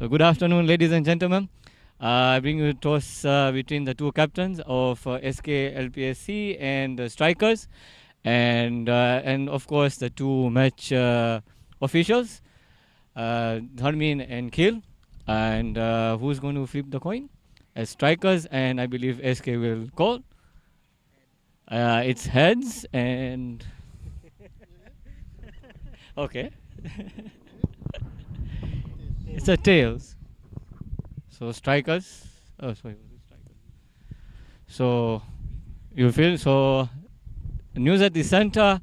Good afternoon, ladies and gentlemen. I bring you a toss between the two captains of Sklpsc and the strikers, and of course the two match officials, Dharmin and Khil. And who's going to flip the coin? As strikers, and I believe SK will call. It's heads and okay, it's a tails. So strikers. Oh, sorry. So you feel so. News at the center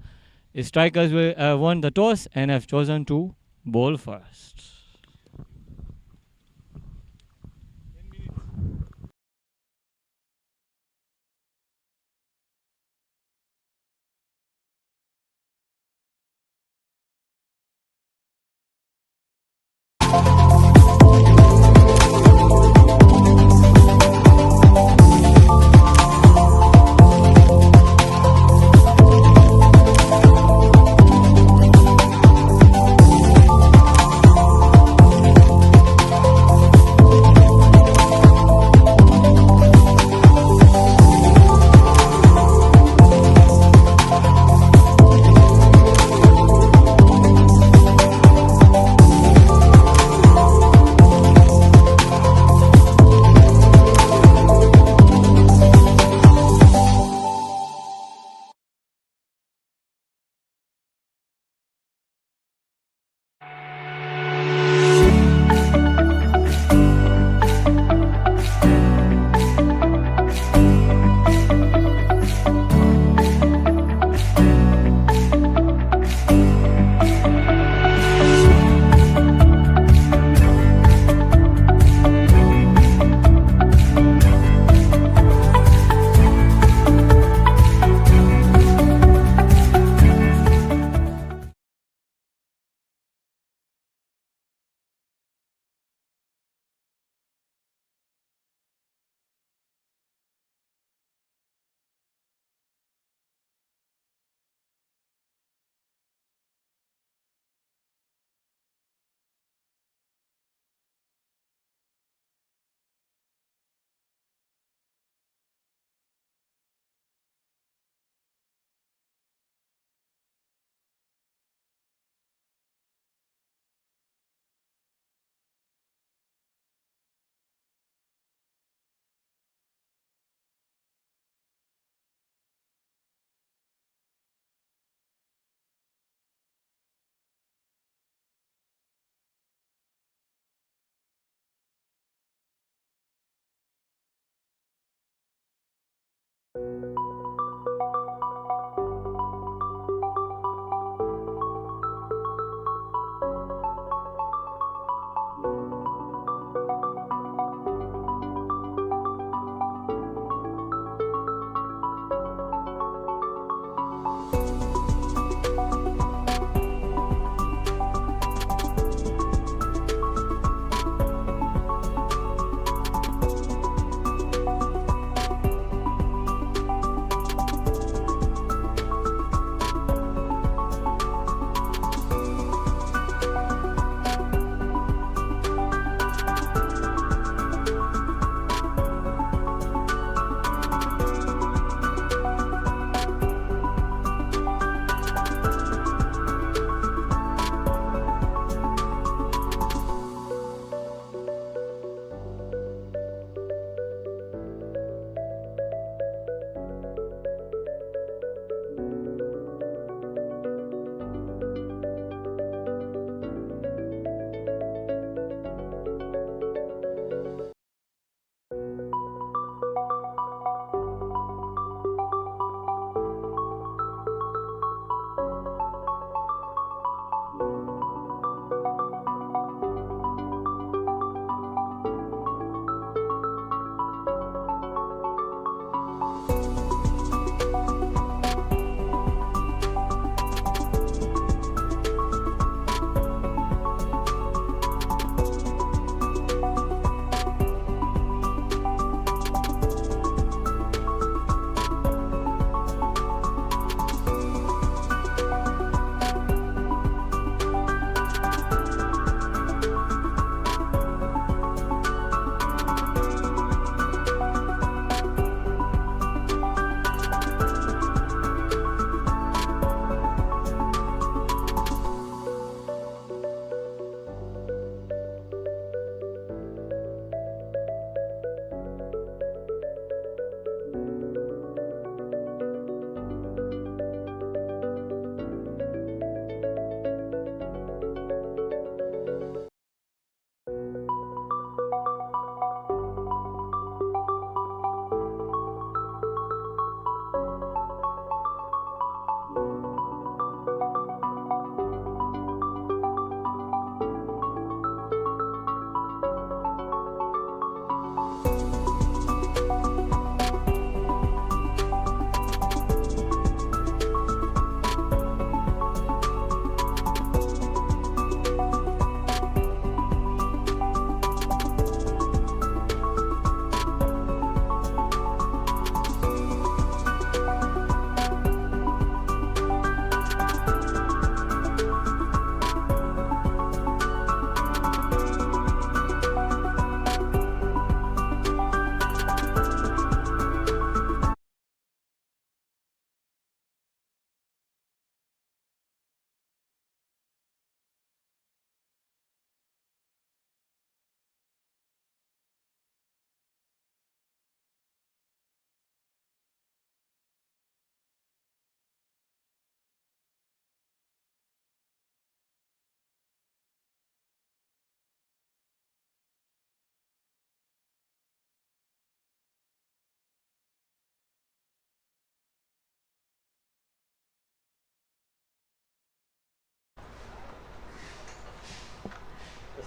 is strikers will won the toss and have chosen to bowl first.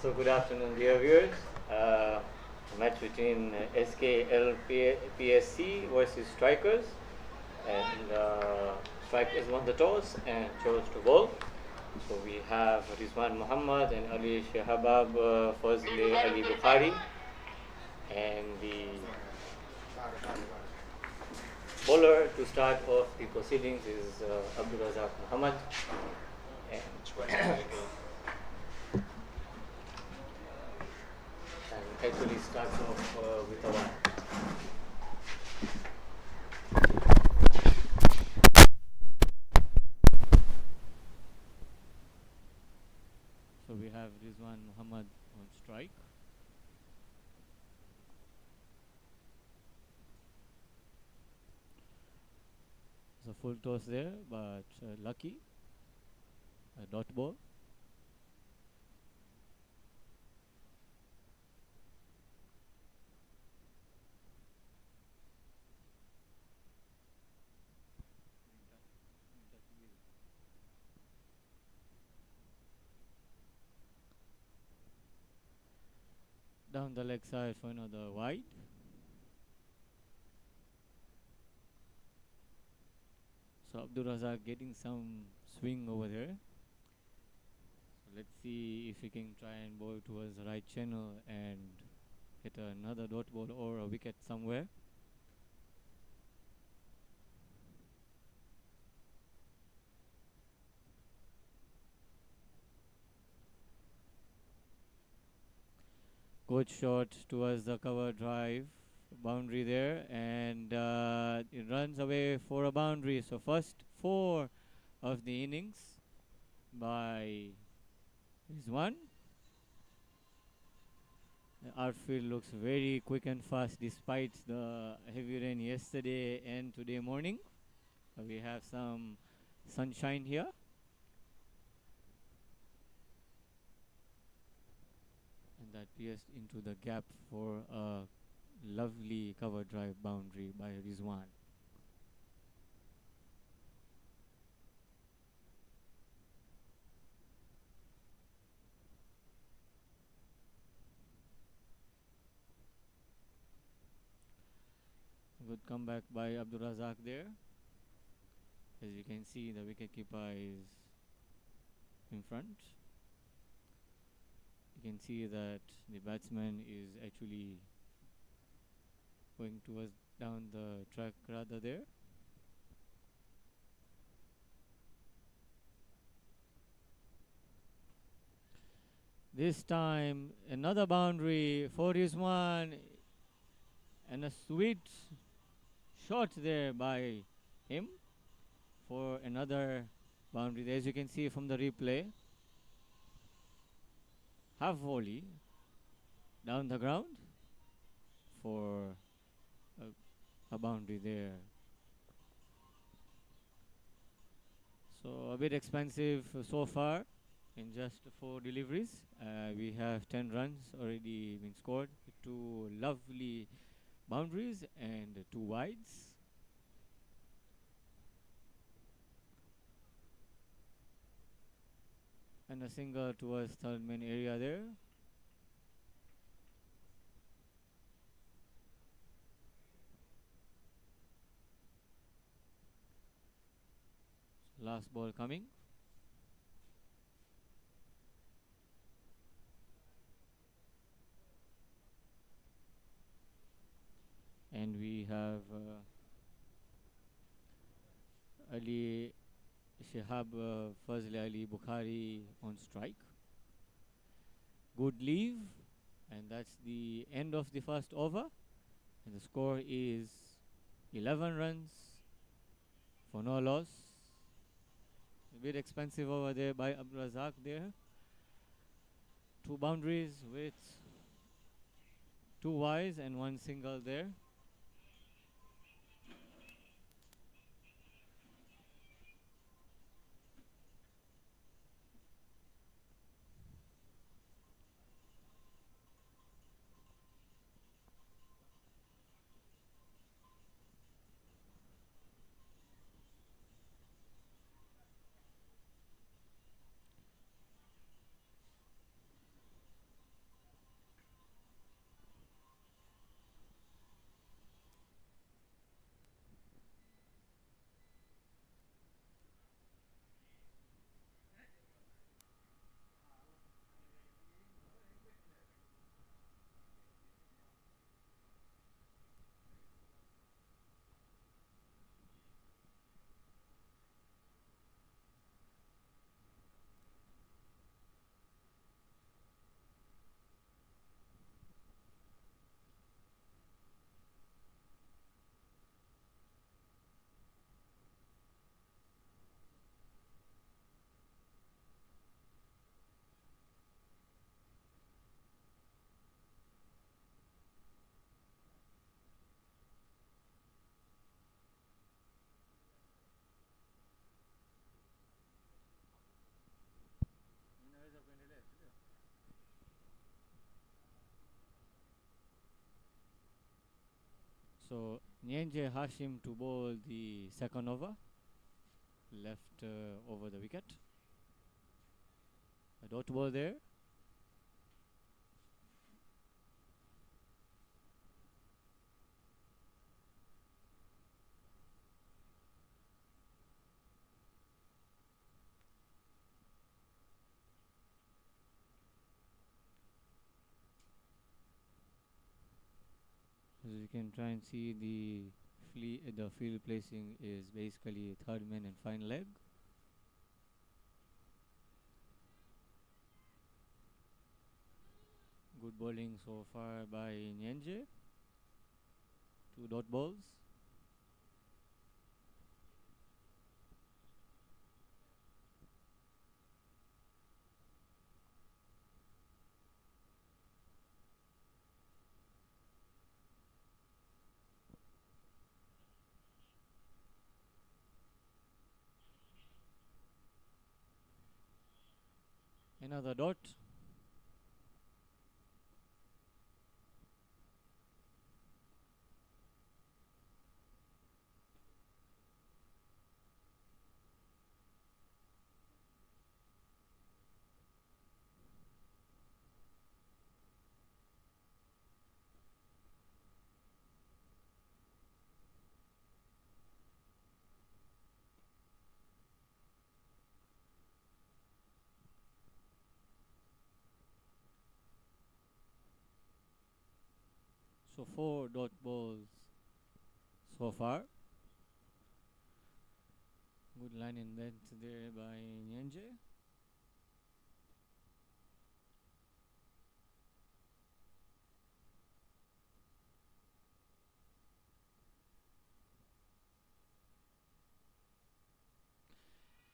So good afternoon, dear viewers. Match between SKLPSC versus Strikers, and Strikers won the toss and chose to bowl. So we have Rizwan Muhammad and Ali Shahabab, firstly Ali Bukhari, and the bowler to start off the proceedings is Abdul Razak Muhammad. And actually starts off with a one. So we have Rizwan Muhammad on strike. It's a full toss there, but lucky. A dot ball. Down the leg side for another wide. So Abdul Razak getting some swing over there. So let's see if he can try and bowl towards the right channel and hit another dot ball or a wicket somewhere. Good shot towards the cover drive boundary there, and it runs away for a boundary. So first 4 of the innings by Rizwan. The outfield looks very quick and fast despite the heavy rain yesterday and today morning. We have some sunshine here. And that pierced into the gap for a lovely cover drive boundary by Rizwan. Good comeback by Abdul Razak there. As you can see, the wicketkeeper is in front. You can see that the batsman is actually going towards down the track rather there. This time another boundary for Rizwan, and a sweet shot there by him for another boundary. As you can see from the replay, half volley down the ground for a boundary there. So a bit expensive so far in just 4 deliveries. We have 10 runs already been scored, 2 lovely boundaries and 2 wides. And a single towards third man area there. Last ball coming. And we have Ali Shihab, firstly Ali Bukhari on strike. Good leave, and that's the end of the first over. And the score is 11 runs for no loss. A bit expensive over there by Abdul Razak there. 2 boundaries with 2 wides and 1 single there. So Nyenje Hashim to bowl the second over, left over the wicket. A dot ball there. As you can try and see, the field placing is basically third man and fine leg. Good bowling so far by Nyenje. 2 dot balls. Another dot. So 4 dot balls so far. Good line in length there by Nyenje.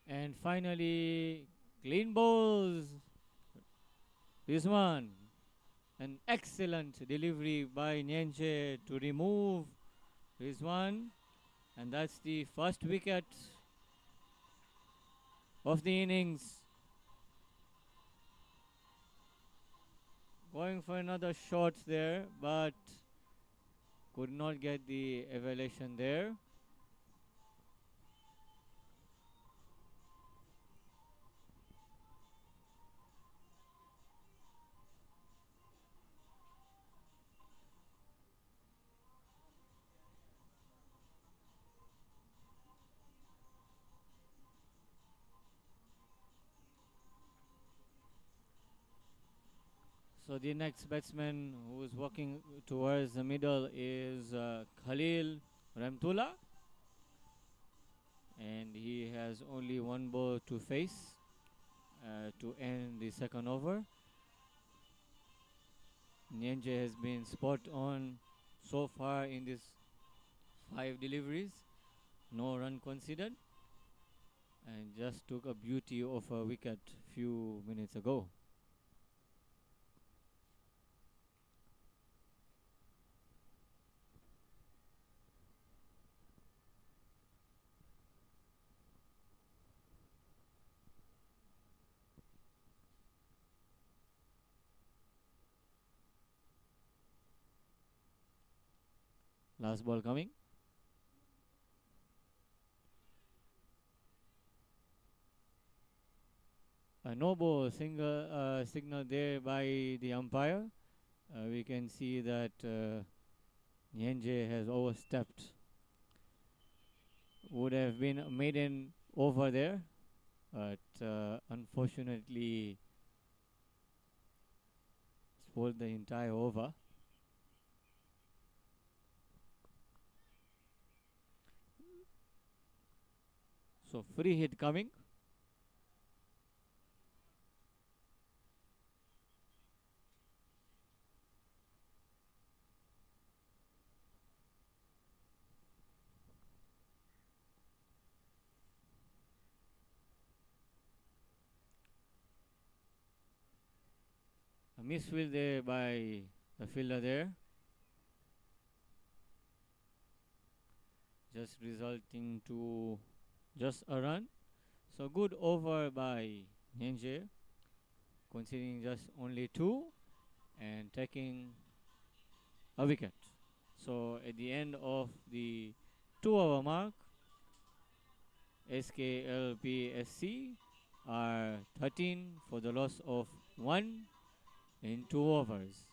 And finally, clean balls. This one, an excellent delivery by Nyenje to remove this one. And that's the first wicket of the innings. Going for another shot there, but could not get the evaluation there. So the next batsman who is walking towards the middle is Khalil Ramtula, and he has only one ball to face to end the second over. Nyenje has been spot on so far in these 5 deliveries, no run considered, and just took a beauty of a wicket few minutes ago. Last ball coming. A no ball signal there by the umpire. We can see that Nyenje has overstepped. Would have been a maiden over there, but unfortunately spoiled the entire over. So free hit coming. A misfield there by the fielder there, just resulting to just a run. So good over by Nyenje, conceding just only 2 and taking a wicket. So at the end of the 2 hour mark, Sklpsc are 13 for the loss of 1 in 2 overs.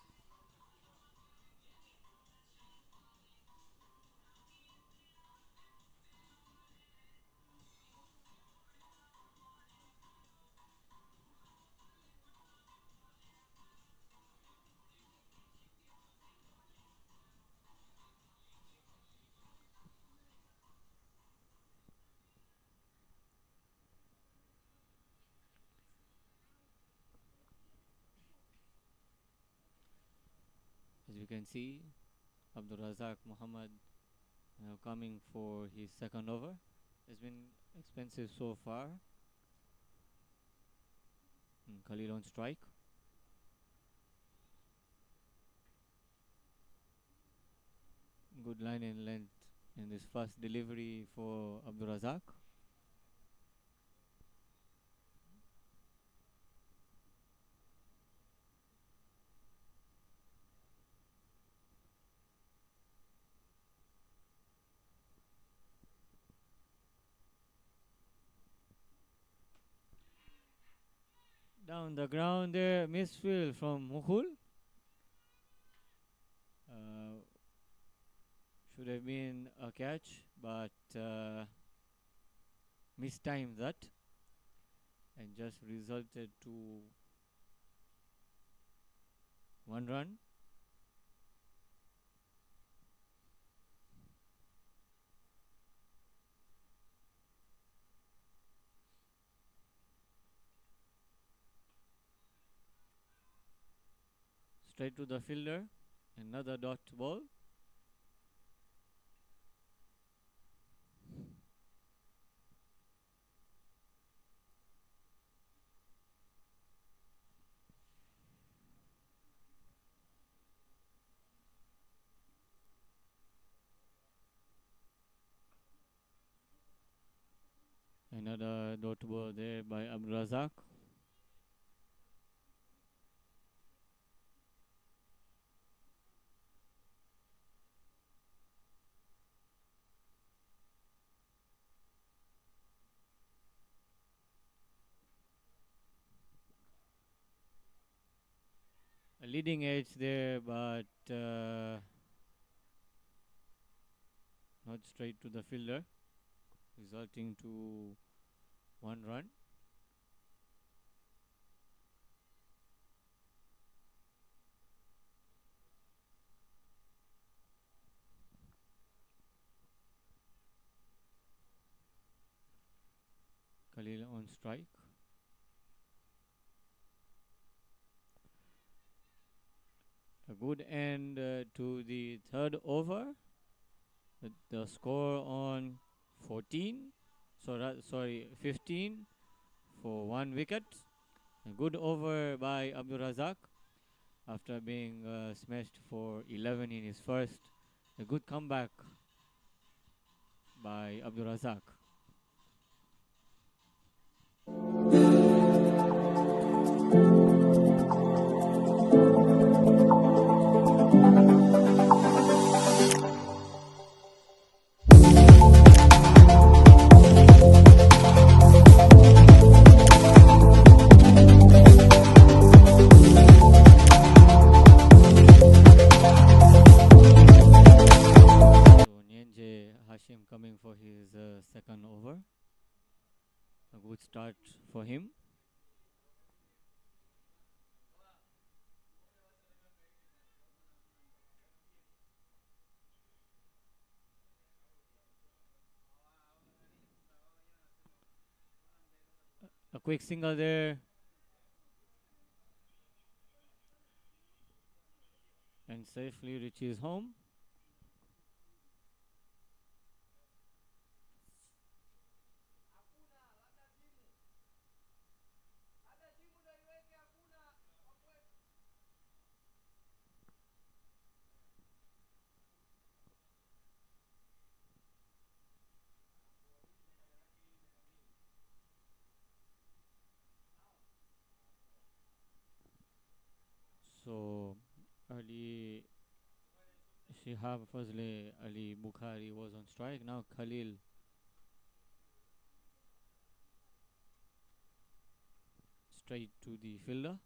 As you can see, Abdul Razak Muhammad coming for his second over. It's been expensive so far. Khalil on strike. Good line and length in this first delivery for Abdul Razak. Down the ground there, misfield from Mukhul. Uh, should have been a catch, but mistimed that and just resulted to 1 run. Straight to the fielder. Another dot ball. Another dot ball there by Abdurazak. A leading edge there, but not straight to the fielder, resulting to 1 run. Khalil on strike. A good end to the third over. The score on 14, sorry, 15 for 1 wicket. A good over by Abdul Razak after being smashed for 11 in his first. A good comeback by Abdul Razak. Hashim coming for his second over. A good start for him. A quick single there. And safely reaches home. So early Shihab Fazle Ali Bukhari was on strike. Now Khalil straight to the fielder.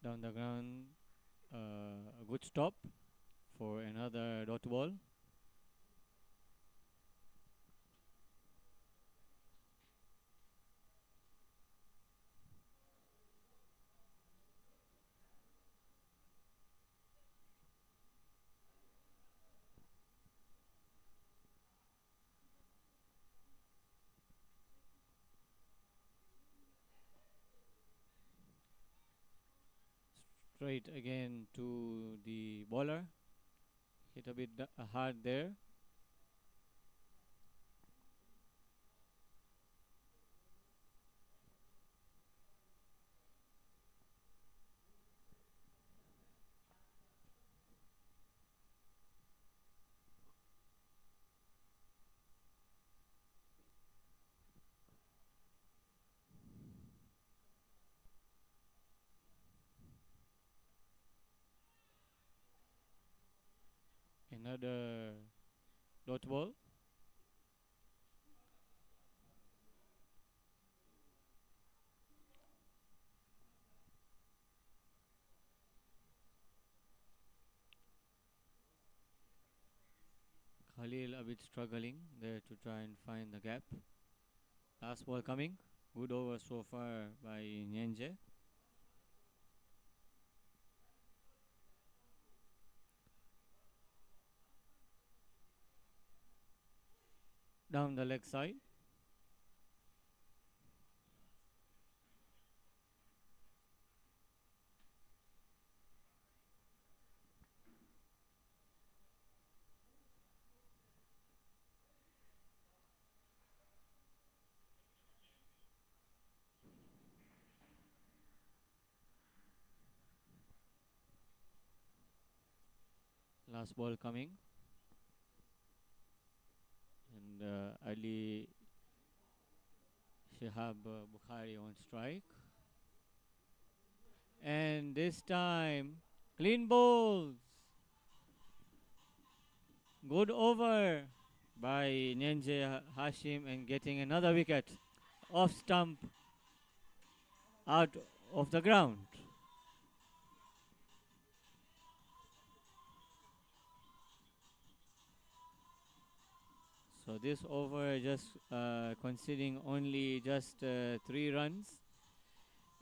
Down the ground, a good stop for another dot ball. Straight again to the bowler. Hit a bit hard there. Another dot ball. Khalil a bit struggling there to try and find the gap. Last ball coming. Good over so far by Nyenje. Down the leg side. Last ball coming. And Ali Shihab Bukhari on strike. And this time, clean balls. Good over by Nyenje Hashim and getting another wicket off stump out of the ground. So this over just conceding only just 3 runs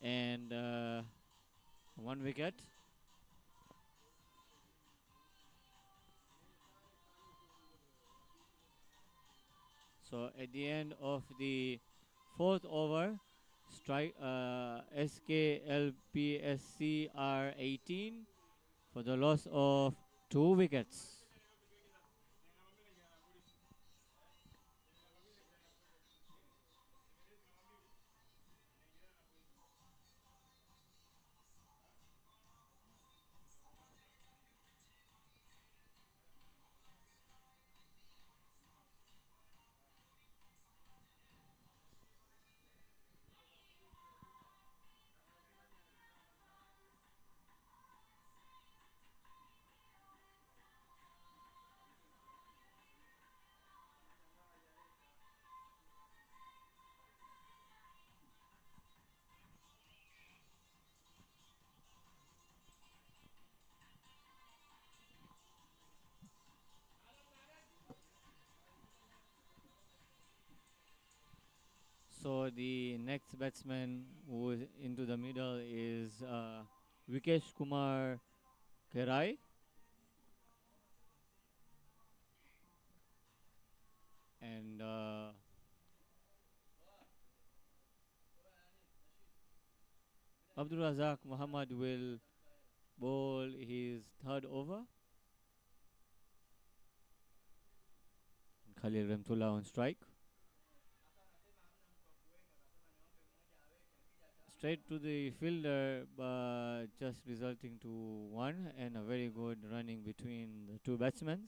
and 1 wicket. So at the end of the 4th over, strike Sklpsc are 18 for the loss of 2 wickets. So the next batsman who is into the middle is Vikesh Kumar Kerai. And Abdul Razak Muhammad will bowl his 3rd over. Khalil Ramtullah on strike. straight to the fielder, but just resulting to one, and a very good running between the two batsmen.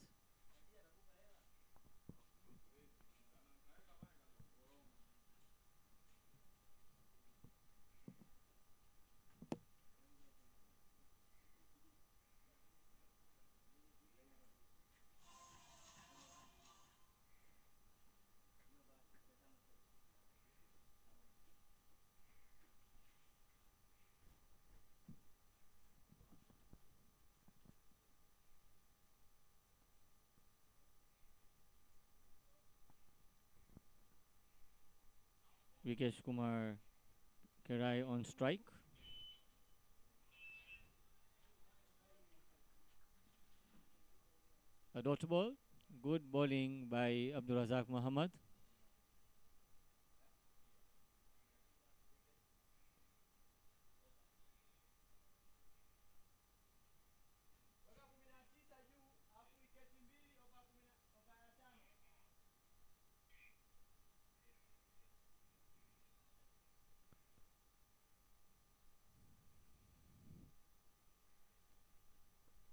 Vikesh Kumar Kerai on strike. A dot ball. Good bowling by Abdul Razak Muhammad.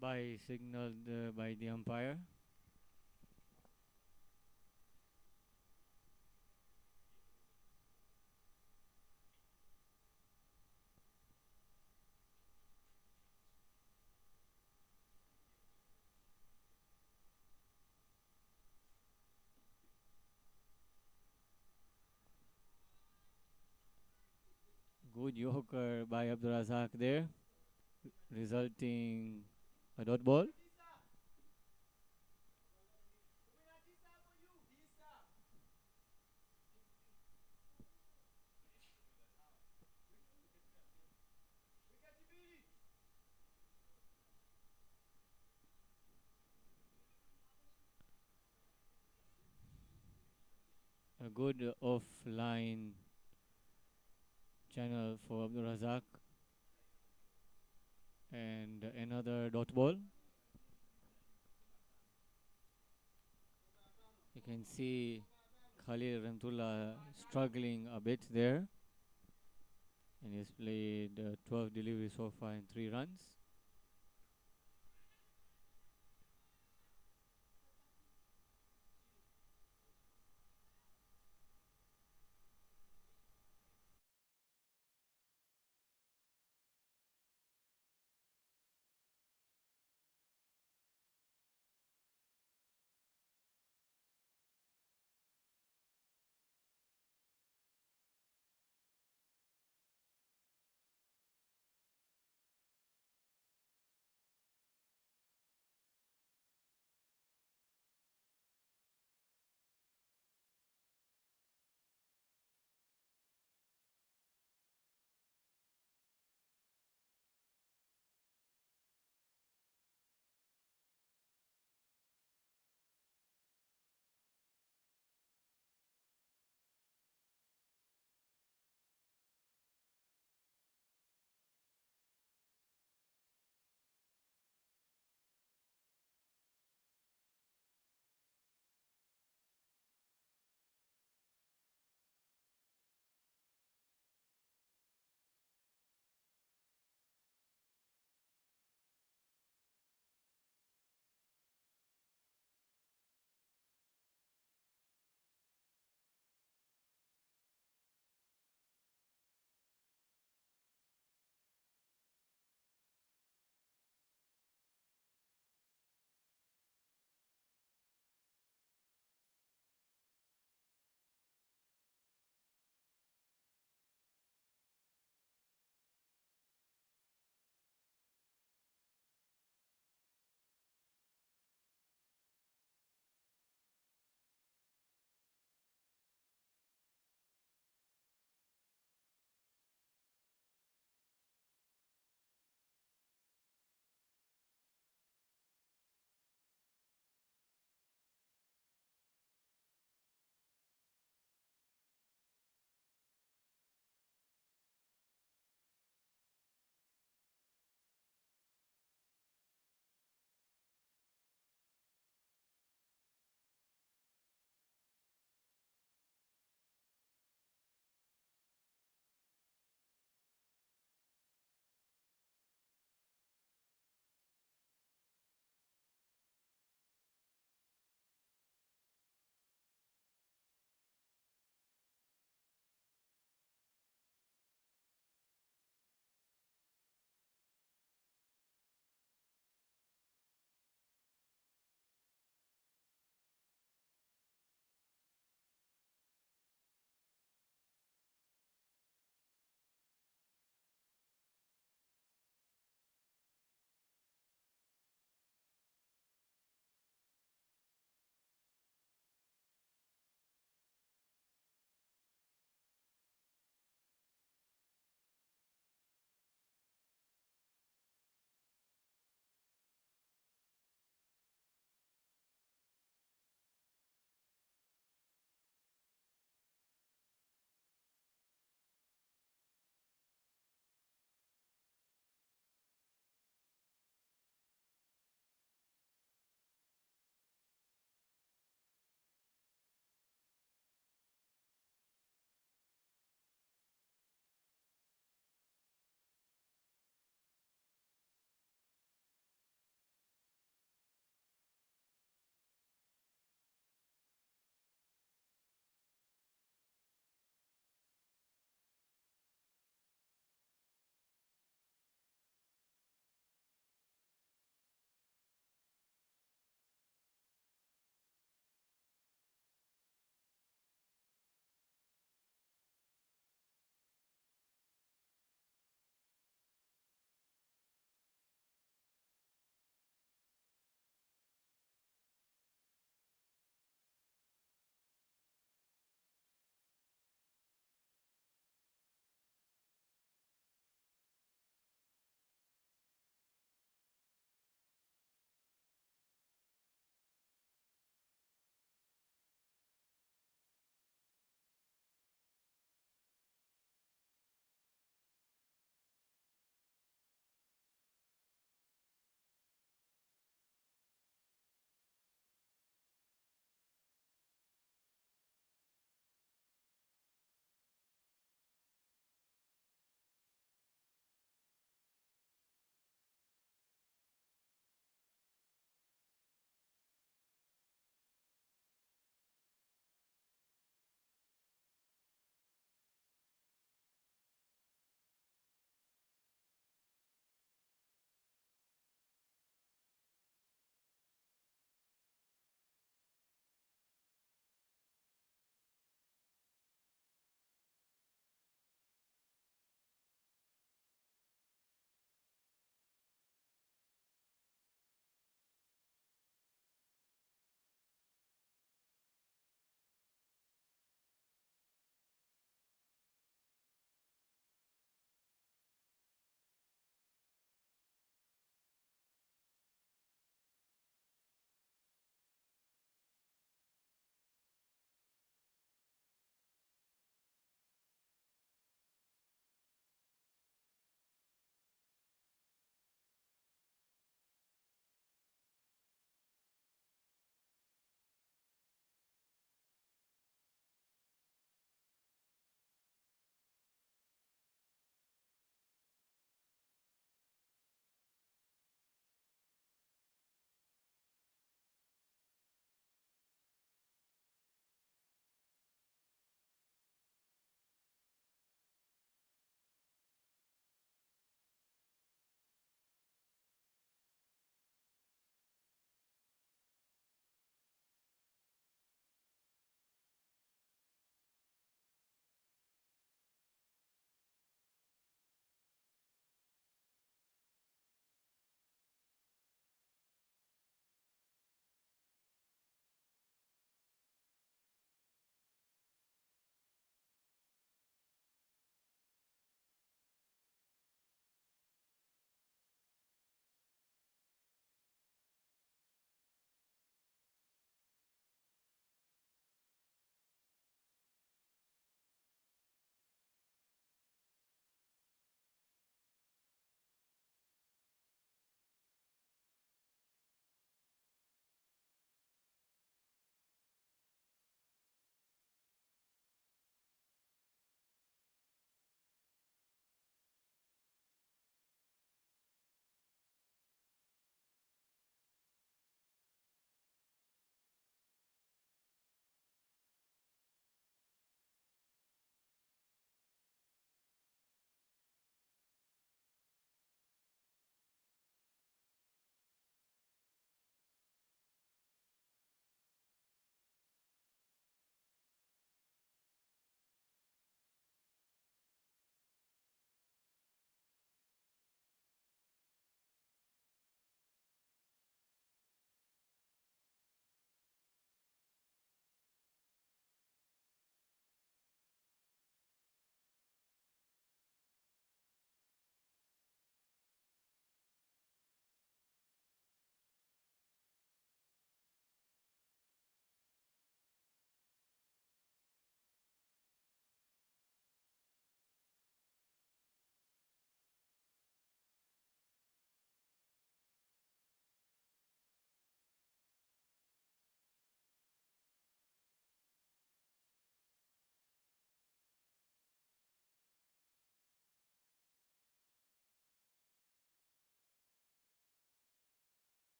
By signaled by the umpire. Good yorker by Abdul Razak there, resulting a dot ball. A good offline channel for Abdul Razak, and another dot ball. You can see Khalil Ramtullah struggling a bit there, and he's played 12 deliveries so far and 3 runs.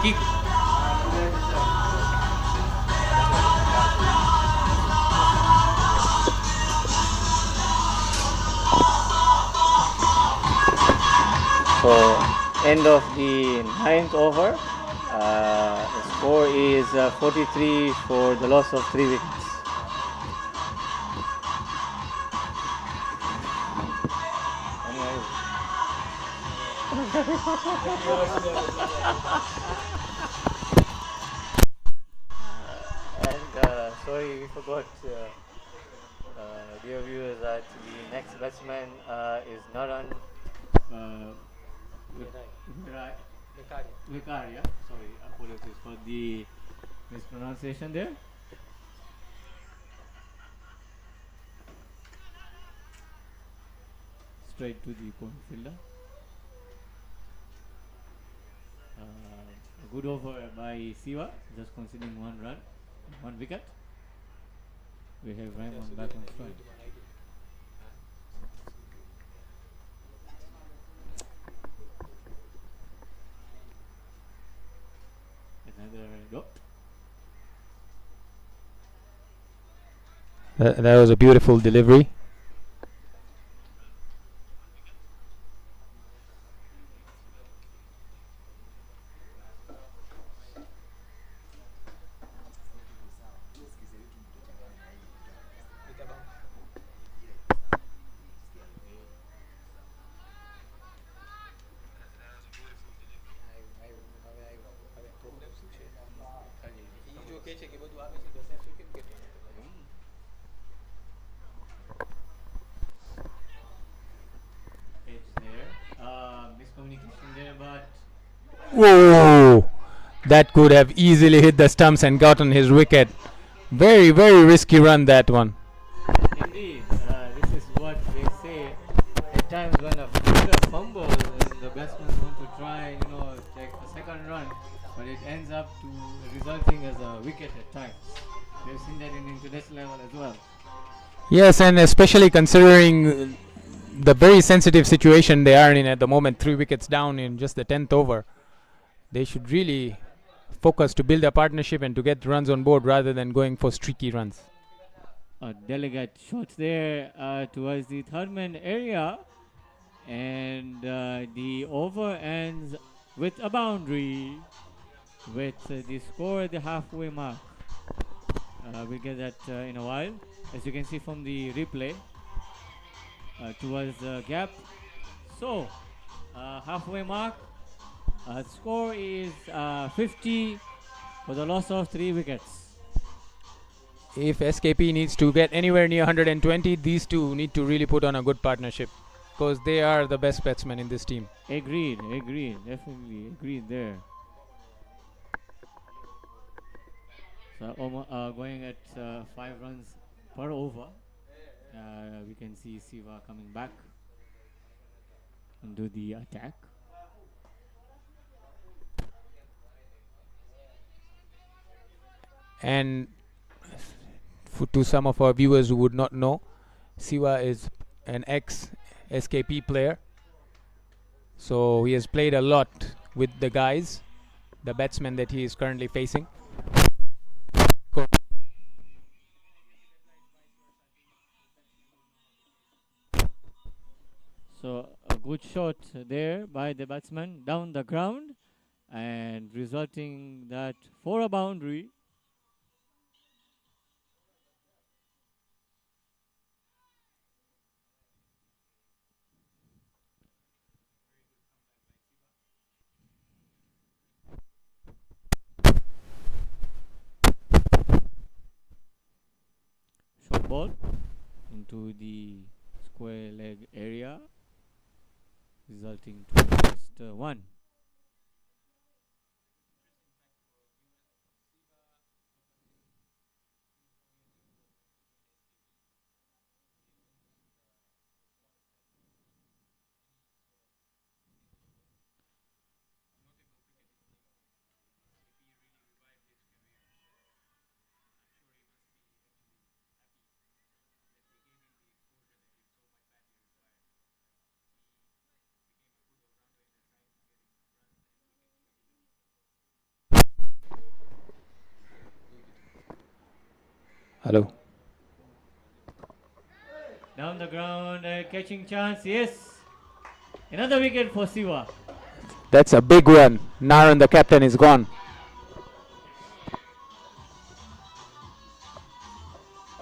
So, end of the ninth over. The score is 43 for the loss of 3 wickets. And sorry, we forgot, dear viewers, that the next batsman is Naran Vikaria. Sorry, apologies for the mispronunciation there. Straight to the corner fielder. A good over by Siva, just conceding 1 run, 1 wicket. We have Raymond back on strike. Another dot. That was a beautiful delivery. Miscommunication there, but Whoa! That could have easily hit the stumps and gotten his wicket. Very, very risky run, that one. indeed, this is what they say at times when a fielder fumbles and the batsman want to try, take a second run, but it ends up to resulting as a wicket at times. We've seen that in international level as well. Yes, and especially considering the very sensitive situation they are in at the moment, 3 wickets down in just the 10th over. They should really focus to build a partnership and to get runs on board rather than going for streaky runs. A delicate shot there towards the third man area, and the over ends with a boundary with the score at the halfway mark. We'll get that in a while. As you can see from the replay, towards the gap. So, halfway mark. Score is 50 for the loss of 3 wickets. If SKP needs to get anywhere near 120, these two need to really put on a good partnership because they are the best batsmen in this team. Agreed, definitely agreed there. So going at 5 runs per over, we can see Siva coming back into the attack. And to some of our viewers who would not know, Siva is an ex-SKP player. So he has played a lot with the guys, the batsmen that he is currently facing. So a good shot there by the batsman down the ground, and resulting that for a boundary. Short ball into the square leg area, resulting to just 1. Hello. Down the ground, catching chance. Yes. Another wicket for Siva. That's a big one. Naran, the captain, is gone.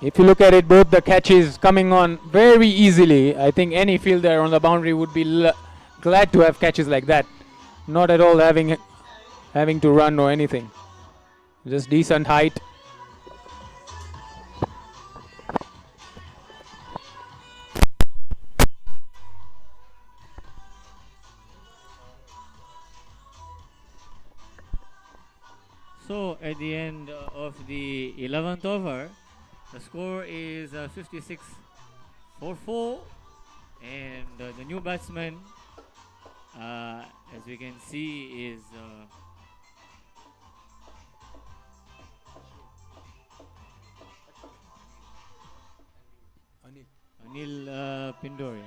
If you look at it, both the catches coming on very easily. I think any fielder on the boundary would be glad to have catches like that. Not at all having to run or anything. Just decent height. So at the end of the 11th over, the score is 56 for 4, and the new batsman, as we can see, is Anil Pindori.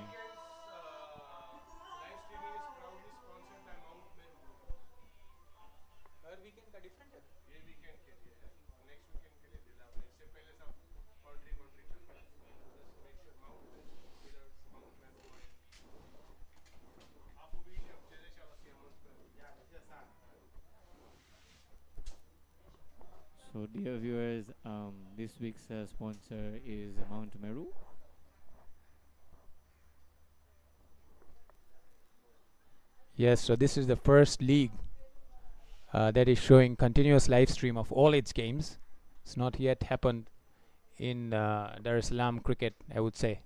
So, dear viewers, this week's sponsor is Mount Meru. Yes, so this is the first league that is showing continuous live stream of all its games. It's not yet happened in Dar es Salaam cricket, I would say.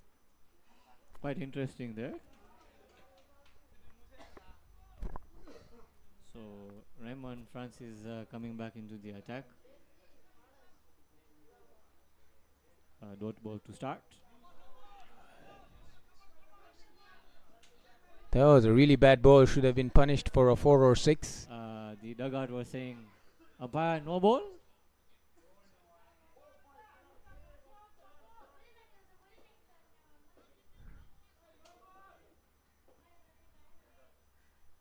Quite interesting there. So, Raymond Francis coming back into the attack. Dot ball to start. That was a really bad ball. Should have been punished for a 4 or 6. The dugout was saying, umpire, no ball.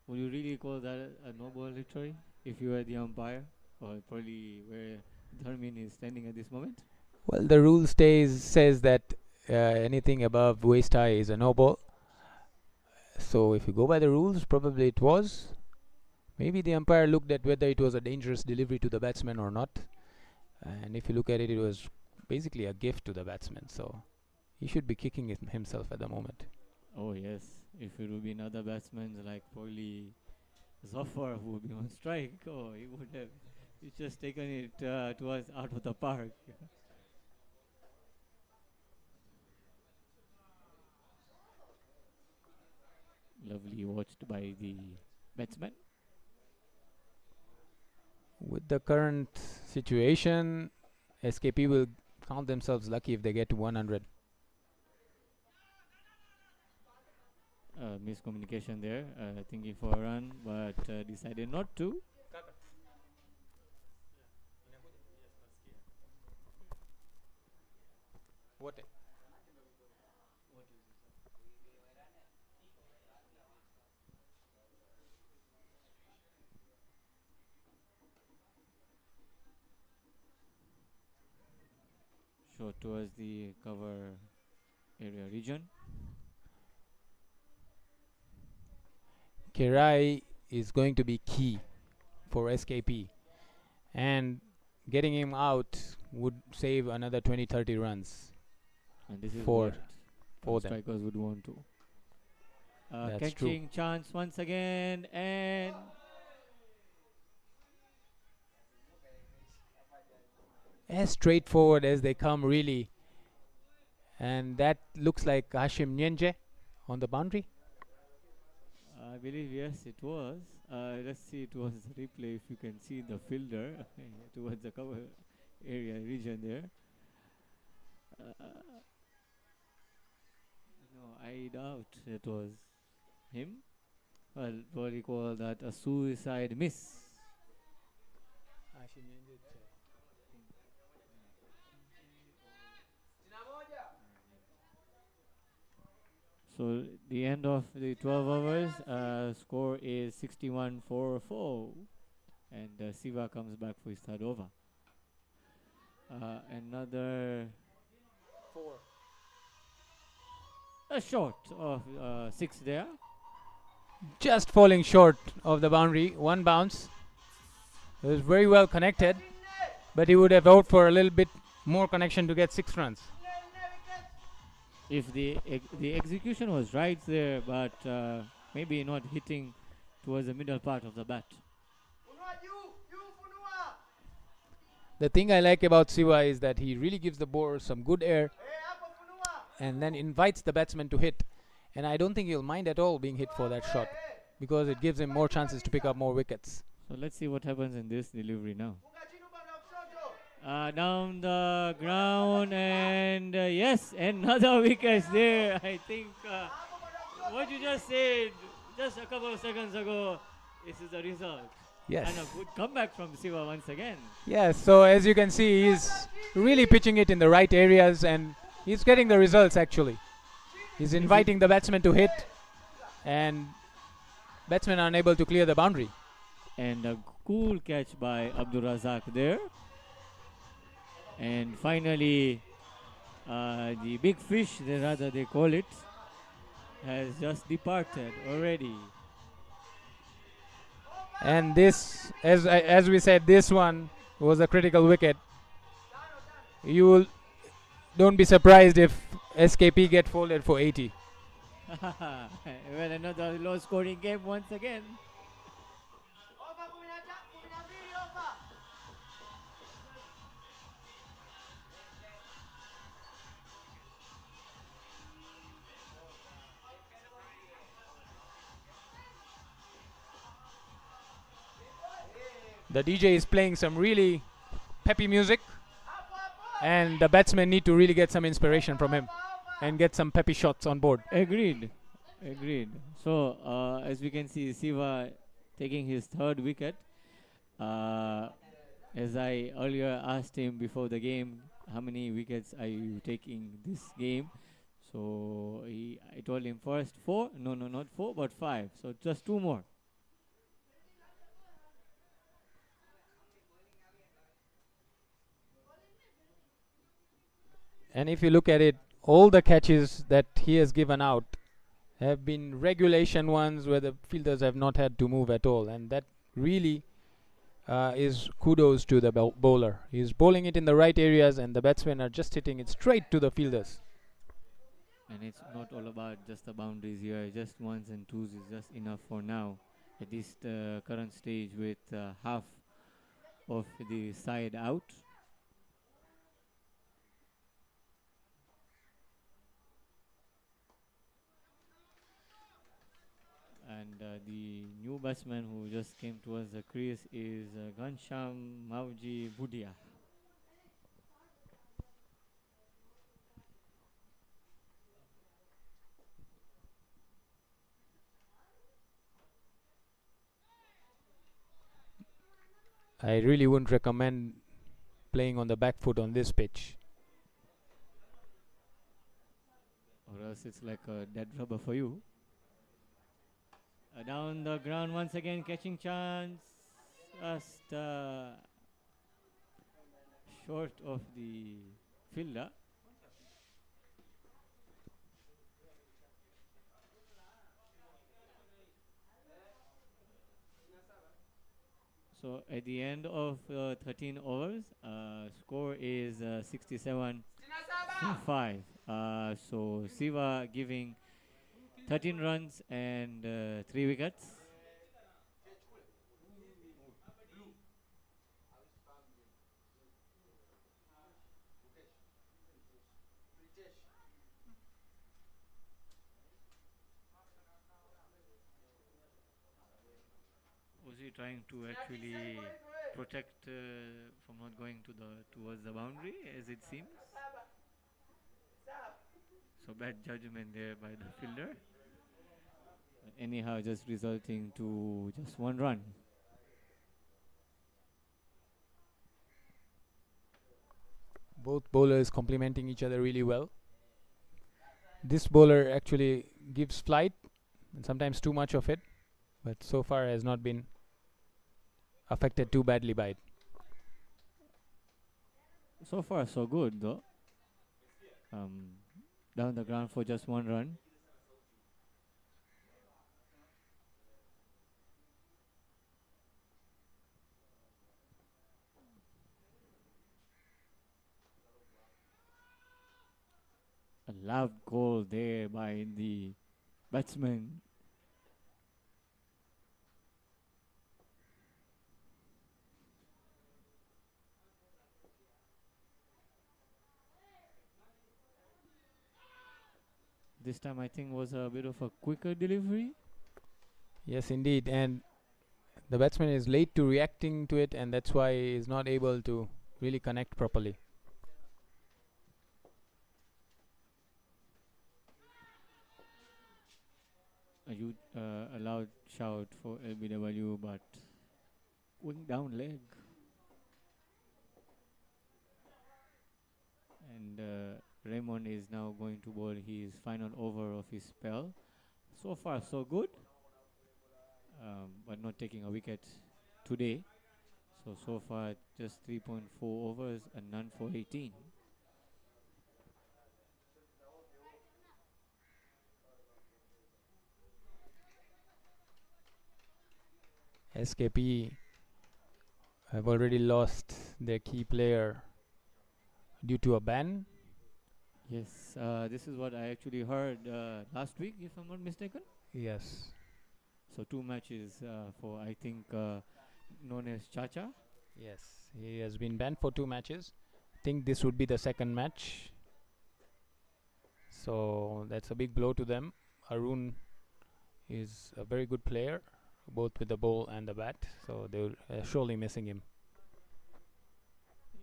Would you really call that a no ball victory if you were the umpire, or probably where Dharmin is standing at this moment? Well, the rule says that anything above waist high is a no ball. So if you go by the rules, probably it was. Maybe the umpire looked at whether it was a dangerous delivery to the batsman or not. And if you look at it, it was basically a gift to the batsman. So he should be kicking himself at the moment. Oh yes, if it would be another batsman like probably Zafar who would be on strike, oh, he would have just taken it towards out of the park. Lovely watched by the batsman. With the current situation, SKP will count themselves lucky if they get to 100. Miscommunication there, thinking for a run, but decided not to. What? Short towards the cover area region. Kirai is going to be key for SKP, and getting him out would save another 20-30 runs. And this is for what them. strikers would want to. That's Catching chance once again, and as straightforward as they come, really. And that looks like Hashim Nyenje on the boundary. I believe yes, it was. Let's see, it was replay if you can see the fielder towards the cover area region there. No, I doubt it was him. Well, what do you call that? A suicide miss. So the end of the 12 overs, score is 61 for 4, and Siva comes back for his third over. Another a short of 6 there. Just falling short of the boundary. One bounce. It was very well connected, but he would have hoped for a little bit more connection to get 6 runs. If the execution was right there, but maybe not hitting towards the middle part of the bat. The thing I like about Siva is that he really gives the bowler some good air and then invites the batsman to hit. And I don't think he'll mind at all being hit for that shot because it gives him more chances to pick up more wickets. So let's see what happens in this delivery now. Down the ground, and yes, another wicket there. I think what you just said just a couple of seconds ago, this is the result. Yes. And a good comeback from Siva once again. Yes, so as you can see, he's really pitching it in the right areas and he's getting the results actually. He's inviting the batsman to hit and batsmen are unable to clear the boundary. And a cool catch by Abdul Razak there. And finally, the big fish, rather they call it, has just departed already. And this, as we said, this one was a critical wicket. Don't be surprised if SKP get folded for 80. Well, another low scoring game once again. The DJ is playing some really peppy music and the batsmen need to really get some inspiration from him and get some peppy shots on board. Agreed. So, as we can see, Siva taking his 3rd wicket. As I earlier asked him before the game, how many wickets are you taking this game? So, I told him first 4. No, not 4, but 5. So, just 2 more. And if you look at it, all the catches that he has given out have been regulation ones where the fielders have not had to move at all. And that really is kudos to the bowler. He's bowling it in the right areas and the batsmen are just hitting it straight to the fielders. And it's not all about just the boundaries here. Just 1s and 2s is just enough for now. At this current stage with half of the side out. And the new batsman who just came towards the crease is Ghansham Mauji Budia. I really wouldn't recommend playing on the back foot on this pitch. Or else it's like a dead rubber for you. Down the ground once again, catching chance. Just short of the fielder. So at the end of 13 overs, score is 67-5. So Siva giving 13 runs and 3 wickets. Was he trying to actually protect from not going towards the boundary, as it seems? So bad judgment there by the fielder. But anyhow, just resulting to just 1 run. Both bowlers complementing each other really well. This bowler actually gives flight and sometimes too much of it, but so far has not been affected too badly by it. So far, so good though. Um, Down the ground for just one run. A loud goal there by the batsman. This time, I think was a bit of a quicker delivery. Yes, indeed. And the batsman is late to reacting to it, and that's why he is not able to really connect properly. A loud shout for LBW, but going down leg. And Raymond is now going to bowl his final over of his spell. So far, so good, but not taking a wicket today. So far, just 3.4 overs and none for 18. SKP have already lost their key player due to a ban. Yes, this is what I actually heard last week, if I'm not mistaken. Yes. So 2 matches for, I think, known as Chacha. Yes, he has been banned for 2 matches. I think this would be the second match. So that's a big blow to them. Arun is a very good player, both with the ball and the bat. So they're surely missing him.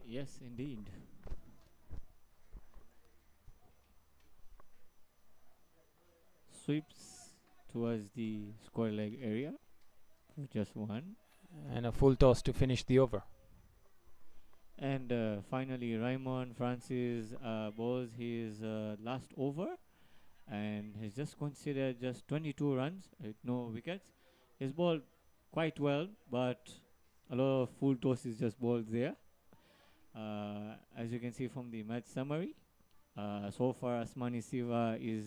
Yes, indeed. Sweeps towards the square leg area for just one. And a full toss to finish the over. And finally, Raymond Francis bowls his last over and has just considered just 22 runs with no wickets. He's bowled quite well, but a lot of full toss is just bowled there. As you can see from the match summary, so far Asmani Siva is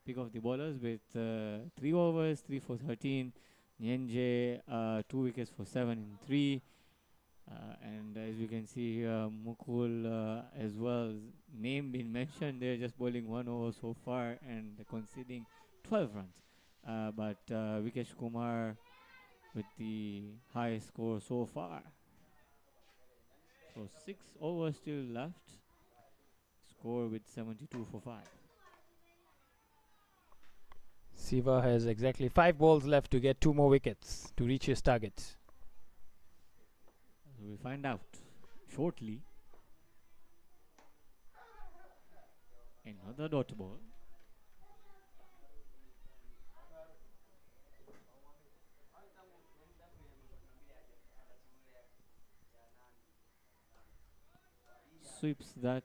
pick of the bowlers with 3 overs, 3 for 13. Nyenje 2 wickets for 7 in 3. And as you can see here, Mukul as well, name been mentioned. They're just bowling 1 over so far and conceding 12 runs. But Vikesh Kumar with the highest score so far. So 6 overs still left. Score with 72 for 5. Siva has exactly 5 balls left to get 2 more wickets to reach his target. So we'll find out shortly. Another dot ball. Sweeps that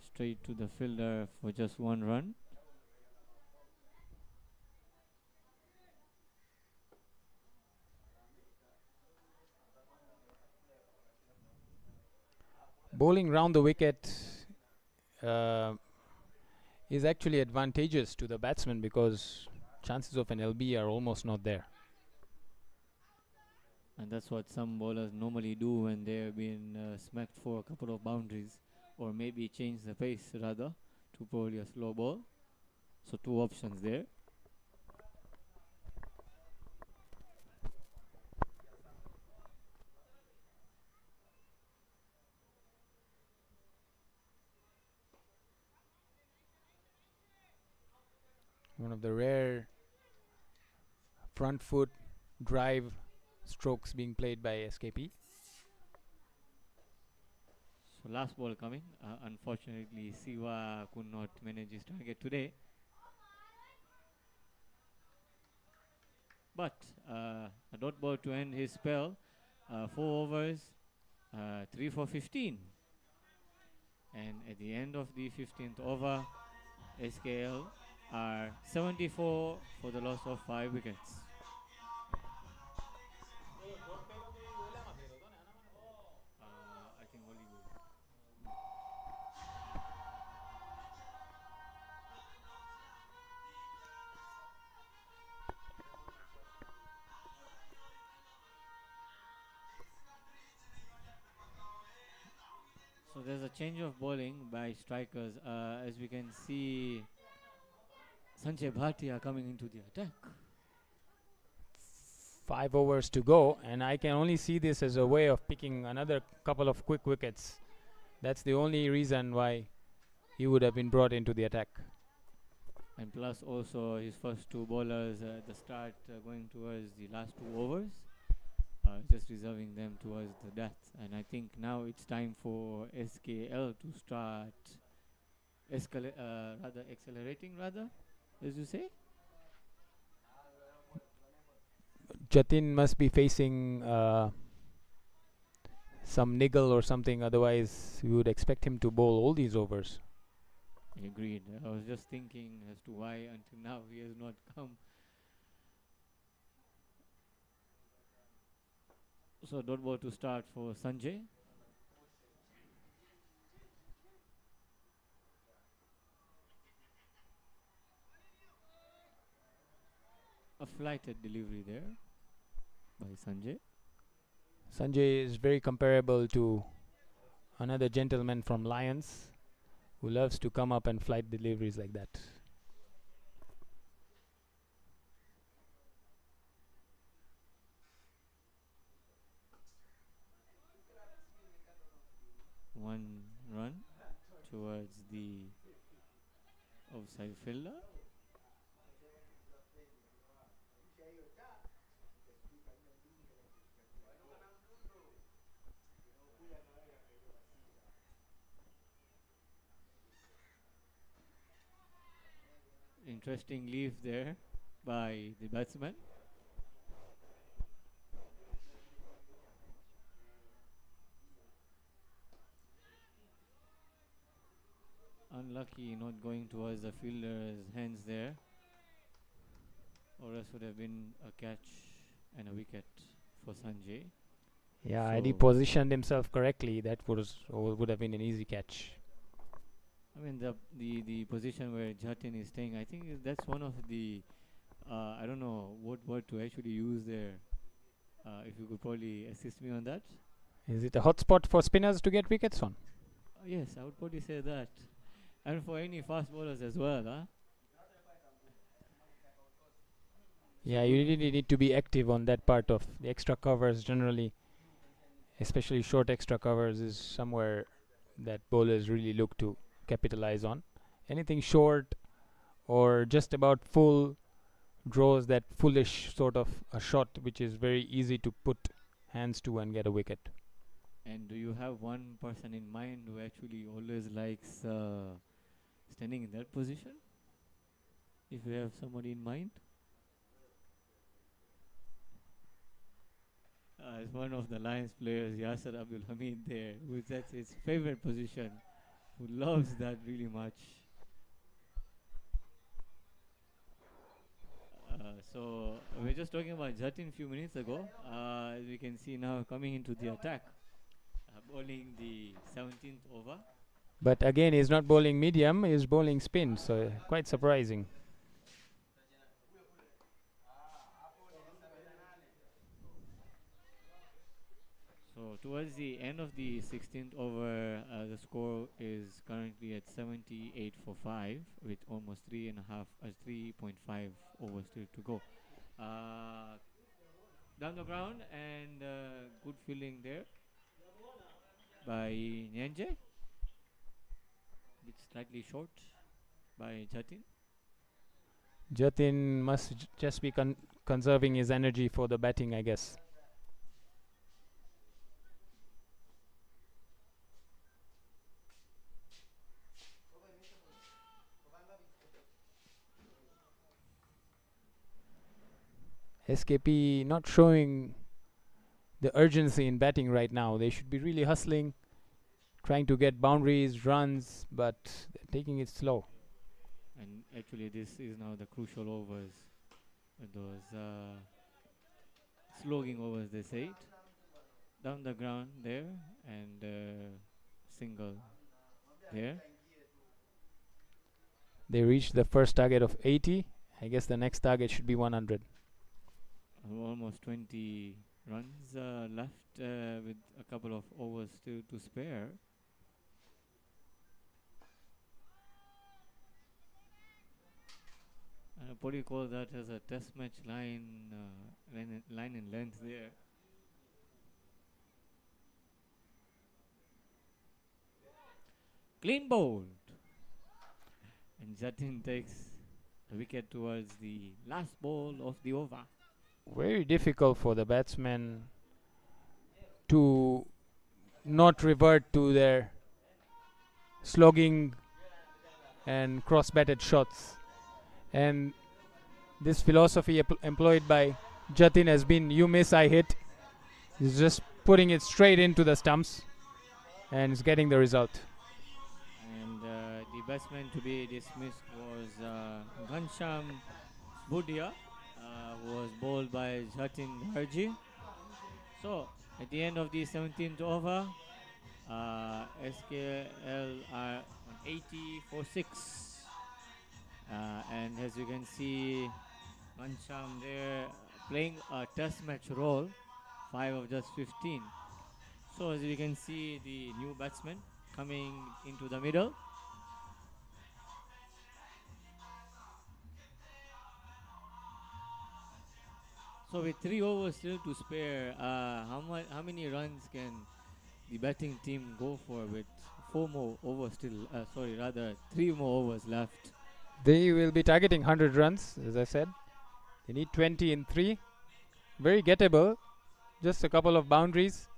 straight to the fielder for just 1 run. Bowling round the wicket is actually advantageous to the batsman because chances of an LB are almost not there. And that's what some bowlers normally do when they've been smacked for a couple of boundaries, or maybe change the pace rather to probably a slow ball. So 2 options there. One of the rare front foot drive strokes being played by SKP. So last ball coming. Unfortunately, Siva could not manage his target today. But a dot ball to end his spell. 4 overs, 3 for 15. And at the end of the 15th over, SKL are 74 for the loss of 5 wickets. I think Hollywood. there's a change of bowling by strikers. As we can see, Sanjay Bhatia coming into the attack. 5 overs to go, and I can only see this as a way of picking another couple of quick wickets. That's the only reason why he would have been brought into the attack. And plus also his first two bowlers at the start going towards the last 2 overs, just reserving them towards the death. And I think now it's time for SKL to start accelerating, as you say. Jatin must be facing some niggle or something, otherwise we would expect him to bowl all these overs. Agreed. I was just thinking as to why until now he has not come. So dot ball to start for Sanjay. A flighted delivery there by Sanjay. Sanjay is very comparable to another gentleman from Lions who loves to come up and flight deliveries like that. One run towards the offside fielder. Interesting leave there by the batsman. Unlucky not going towards the fielder's hands there, or else would have been a catch and a wicket for Sanjay. Yeah, had he So- positioned himself correctly, that would have been an easy catch. I mean the position where Jatin is staying, I think that's one of the I don't know what word to actually use there. If you could probably assist me on that. Is it a hot spot for spinners to get wickets on? Yes, I would probably say that, and for any fast bowlers as well, huh? Yeah, you really need to be active on that part of the extra covers generally, especially short extra covers is somewhere that bowlers really look to capitalize on. Anything short or just about full draws that foolish sort of a shot which is very easy to put hands to and get a wicket. And do you have one person in mind who actually always likes standing in that position? If you have somebody in mind, as one of the Lions players, Yasser Abdul Hamid there, who that's his favorite position, who loves that really much. So we were just talking about Jatin a few minutes ago. As we can see now coming into the attack, bowling the 17th over. But again, he's not bowling medium, he's bowling spin, so quite surprising. So towards the end of the 16th over, the score is currently at 78 for 5 with almost 3.5 overs still to go. Down the ground and good fielding there by Nyanje. Bit slightly short by Jatin. Jatin must just be conserving his energy for the batting, I guess. SKP not showing the urgency in batting right now. They should be really hustling, trying to get boundaries, runs, but they're taking it slow. And actually this is now the crucial overs. Those slogging overs, they say it. Down the ground there and single there. They reached the first target of 80. I guess the next target should be 100. Almost 20 runs left with a couple of overs still to spare. what do you call that as a test match line in length there. Clean bowled. And Jatin takes the wicket towards the last ball of the over. Very difficult for the batsmen to not revert to their slogging and cross-batted shots. And this philosophy employed by Jatin has been you miss, I hit. He's just putting it straight into the stumps and is getting the result. And the batsman to be dismissed was Ghansham Budia, who was bowled by Jatin Harji. So, at the end of the 17th over, SKL are on 80 for 6. And as you can see, Ghansham there playing a test match role, 5 of just 15. So as you can see, the new batsman coming into the middle. So with 3 overs still to spare, how many runs can the batting team go for with 4 more overs still? Sorry, rather 3 more overs left. They will be targeting 100 runs, as I said. They need 20 in 3. Very gettable. Just a couple of boundaries,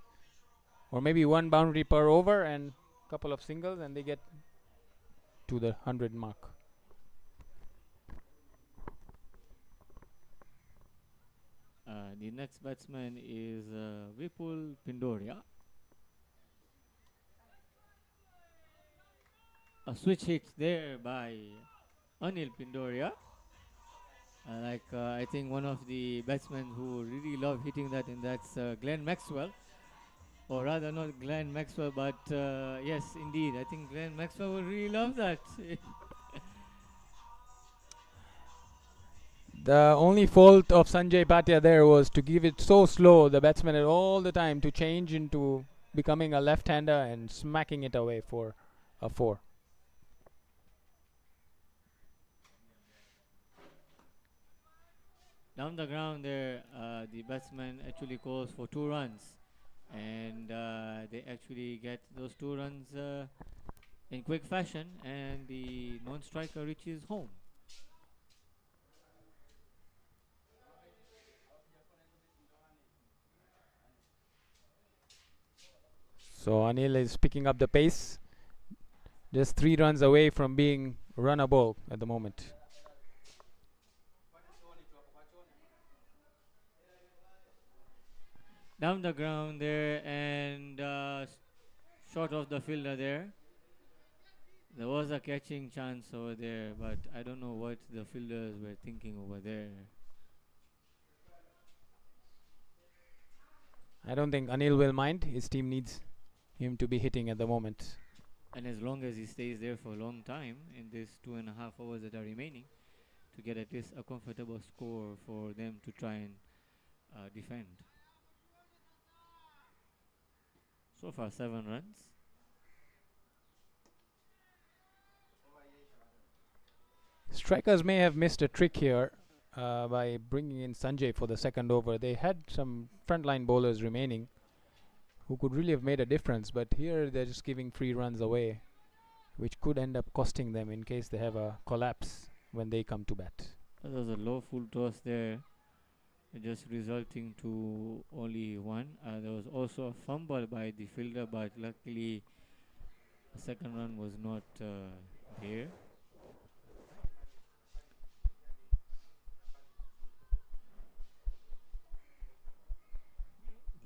or maybe one boundary per over and a couple of singles, and they get to the 100 mark. The next batsman is Vipul Pindoria. A switch hit there by Anil Pindoria. I think one of the batsmen who really love hitting that, and that's Glenn Maxwell. Or rather, not Glenn Maxwell, but yes, indeed. I think Glenn Maxwell will really love that. The only fault of Sanjay Bhatia there was to give it so slow. The batsman had all the time to change into becoming a left-hander and smacking it away for a 4. Down the ground there, the batsman actually calls for 2 runs. And they actually get those 2 runs in quick fashion, and the non-striker reaches home. So Anil is picking up the pace. Just 3 runs away from being runnable at the moment. Down the ground there, and short of the fielder there. There was a catching chance over there, but I don't know what the fielders were thinking over there. I don't think Anil will mind. His team needs him to be hitting at the moment. And as long as he stays there for a long time in these 2.5 hours that are remaining, to get at least a comfortable score for them to try and defend. So far, 7 runs. Strikers may have missed a trick here by bringing in Sanjay for the second over. They had some frontline bowlers remaining who could really have made a difference, but here they're just giving free runs away, which could end up costing them in case they have a collapse when they come to bat. There was a low full toss there, just resulting to only 1. There was also a fumble by the fielder, but luckily the second run was not there.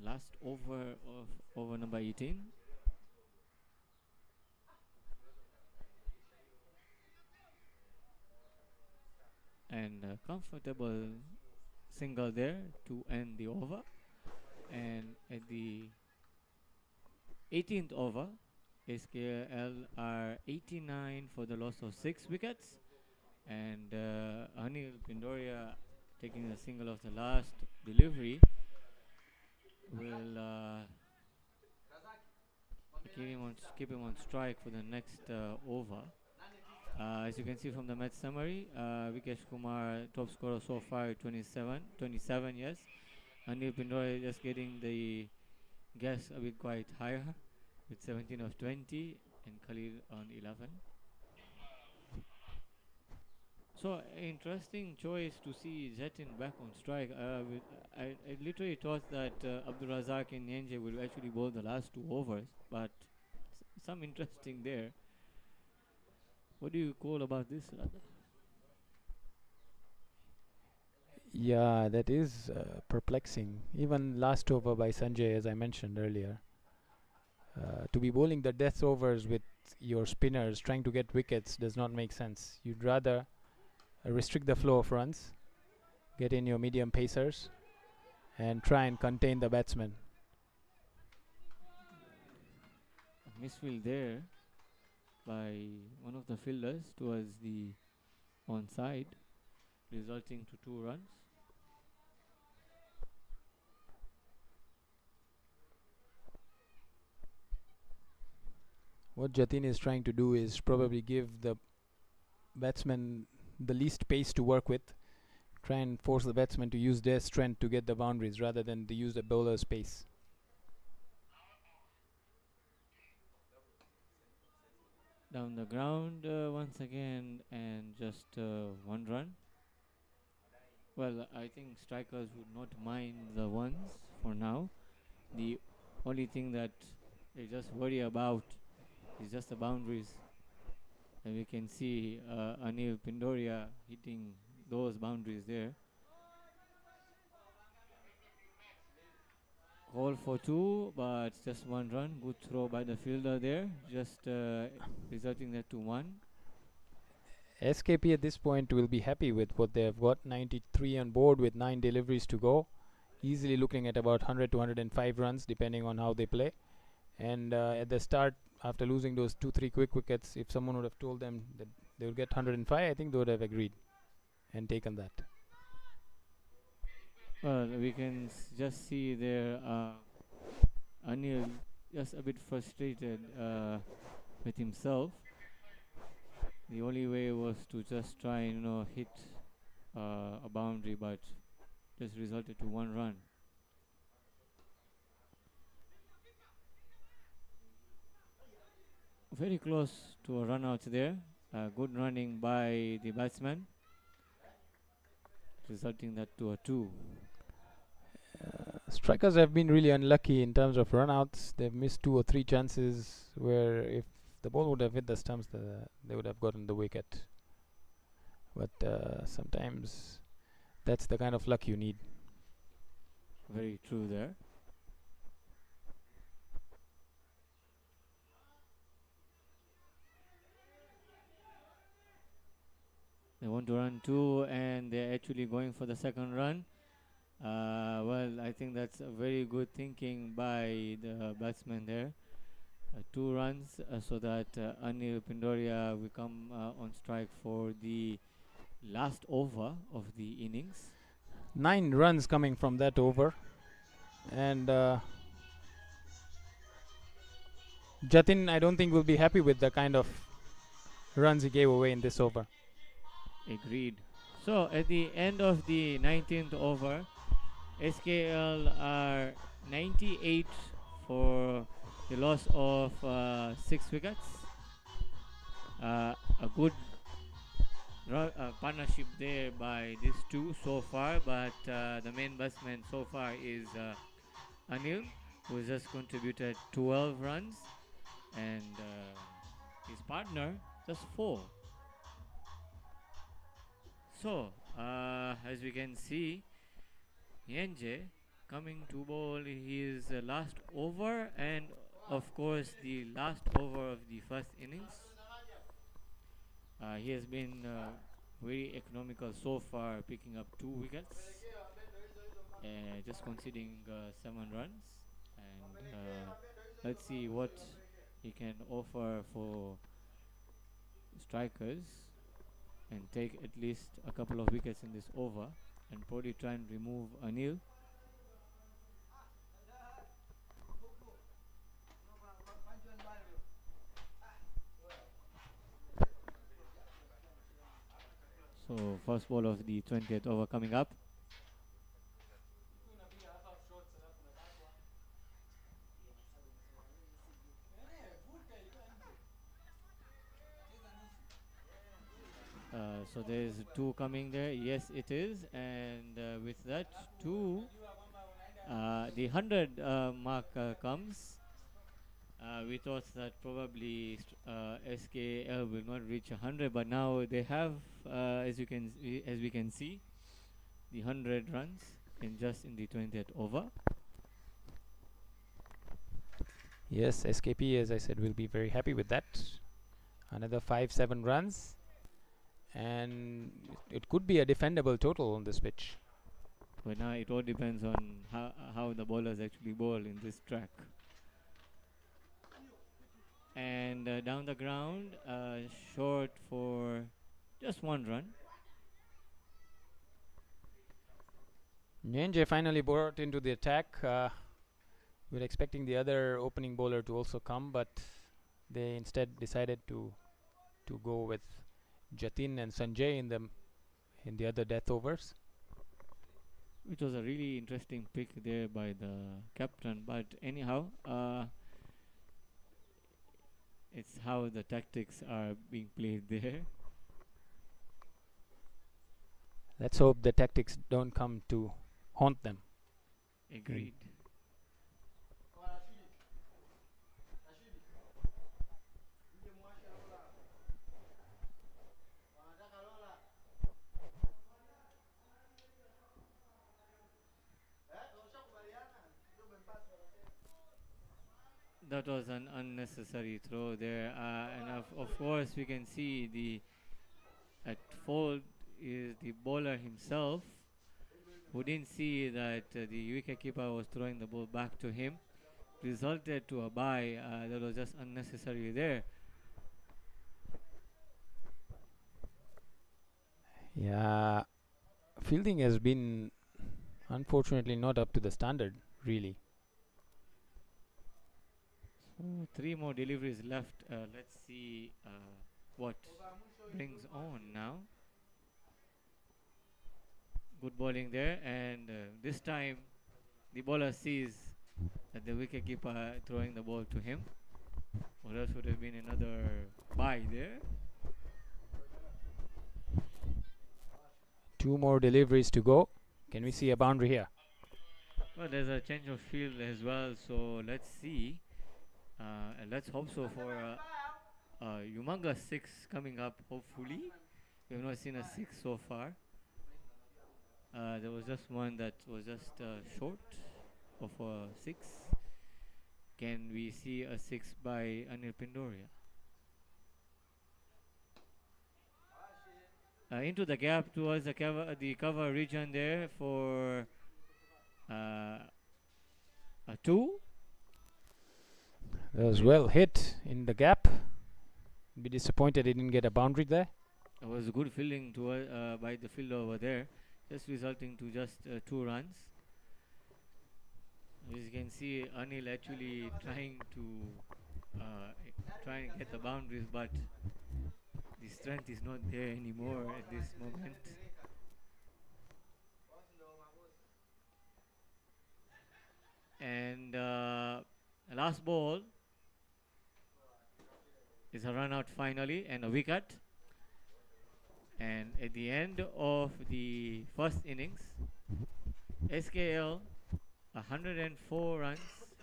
Last over of over number 18. And a comfortable single there to end the over. And at the 18th over, SKL are 89 for the loss of 6 wickets. And Anil Pindoria, taking a single of the last delivery, will keep him on strike for the next over. As you can see from the match summary, Vikesh Kumar top scorer so far 27, yes. Anil Pindore just getting the gas a bit quite higher with 17 of 20 and Khalil on 11. So interesting choice to see Zetin back on strike. I literally thought that Abdul Razak and Nyenje will actually bowl the last 2 overs, but some interesting there. What do you call about this, Radha? Yeah, that is perplexing. Even last over by Sanjay, as I mentioned earlier, to be bowling the death overs with your spinners trying to get wickets does not make sense. You'd rather restrict the flow of runs, get in your medium pacers, and try and contain the batsman. A misfield there by one of the fielders towards the onside, resulting to 2 runs. What Jatin is trying to do is probably give the batsman the least pace to work with, try and force the batsman to use their strength to get the boundaries rather than to use the bowler's pace. Down the ground once again, and just 1 run. Well, I think strikers would not mind the ones for now. The only thing that they just worry about is just the boundaries. And we can see Anil Pindoria hitting those boundaries there. Call for 2, but just 1 run. Good throw by the fielder there, just resulting that to 1. SKP at this point will be happy with what they have got. 93 on board with 9 deliveries to go. Easily looking at about 100 to 105 runs depending on how they play. And at the start, after losing those 2-3 quick wickets, if someone would have told them that they would get 105, I think they would have agreed and taken that. Well, we can just see there Anil just a bit frustrated with himself. The only way was to just try and hit a boundary, but just resulted to 1 run. Very close to a run out there. Good running by the batsman, resulting that to a 2. Strikers have been really unlucky in terms of runouts. They've missed 2 or 3 chances where if the ball would have hit the stumps, they would have gotten the wicket. But sometimes that's the kind of luck you need. Very true there. They want to run 2, and they're actually going for the second run. Well, I think that's a very good thinking by the batsman there. 2 runs so that Anil Pindoria will come on strike for the last over of the innings. 9 runs coming from that over. And Jatin, I don't think will be happy with the kind of runs he gave away in this over. Agreed. So at the end of the 19th over, SKL are 98 for the loss of 6 wickets. A good partnership there by these two so far, but the main batsman so far is Anil, who has just contributed 12 runs, and his partner just 4. So, as we can see, Yenje coming to bowl his last over, and of course the last over of the first innings. He has been very economical so far, picking up 2 wickets, just conceding 7 runs. And let's see what he can offer for strikers and take at least a couple of wickets in this over, and probably try and remove Anil. So first ball of the 20th over coming up. So there's two coming there. Yes, it is. And with that, two, the 100 mark comes. We thought that probably SKL will not reach 100, but now they have, as we can see, the 100 runs in the 20th over. Yes, SKP, as I said, will be very happy with that. Another 5-7 runs, and it could be a defendable total on this pitch. But now it all depends on how the bowlers actually bowl in this track. And down the ground, short for just one run. Nyenje finally brought into the attack. We were expecting the other opening bowler to also come, but they instead decided to go with Jatin and Sanjay in the other death overs. Which was a really interesting pick there by the captain. But anyhow, it's how the tactics are being played there. Let's hope the tactics don't come to haunt them. Agreed. That was an unnecessary throw there, and of course we can see the at fault is the bowler himself, who didn't see that the wicketkeeper was throwing the ball back to him, resulted to a bye that was just unnecessary there. Yeah, fielding has been unfortunately not up to the standard, really. So 3 more deliveries left. Let's see what brings on now. Good bowling there, and this time the bowler sees that the wicketkeeper throwing the ball to him, or else would have been another bye there. 2 more deliveries to go. Can we see a boundary here? Well, there's a change of field as well, so let's see. And let's hope so for a humongous 6 coming up, hopefully. We have not seen a 6 so far. There was just one that was just short of a 6. Can we see a 6 by Anil Pindoria? Into the gap towards the cover region there for a 2. That was well hit in the gap. Be disappointed he didn't get a boundary there. It was a good fielding by the fielder over there, just resulting to just 2 runs. As you can see, Anil actually trying to get the boundaries, but the strength is not there anymore at this moment. And last ball is a run out finally and a wicket. And at the end of the first innings, SKL 104 runs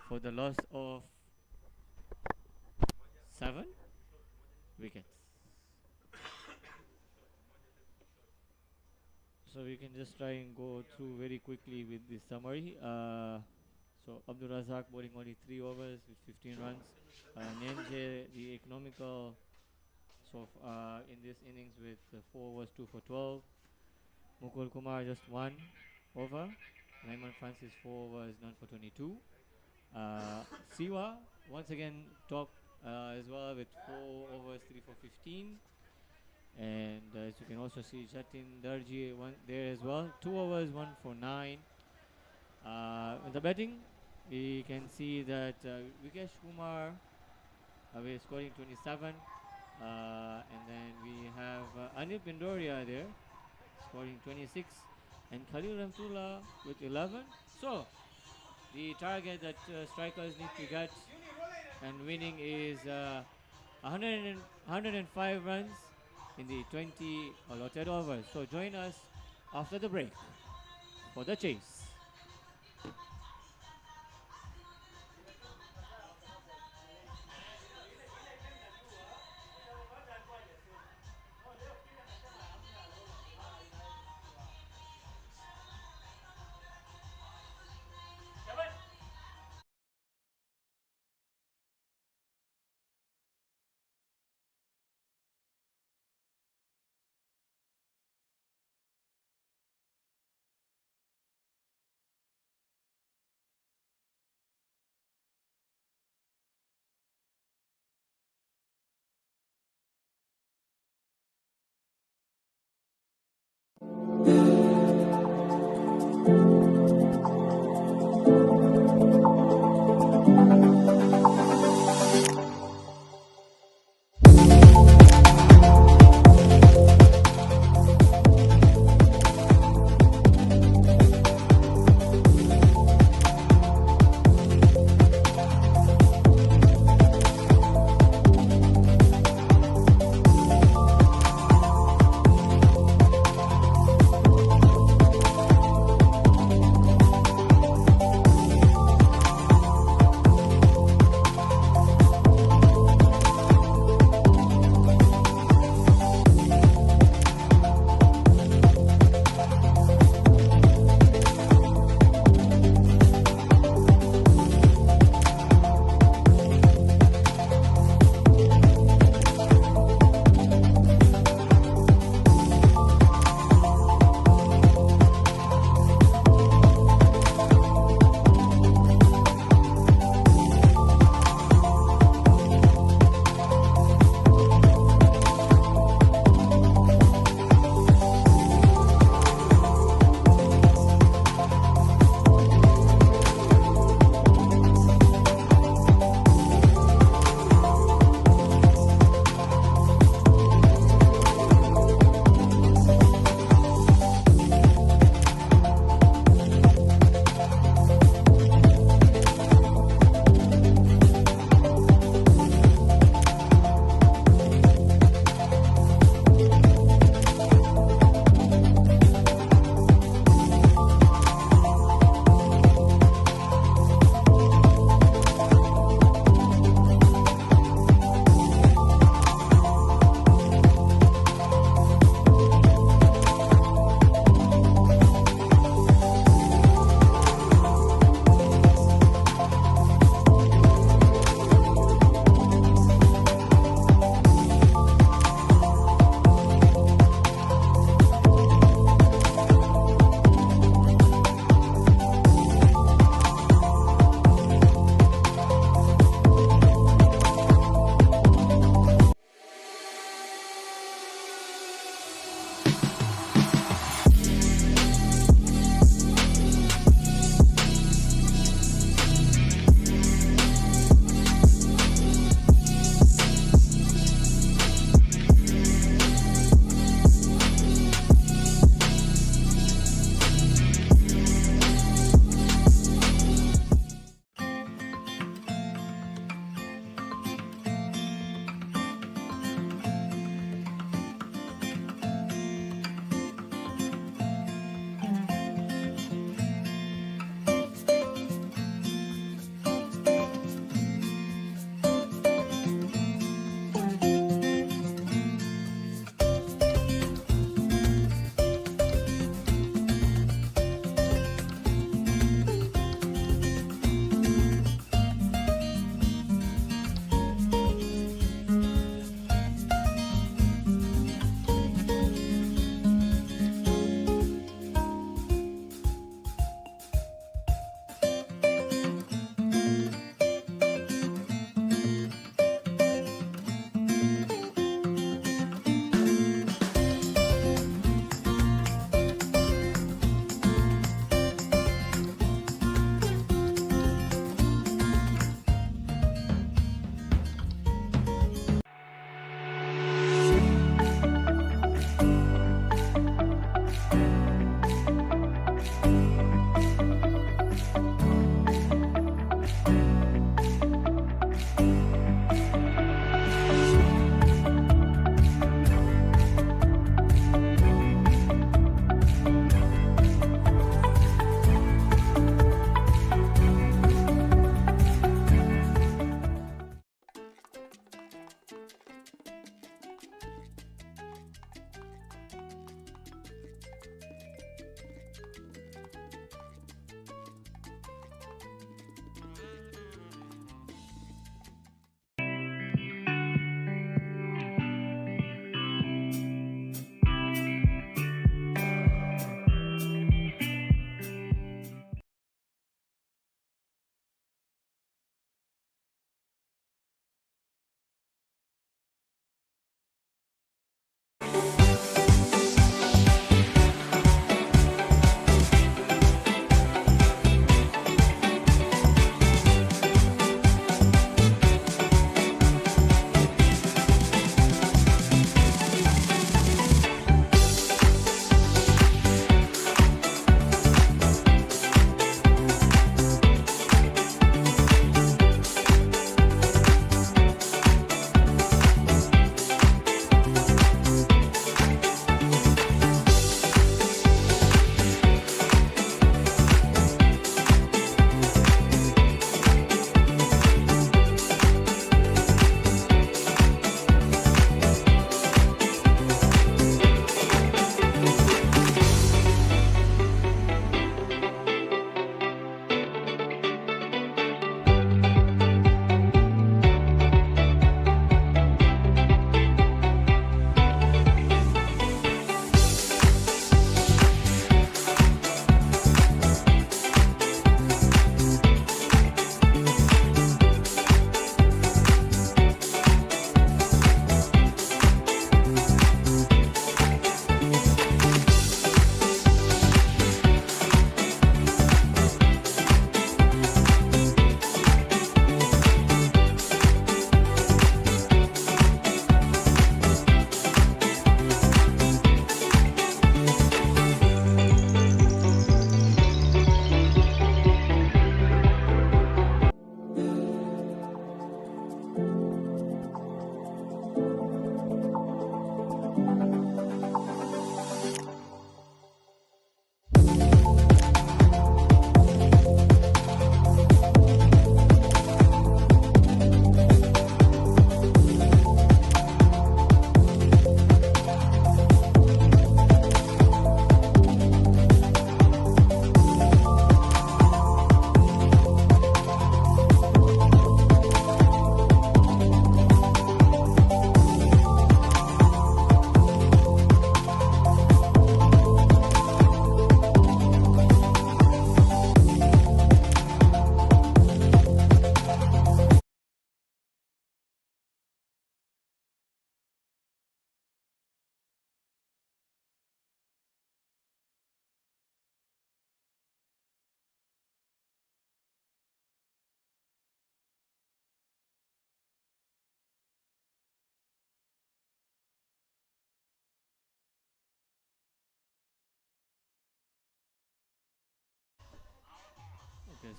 for the loss of 7 wickets. So we can just try and go through very quickly with this summary. So Abdul Razak bowling only 3 overs with 15 runs. Nyenje, the economical, in this innings with 4 overs, 2 for 12. Mukul Kumar just 1 over. Rayman Francis 4 overs, none for 22. Siwa once again top as well with 4 overs, 3 for 15. And as you can also see, Jatin Darji there as well, 2 overs, 1 for 9. In the batting, we can see that Vikesh Kumar is scoring 27. And then we have Anil Pindoria there scoring 26, and Khalil Ramtullah with 11. So the target that strikers need to get and winning is 105 runs in the 20 allotted overs. So join us after the break for the chase.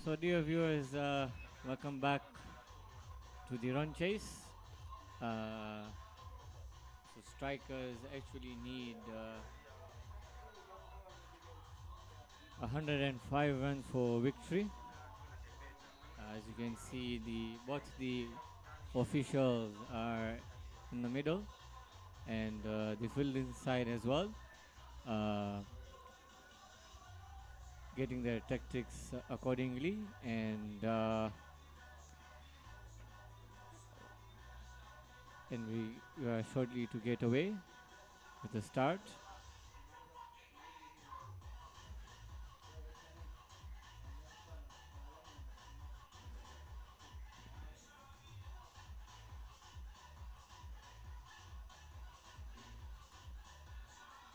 So, dear viewers, welcome back to the run chase. So, strikers actually need 105 runs for victory. As you can see, both the officials are in the middle and the fielding side as well, uh, getting their tactics accordingly, and we are shortly to get away with the start.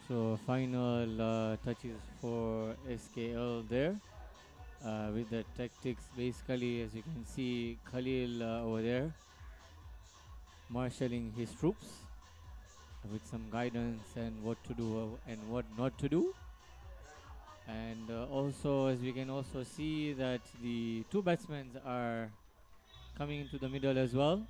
So final touches for SKL there with the tactics. Basically, as you can see, Khalil over there marshalling his troops with some guidance and what to do and what not to do. And also, as we can also see that the two batsmen are coming into the middle as well.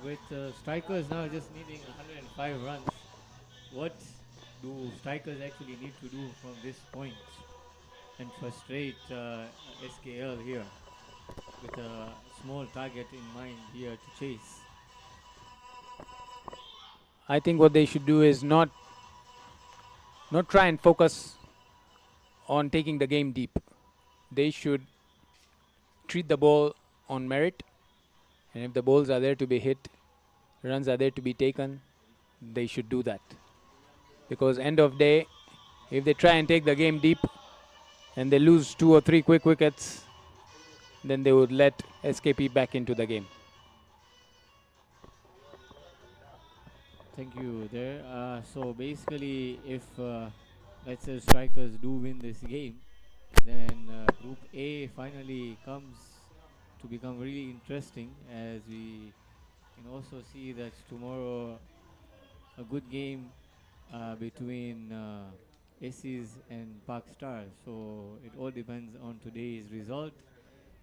With strikers now just needing 105 runs, what do strikers actually need to do from this point and frustrate SKL here with a small target in mind here to chase? I think what they should do is not try and focus on taking the game deep. They should treat the ball on merit, and if the balls are there to be hit, runs are there to be taken, they should do that. Because end of day, if they try and take the game deep and they lose 2 or 3 quick wickets, then they would let SKP back into the game. Thank you there. So basically, if let's say strikers do win this game, then Group A finally comes to become really interesting, as we can also see that tomorrow a good game between Aces and Park Stars. So it all depends on today's result.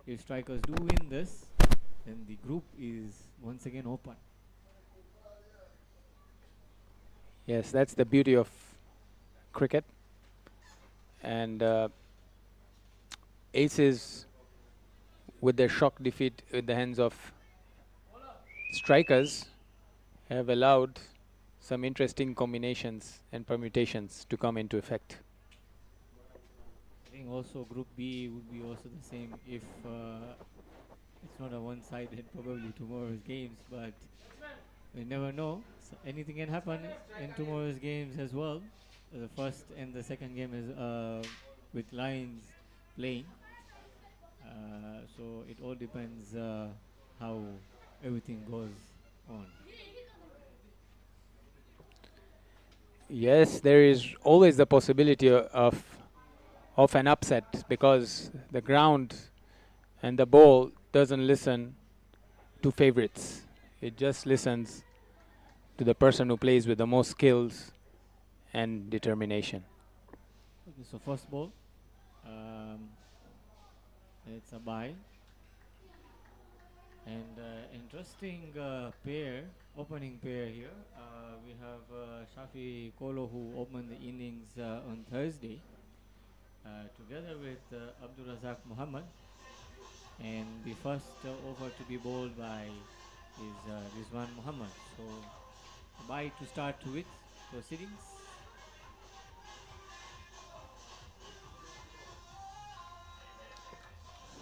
If strikers do win this, then the group is once again open. Yes, that's the beauty of cricket. And Aces, with their shock defeat with the hands of strikers, have allowed some interesting combinations and permutations to come into effect. I think also Group B would be also the same if it's not a one-sided probably tomorrow's games, but we never know. So anything can happen in tomorrow's games as well. The first and the second game is with Lions playing. So it all depends how everything goes on. Yes, there is always the possibility of an upset, because the ground and the ball doesn't listen to favorites. It just listens to the person who plays with the most skills and determination. Okay, so first ball, it's a bye. And interesting opening pair here. We have Shafi Kolo, who opened the innings on Thursday, together with Abdul Razak Muhammad. And the first over to be bowled by is Rizwan Muhammad. So, bye to start with proceedings.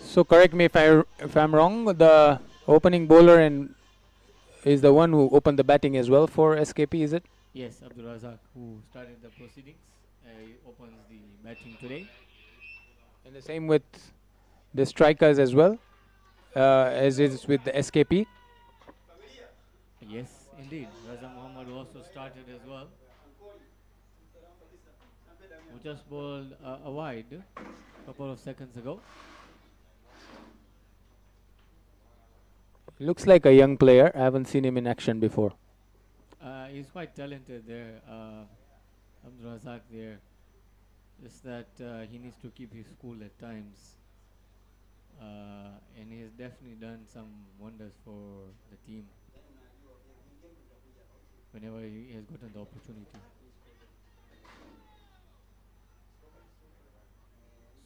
So correct me if I'm wrong. The opening bowler is the one who opened the batting as well for SKP, is it? Yes, Abdul Razak, who started the proceedings, he opens the batting today. And the same with the strikers as well, as is with the SKP. Yes, indeed. Raza Muhammad also started as well, who just bowled a wide a couple of seconds ago. Looks like a young player. I haven't seen him in action before. He's quite talented there, Abdul Razak there. Just that he needs to keep his cool at times. And he has definitely done some wonders for the team whenever he has gotten the opportunity.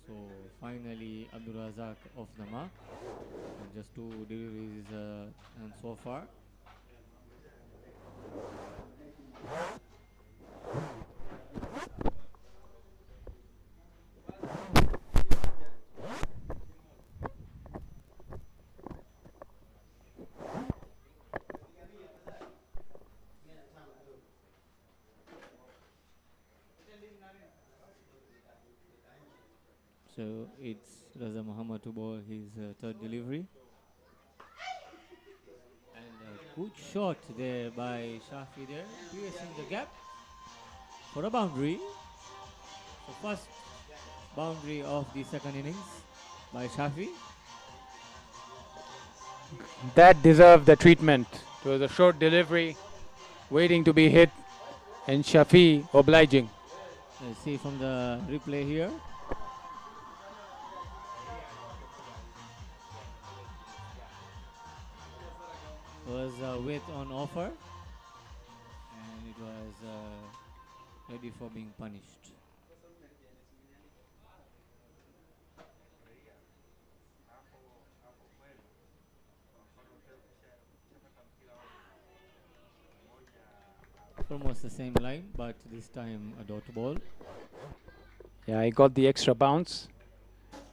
So finally, Abdul Razak off the mark, and just two deliveries and so far. So it's Raza Muhammad to bowl his third delivery. And a good shot there by Shafi there, piercing the gap for a boundary. The first boundary of the second innings by Shafi. That deserved the treatment. It was a short delivery, waiting to be hit, and Shafi obliging. Let's see from the replay here. Was width on offer, and it was ready for being punished. Almost the same line, but this time a dot ball. Yeah, he got the extra bounce,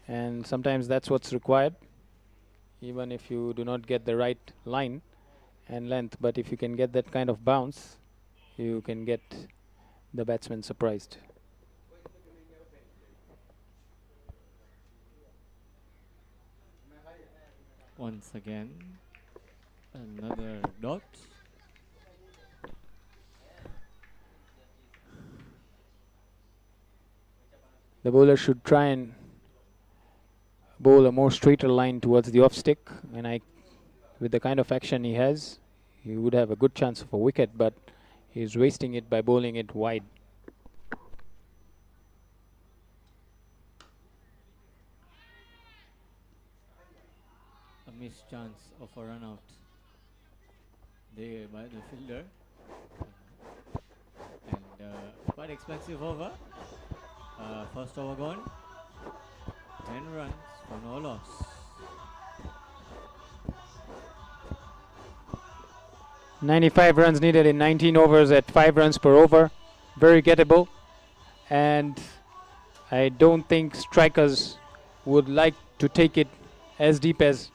and sometimes that's what's required, even if you do not get the right line and length. But if you can get that kind of bounce, you can get the batsman surprised. Once again, another dot. The bowler should try and bowl a more straighter line towards the off stick, and with the kind of action he has, he would have a good chance of a wicket, but he's wasting it by bowling it wide. A missed chance of a run out there by the fielder. And quite expensive over. First over gone. 10 runs for no loss. "95 runs needed in 19 overs at 5 runs per over. Very gettable. And I don't think strikers would like to take it as deep as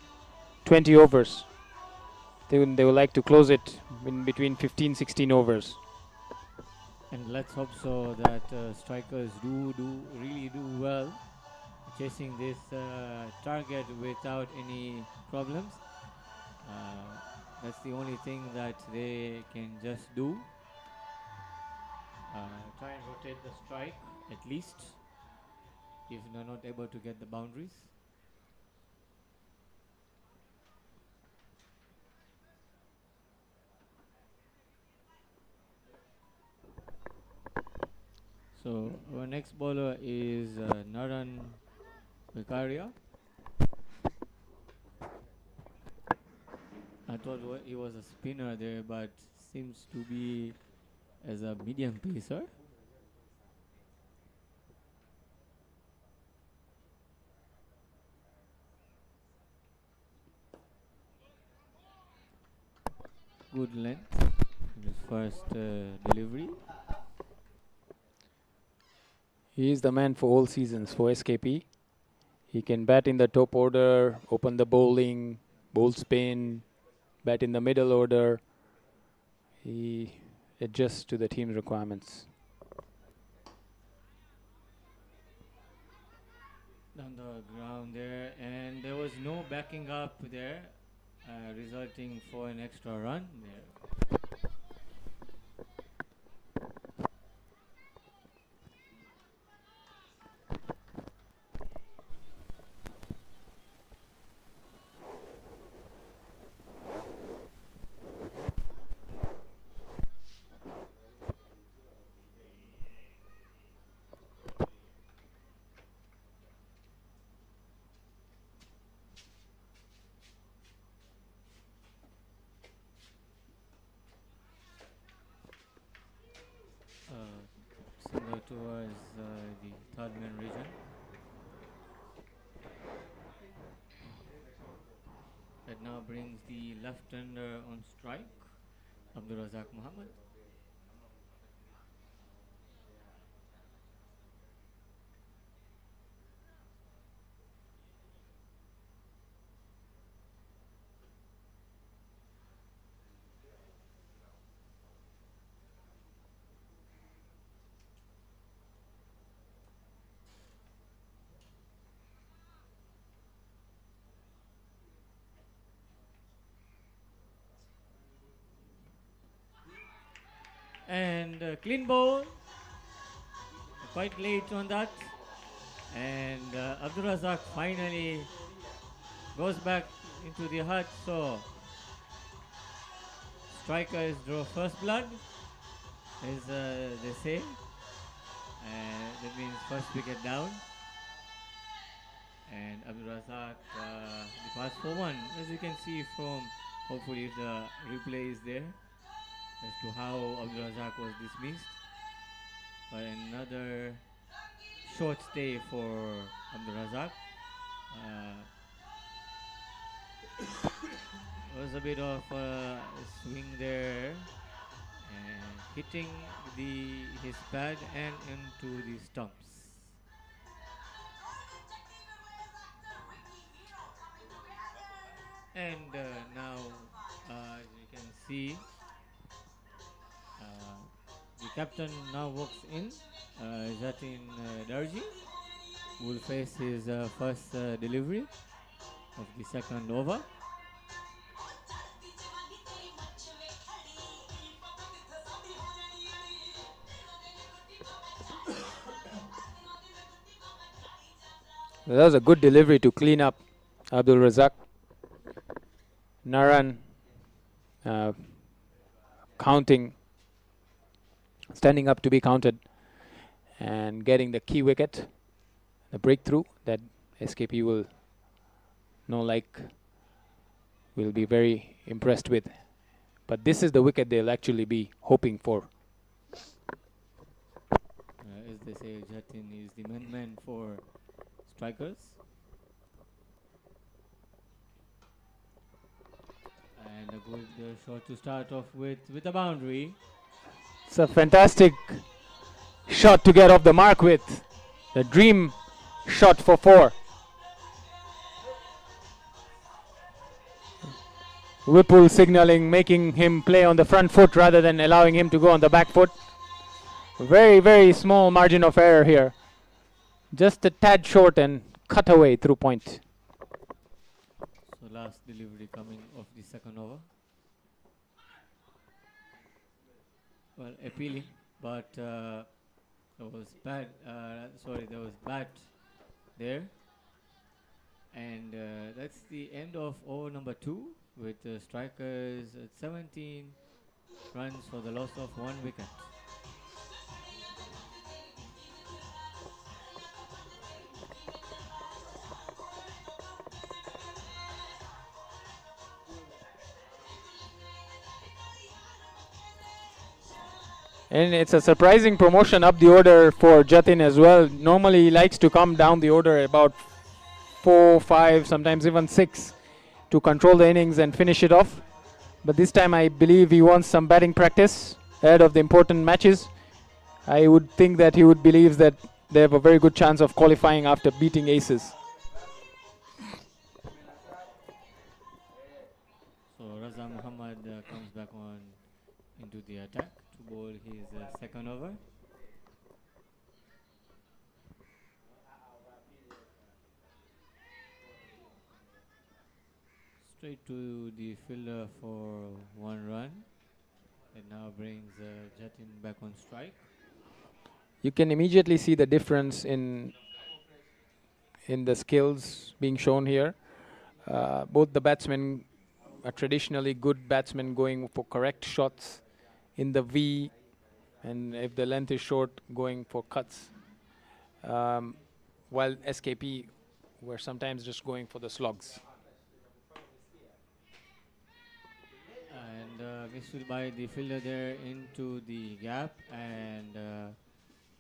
20 overs. They would like to close it in between 15, 16 overs. And let's hope so that strikers really do well chasing this target without any problems. That's the only thing that they can just do. Try and rotate the strike at least if they're not able to get the boundaries. So our next bowler is Naran Vicaria. I thought he was a spinner there, but seems to be as a medium pacer. Good length in his first delivery. He is the man for all seasons for SKP. He can bat in the top order, open the bowling, bowl spin, bat in the middle order. He adjust to the team's requirements. Down the ground there, and there was no backing up there, resulting for an extra run there. Similar towards the third man region. That now brings the left-hander on strike, Abdul Razak Muhammad. And clean ball, quite late on that. And Abdul Razak finally goes back into the hut. So strikers draw first blood, as they say. That means first wicket down. And Abdul Razak departs for one, as you can see from, hopefully if the replay is there, as to how Abdul Razak was dismissed. But another short stay for Abdul Razak. Was a bit of a swing there, and hitting his pad and into the stumps. And now, as you can see, the captain now walks in, Jatin Darji, who will face his first delivery of the second over. That was a good delivery to clean up Abdul Razak. Naran counting, standing up to be counted, and getting the key wicket, the breakthrough that SKP will be very impressed with. But this is the wicket they'll actually be hoping for. As they say, Jatin is the main man for strikers. And a good shot to start off with a boundary. It's a fantastic shot to get off the mark with. The dream shot for 4. Whipple signaling, making him play on the front foot rather than allowing him to go on the back foot. Very, very small margin of error here. Just a tad short and cut away through point. So last delivery coming of the second over. Well, appealing, but there was bad. There was bat there, and that's the end of over number 2, with strikers at 17 runs for the loss of 1 wicket. And it's a surprising promotion up the order for Jatin as well. Normally he likes to come down the order about 4, 5, sometimes even 6 to control the innings and finish it off. But this time I believe he wants some batting practice ahead of the important matches. I would think that he would believe that they have a very good chance of qualifying after beating aces. So Raza Muhammad comes back on into into the attack to bowl his second over. Straight to the fielder for 1 run. It now brings Jatin back on strike. You can immediately see the difference in the skills being shown here. Both the batsmen are traditionally good batsmen going for correct shots in the V, and if the length is short, going for cuts. While SKP were sometimes just going for the slogs. And missed by the fielder there into the gap, and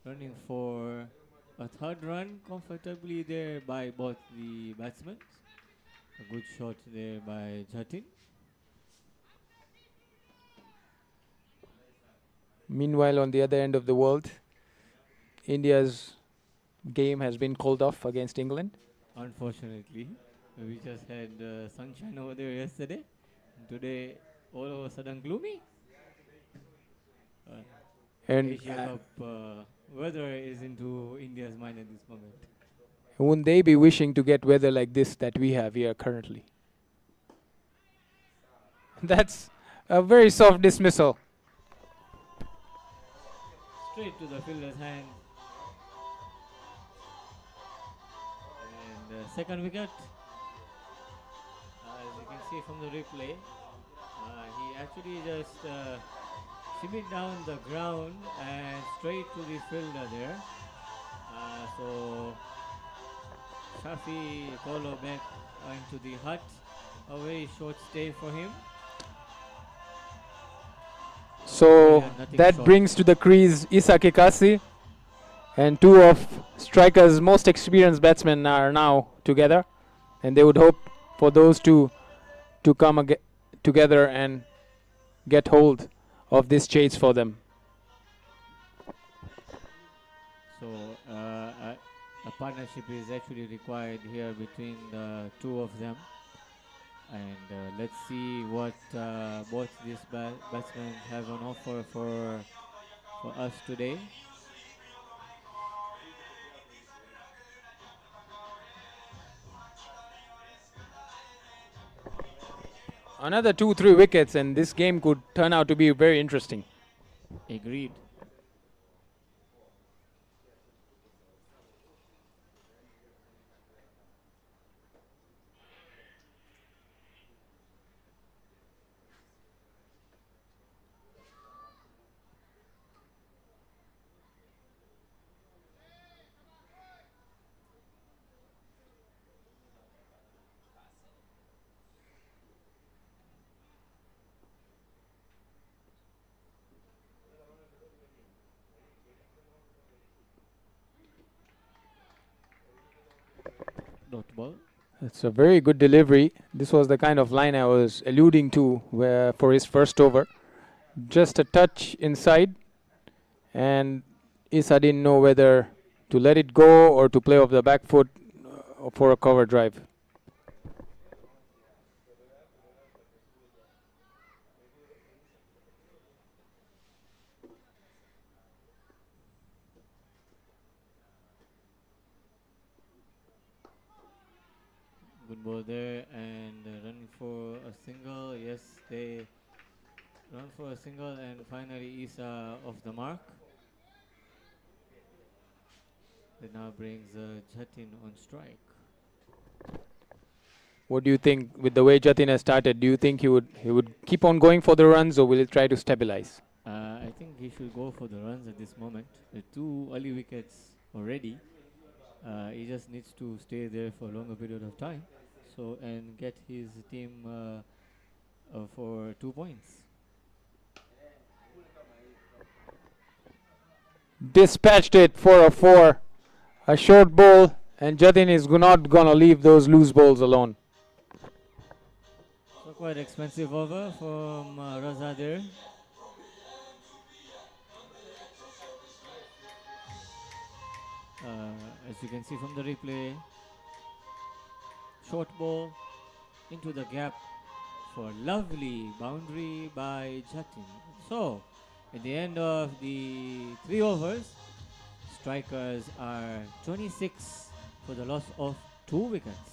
running for a third run comfortably there by both the batsmen. A good shot there by Jatin. Meanwhile, on the other end of the world, India's game has been called off against England. Unfortunately, we just had sunshine over there yesterday. Today, all of a sudden gloomy. And Asia Cup weather is into India's mind at this moment. wouldn't they be wishing to get weather like this that we have here currently? That's a very soft dismissal. Straight to the fielder's hand. And second wicket. As you can see from the replay, he actually just shimmied down the ground and straight to the fielder there. So Shafi follow back into the hut. A very short stay for him. So Yeah, nothing that short. brings to the crease Isa Kekasi, and two of striker's most experienced batsmen are now together, and they would hope for those two to come together and get hold of this chase for them. So a partnership is actually required here between the two of them. And let's see what both these batsmen have on offer for us today. Another 2-3 wickets, and this game could turn out to be very interesting. Agreed. Dot ball. It's a very good delivery. This was the kind of line I was alluding to where for his first over. Just a touch inside, and Isa didn't know whether to let it go or to play off the back foot for a cover drive. Good ball there, and running for a single. Yes, they run for a single, and finally Isa off the mark. That now brings Jatin on strike. What do you think with the way Jatin has started? Do you think he would keep on going for the runs, or will he try to stabilize? I think he should go for the runs at this moment. The 2 early wickets already. He just needs to stay there for a longer period of time, so and get his team for 2 points. Dispatched it for a 4. A short ball, and Jatin is not gonna leave those loose balls alone. So quite expensive over from Raza there. As you can see from the replay, short ball into the gap for lovely boundary by Jatin. So, at the end of the 3 overs, strikers are 26 for the loss of 2 wickets.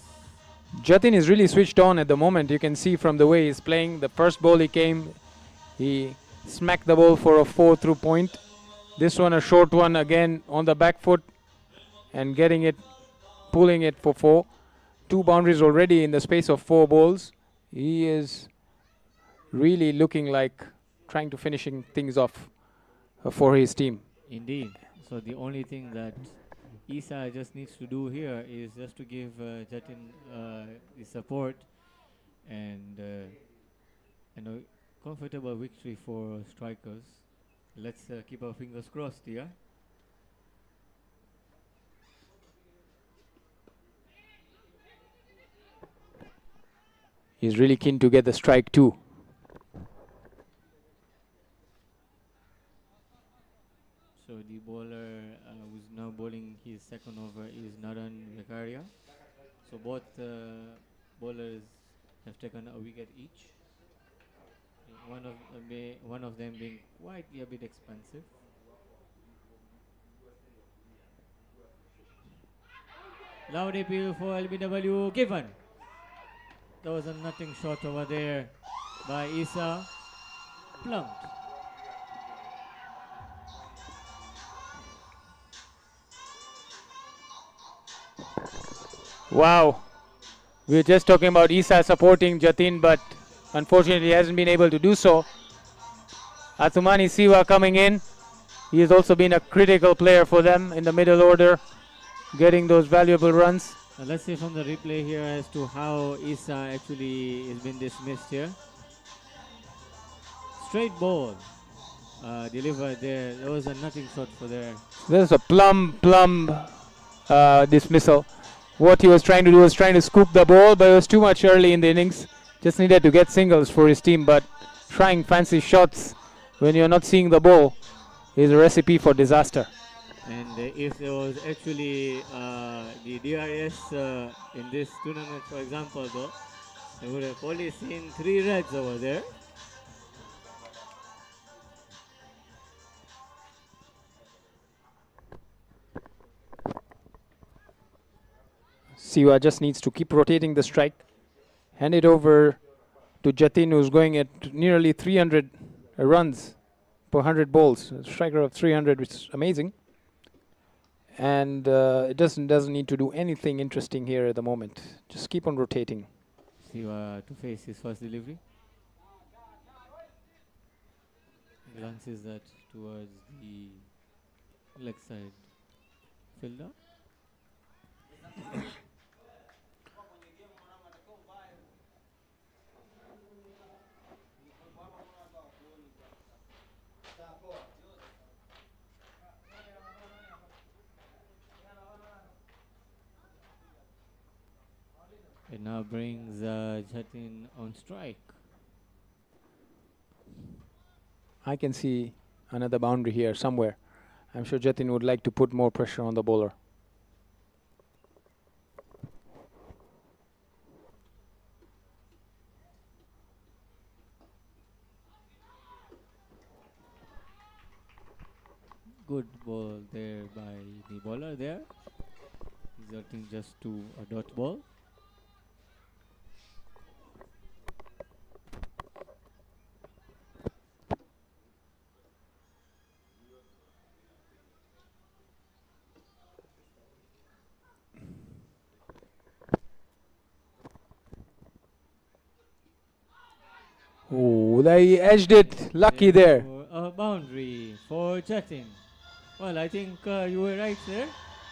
Jatin is really switched on at the moment. You can see from the way he's playing. The first ball he came, he smacked the ball for a 4 through point. This one a short one again on the back foot and getting it, pulling it for 4. 2 boundaries already in the space of 4 balls. He is really looking like trying to finishing things off for his team. Indeed. So the only thing that Isa just needs to do here is just to give Jatin the support and a comfortable victory for strikers. Let's keep our fingers crossed here. He's really keen to get the strike too. So the bowler who's now bowling his second over is Naran Vekaria. So both bowlers have taken a wicket each. One of them being quite a bit expensive. Loud appeal for LBW given. There was a nothing shot over there by Isa. Plumped. Wow. We were just talking about Isa supporting Jatin, but unfortunately he hasn't been able to do so. Athumani Siwa coming in. He has also been a critical player for them in the middle order, getting those valuable runs. Now let's see from the replay here as to how Isa actually has been dismissed here. Straight ball delivered there. There was a nothing shot for there. There's a plumb dismissal. What he was trying to do was trying to scoop the ball, but it was too much early in the innings. Just needed to get singles for his team, but trying fancy shots when you're not seeing the ball is a recipe for disaster. And if there was actually the DRS in this tournament, for example, though, they would have only seen 3 reds over there. Siwa just needs to keep rotating the strike. Hand it over to Jatin, who's going at nearly 300 runs per 100 balls. A striker of 300, which is amazing. And it doesn't need to do anything interesting here at the moment. Just keep on rotating. Siwa to face his first delivery. Glances that towards the leg side fielder. It now brings Jatin on strike. I can see another boundary here somewhere. I'm sure Jatin would like to put more pressure on the bowler. Good ball there by the bowler there, resulting just to a dot ball. Oh, they edged it. Lucky there. A boundary for Jatin. Well, I think you were right there.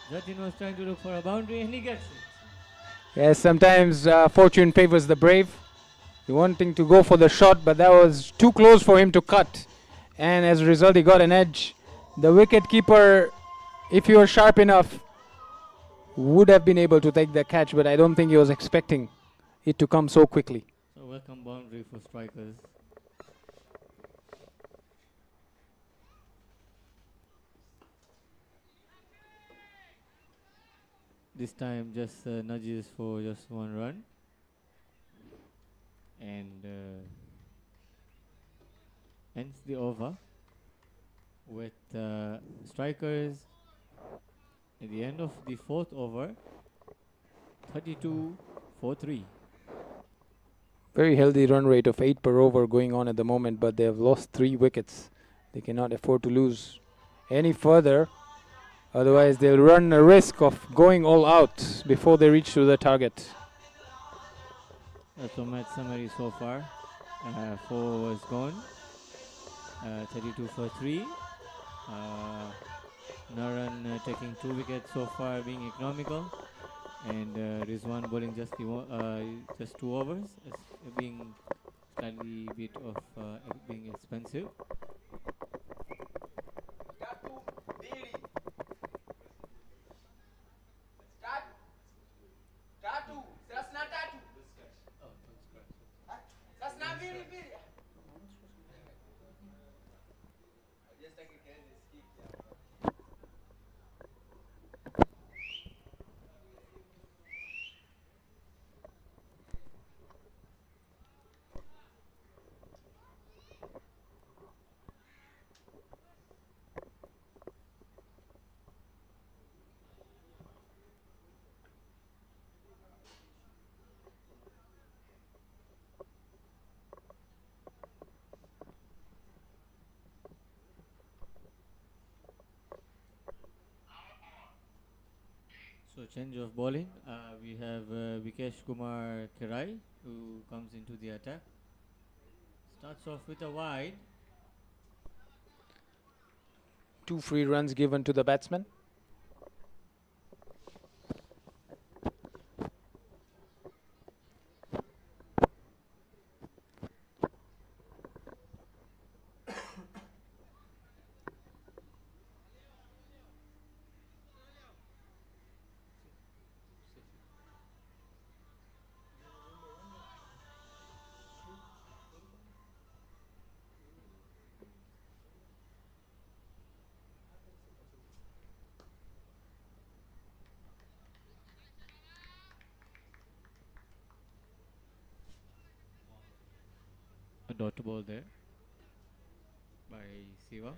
Jatin was trying to look for a boundary and he gets it. Yes, sometimes fortune favors the brave. He wanting to go for the shot, but that was too close for him to cut. And as a result, he got an edge. The wicket keeper, if he was sharp enough, would have been able to take the catch, but I don't think he was expecting it to come so quickly. So welcome boundary for strikers. This time just nudges for just 1 run. and ends the over with strikers at the end of the fourth over, 32 for 3. Very healthy run rate of 8 per over going on at the moment, but they have lost 3 wickets. They cannot afford to lose any further. Otherwise, they'll run a risk of going all out before they reach to the target. That's the match summary so far. 4 was gone. 32 for 3. Naran taking 2 wickets so far, being economical, and Rizwan bowling just 2 overs, being slightly bit of being expensive. So change of bowling. We have Vikesh Kumar Kirai, who comes into the attack. Starts off with a wide. 2 free runs given to the batsman. A dot ball there by Siva.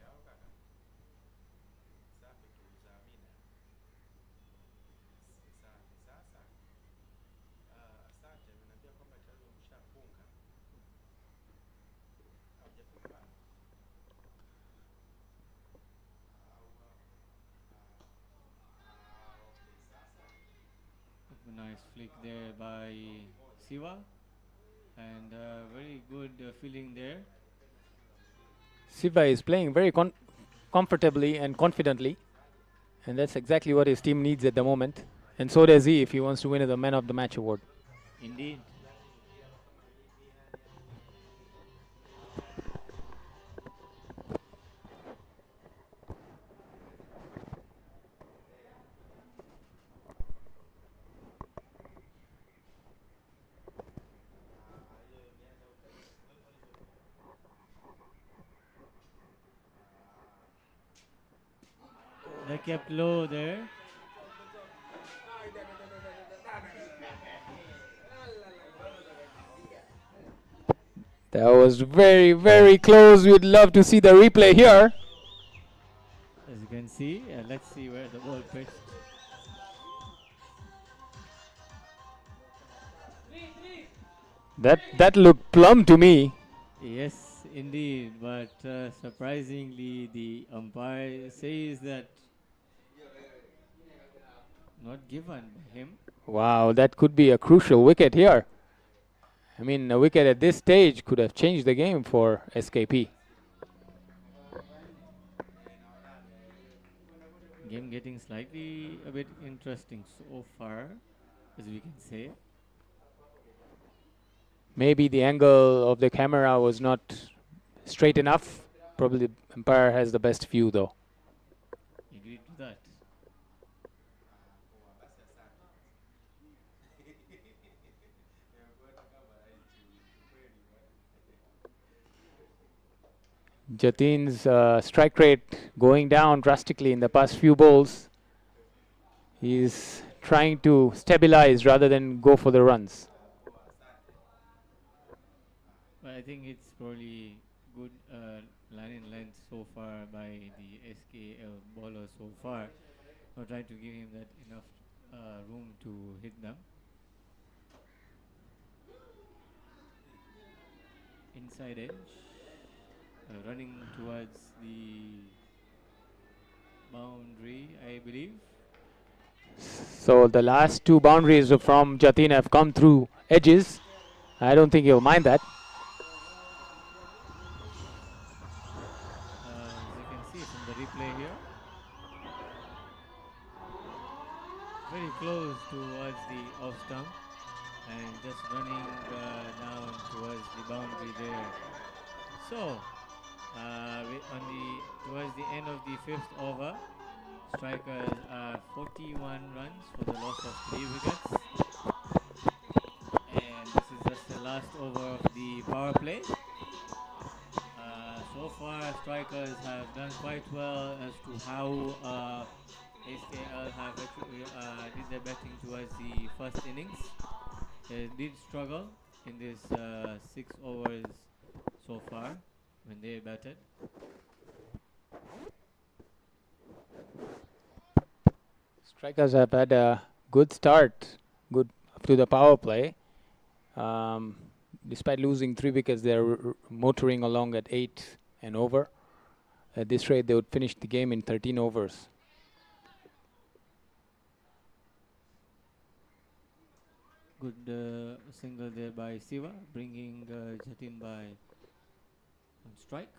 A nice flick there by Siva, and very good feeling there. Siva is playing very comfortably and confidently, and that's exactly what his team needs at the moment. And so does he if he wants to win the Man of the Match award. Indeed. They kept low there. That was very, very close. We'd love to see the replay here. As you can see, let's see where the ball pitched. That looked plumb to me. Yes, indeed, but surprisingly, the umpire says that not given by him. Wow, that could be a crucial wicket here. I mean, a wicket at this stage could have changed the game for SKP. Game getting slightly a bit interesting so far, as we can say. Maybe the angle of the camera was not straight enough. Probably the umpire has the best view though. Agreed to that. Jatin's strike rate going down drastically in the past few balls. He's trying to stabilize rather than go for the runs. I think it's probably good line in length so far by the SKL bowler so far. Not trying to give him that enough room to hit them. Inside edge, running towards the boundary, I believe. So the last two boundaries from Jatin have come through edges. I don't think he'll mind that. As you can see from the replay here, very close towards the off stump and just running down towards the boundary there. So, towards the end of the fifth over, strikers are 41 runs for the loss of 3 wickets. And this is just the last over of the power play. So far, strikers have done quite well as to how SKL have did their batting towards the first innings. They did struggle in this 6 overs so far when they batted. Strikers have had a good start, good to the power play. Despite losing 3 wickets, they're motoring along at 8 and over. At this rate, they would finish the game in 13 overs. Good single there by Siva, bringing Jatin by on strike.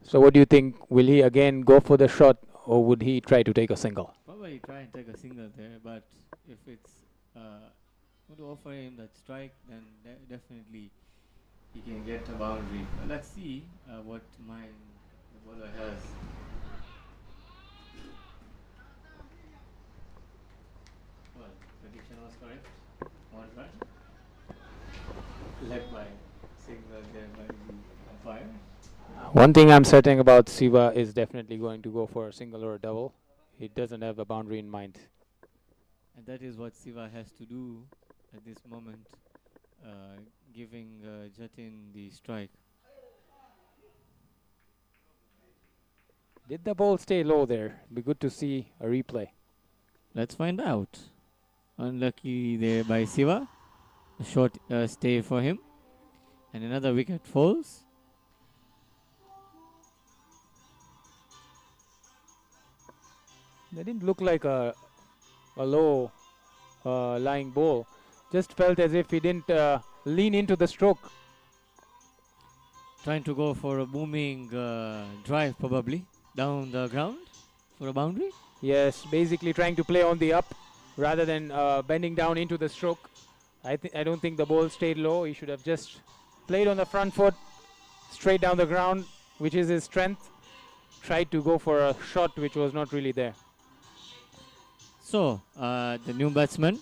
So what do you think? Will he again go for the shot, or would he try to take a single? Probably try and take a single there, but if it's going to offer him that strike, then definitely he can get a boundary. Let's see what mind the bowler has. Well, prediction was correct. 1 run. Led by single there by the umpire. One thing I'm certain about, Siva is definitely going to go for a single or a double. He doesn't have a boundary in mind. And that is what Siva has to do at this moment, giving Jatin the strike. Did the ball stay low there? Be good to see a replay. Let's find out. Unlucky there by Siva. A short stay for him. And another wicket falls. That didn't look like a low lying ball. Just felt as if he didn't lean into the stroke. Trying to go for a booming drive probably down the ground for a boundary. Yes, basically trying to play on the up rather than bending down into the stroke. I don't think the ball stayed low. He should have just played on the front foot, straight down the ground, which is his strength. Tried to go for a shot which was not really there. So, the new batsman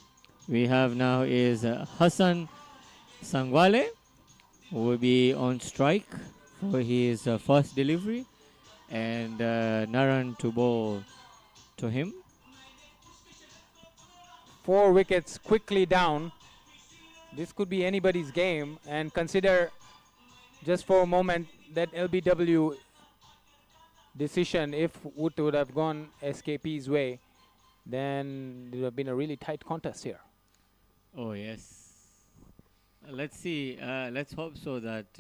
we have now is Hassan Sangwale, who will be on strike for his first delivery, and Naran to bowl to him. 4 wickets quickly down. This could be anybody's game, and consider just for a moment that LBW decision, if it would have gone SKP's way, then there would have been a really tight contest here. Oh yes. Let's see. Let's hope so that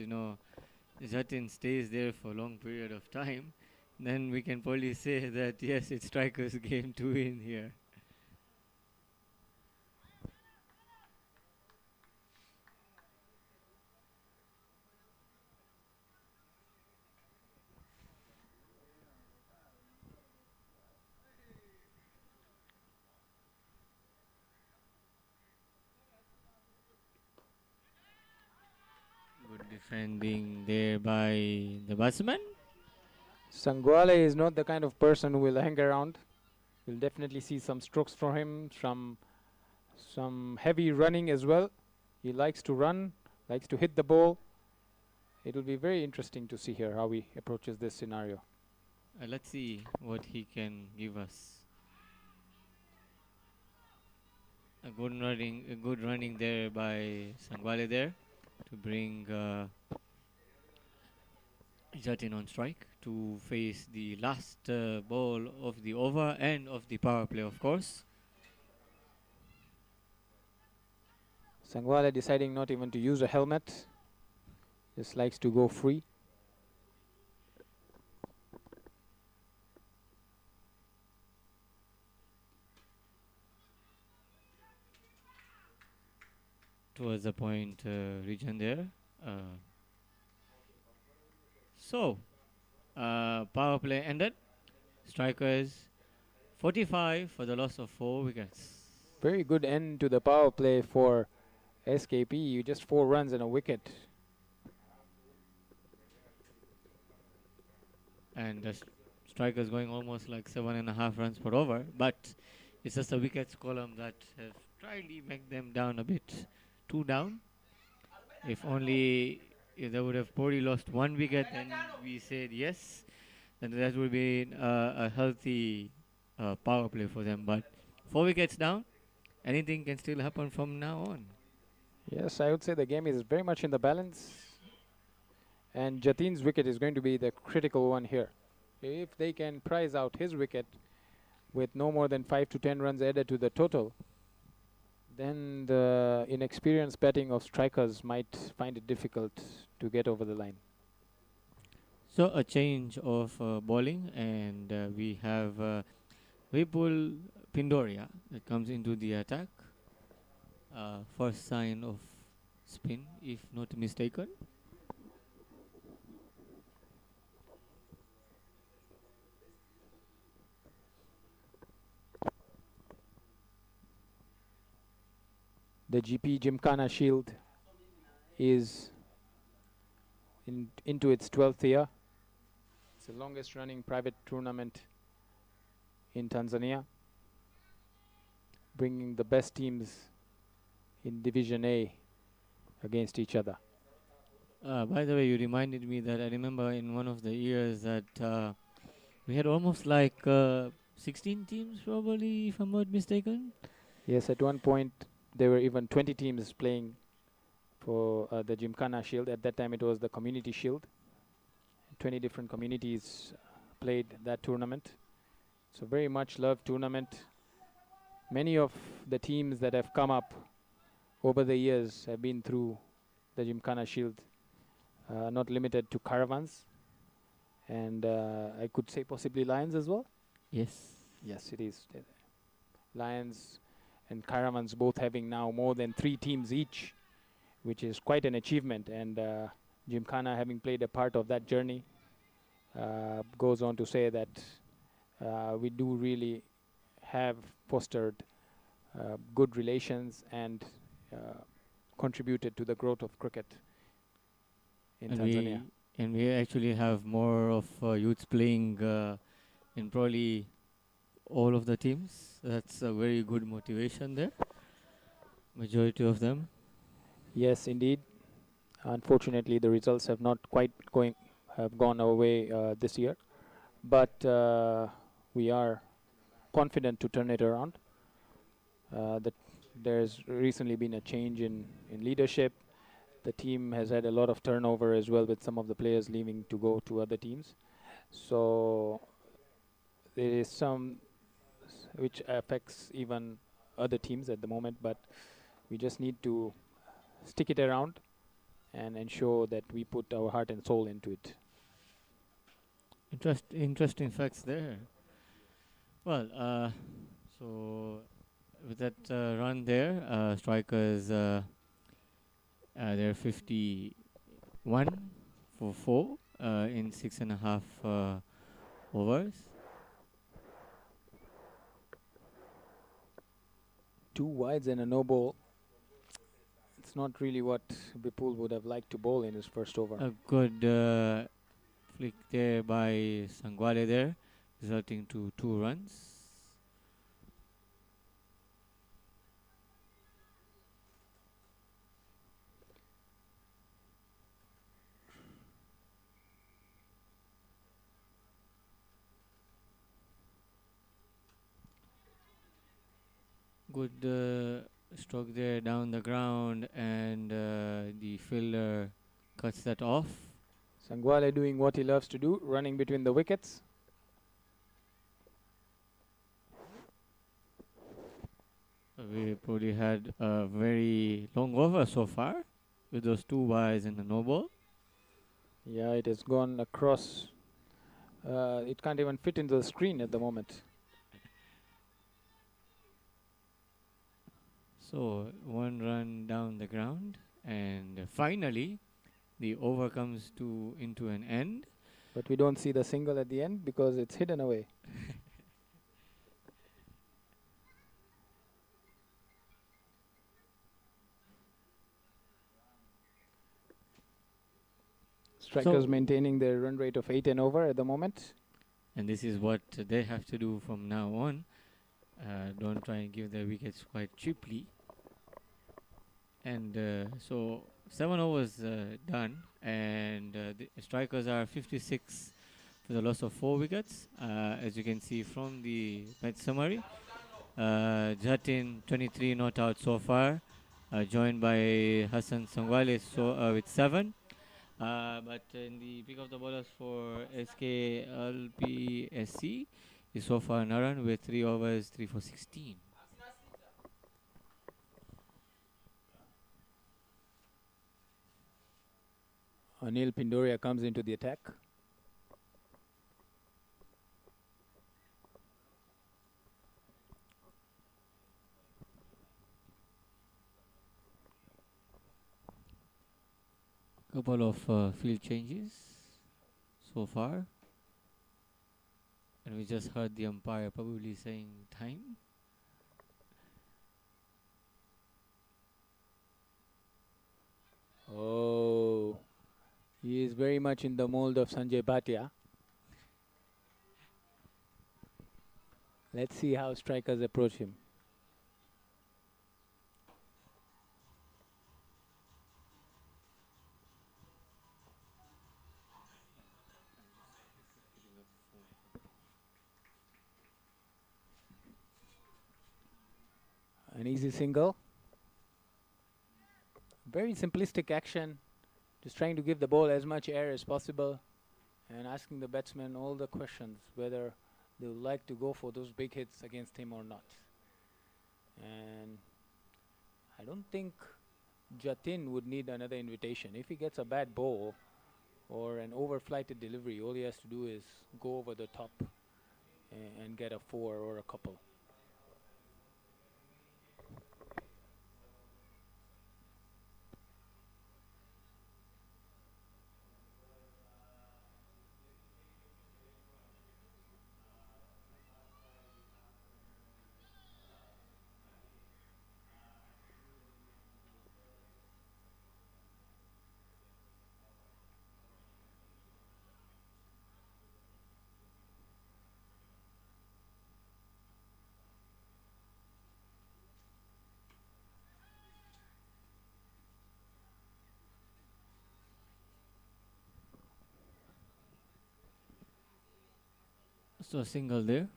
Jatin stays there for a long period of time. Then we can probably say that yes, it's strikers' game to win here. Good defending there by the batsman. Sangwale is not the kind of person who will hang around. We'll definitely see some strokes from him, some heavy running as well. He likes to run, likes to hit the ball. It will be very interesting to see here how he approaches this scenario. Let's see what he can give us. good running there by Sangwale there to bring Jatin on strike to face the last ball of the over and of the power play, of course. Sangwale deciding not even to use a helmet, just likes to go free. Towards the point region there. So, power play ended. Strikers 45 for the loss of 4 wickets. Very good end to the power play for SKP. You just 4 runs and a wicket. And the strikers going almost like 7.5 runs per over. But it's just the wickets column that have tried to make them down a bit. 2 down. If they would have probably lost 1 wicket, then we said yes, then that would be a healthy power play for them. But 4 wickets down, anything can still happen from now on. Yes, I would say the game is very much in the balance. And Jatin's wicket is going to be the critical one here. If they can prize out his wicket with no more than 5 to 10 runs added to the total, then the inexperienced batting of strikers might find it difficult to get over the line. So a change of bowling, and we have Vipul Pindoria that comes into the attack. First sign of spin, if not mistaken. The GP Gymkhana Shield is into its 12th year. It's the longest running private tournament in Tanzania, bringing the best teams in Division A against each other. By the way, you reminded me that I remember in one of the years that we had almost like 16 teams, probably, if I'm not mistaken. Yes, at one point there were even 20 teams playing for the Gymkhana Shield. At that time it was the Community Shield. 20 different communities played that tournament. It's a very much loved tournament. Many of the teams that have come up over the years have been through the Gymkhana Shield, not limited to Caravans, and I could say possibly Lions as well. Yes. Yes, it is. Lions and Caravans both having now more than 3 teams each, which is quite an achievement. And Gymkhana, having played a part of that journey, goes on to say that we do really have fostered good relations and contributed to the growth of cricket in Tanzania. And we actually have more of youths playing in probably all of the teams. That's a very good motivation there. Majority of them. Yes, indeed. Unfortunately, the results have not quite gone our way this year, but we are confident to turn it around. That there's recently been a change in leadership. The team has had a lot of turnover as well, with some of the players leaving to go to other teams. So there is some which affects even other teams at the moment, but we just need to stick it around and ensure that we put our heart and soul into it. Interesting facts there. Well, so with that run there, strikers they're 51 for 4 in 6.5 overs. 2 wides and a no ball. It's not really what Vipul would have liked to bowl in his first over. A good flick there by Sangwale there, resulting to 2 runs. Good Stroke there down the ground, and the fielder cuts that off. Sangwale doing what he loves to do, running between the wickets. We probably had a very long over so far with those 2 wides and a no ball. Yeah, it has gone across. It can't even fit into the screen at the moment. So 1 run down the ground, and finally the over comes into an end. But we don't see the single at the end because it's hidden away. Strikers So- maintaining their run rate of 8 and over at the moment. And this is what they have to do from now on. Don't try and give their wickets quite cheaply. And so 7 overs done, and the strikers are 56 for the loss of 4 wickets. As you can see from the match summary, Jatin 23 not out so far, joined by Hassan Sangwale with 7. But in the pick of the bowlers for Sklpsc is so far Naran with 3 overs, 3 for 16. Anil Pindoria comes into the attack. Couple of field changes so far, and we just heard the umpire probably saying time. Oh, he is very much in the mold of Sanjay Bhatia. Let's see how strikers approach him. An easy single. Very simplistic action. Just trying to give the ball as much air as possible and asking the batsman all the questions whether they would like to go for those big hits against him or not. And I don't think Jatin would need another invitation. If he gets a bad ball or an overflighted delivery, all he has to do is go over the top and get a 4 or a couple. So a single there.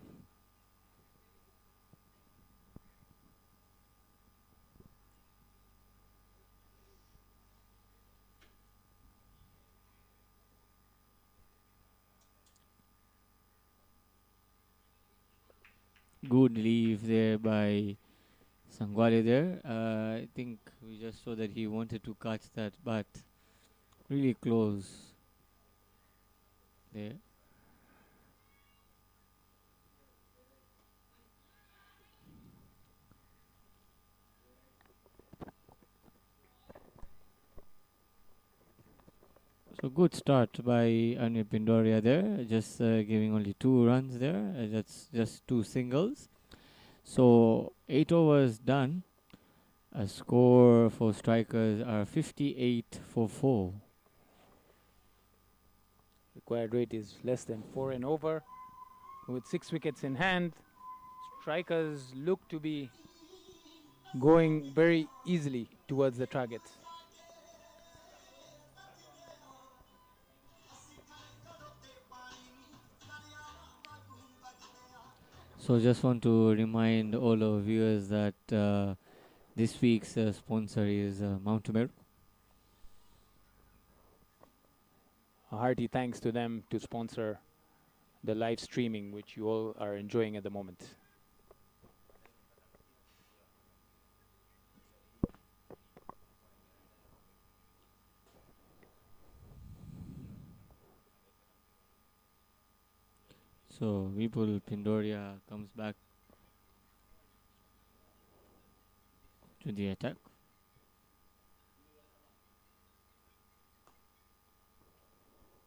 Good leave there by Sangwale there. I think we just saw that he wanted to catch that, but really close there. So good start by Anil Pindoria there, just giving only 2 runs there. That's just 2 singles. So 8 overs done. A score for strikers are 58 for 4. Required rate is less than 4 and over. With 6 wickets in hand, strikers look to be going very easily towards the target. So just want to remind all our viewers that This week's sponsor is Mount Meru. A hearty thanks to them to sponsor the live streaming, which you all are enjoying at the moment. So Vipul Pindoria comes back to the attack.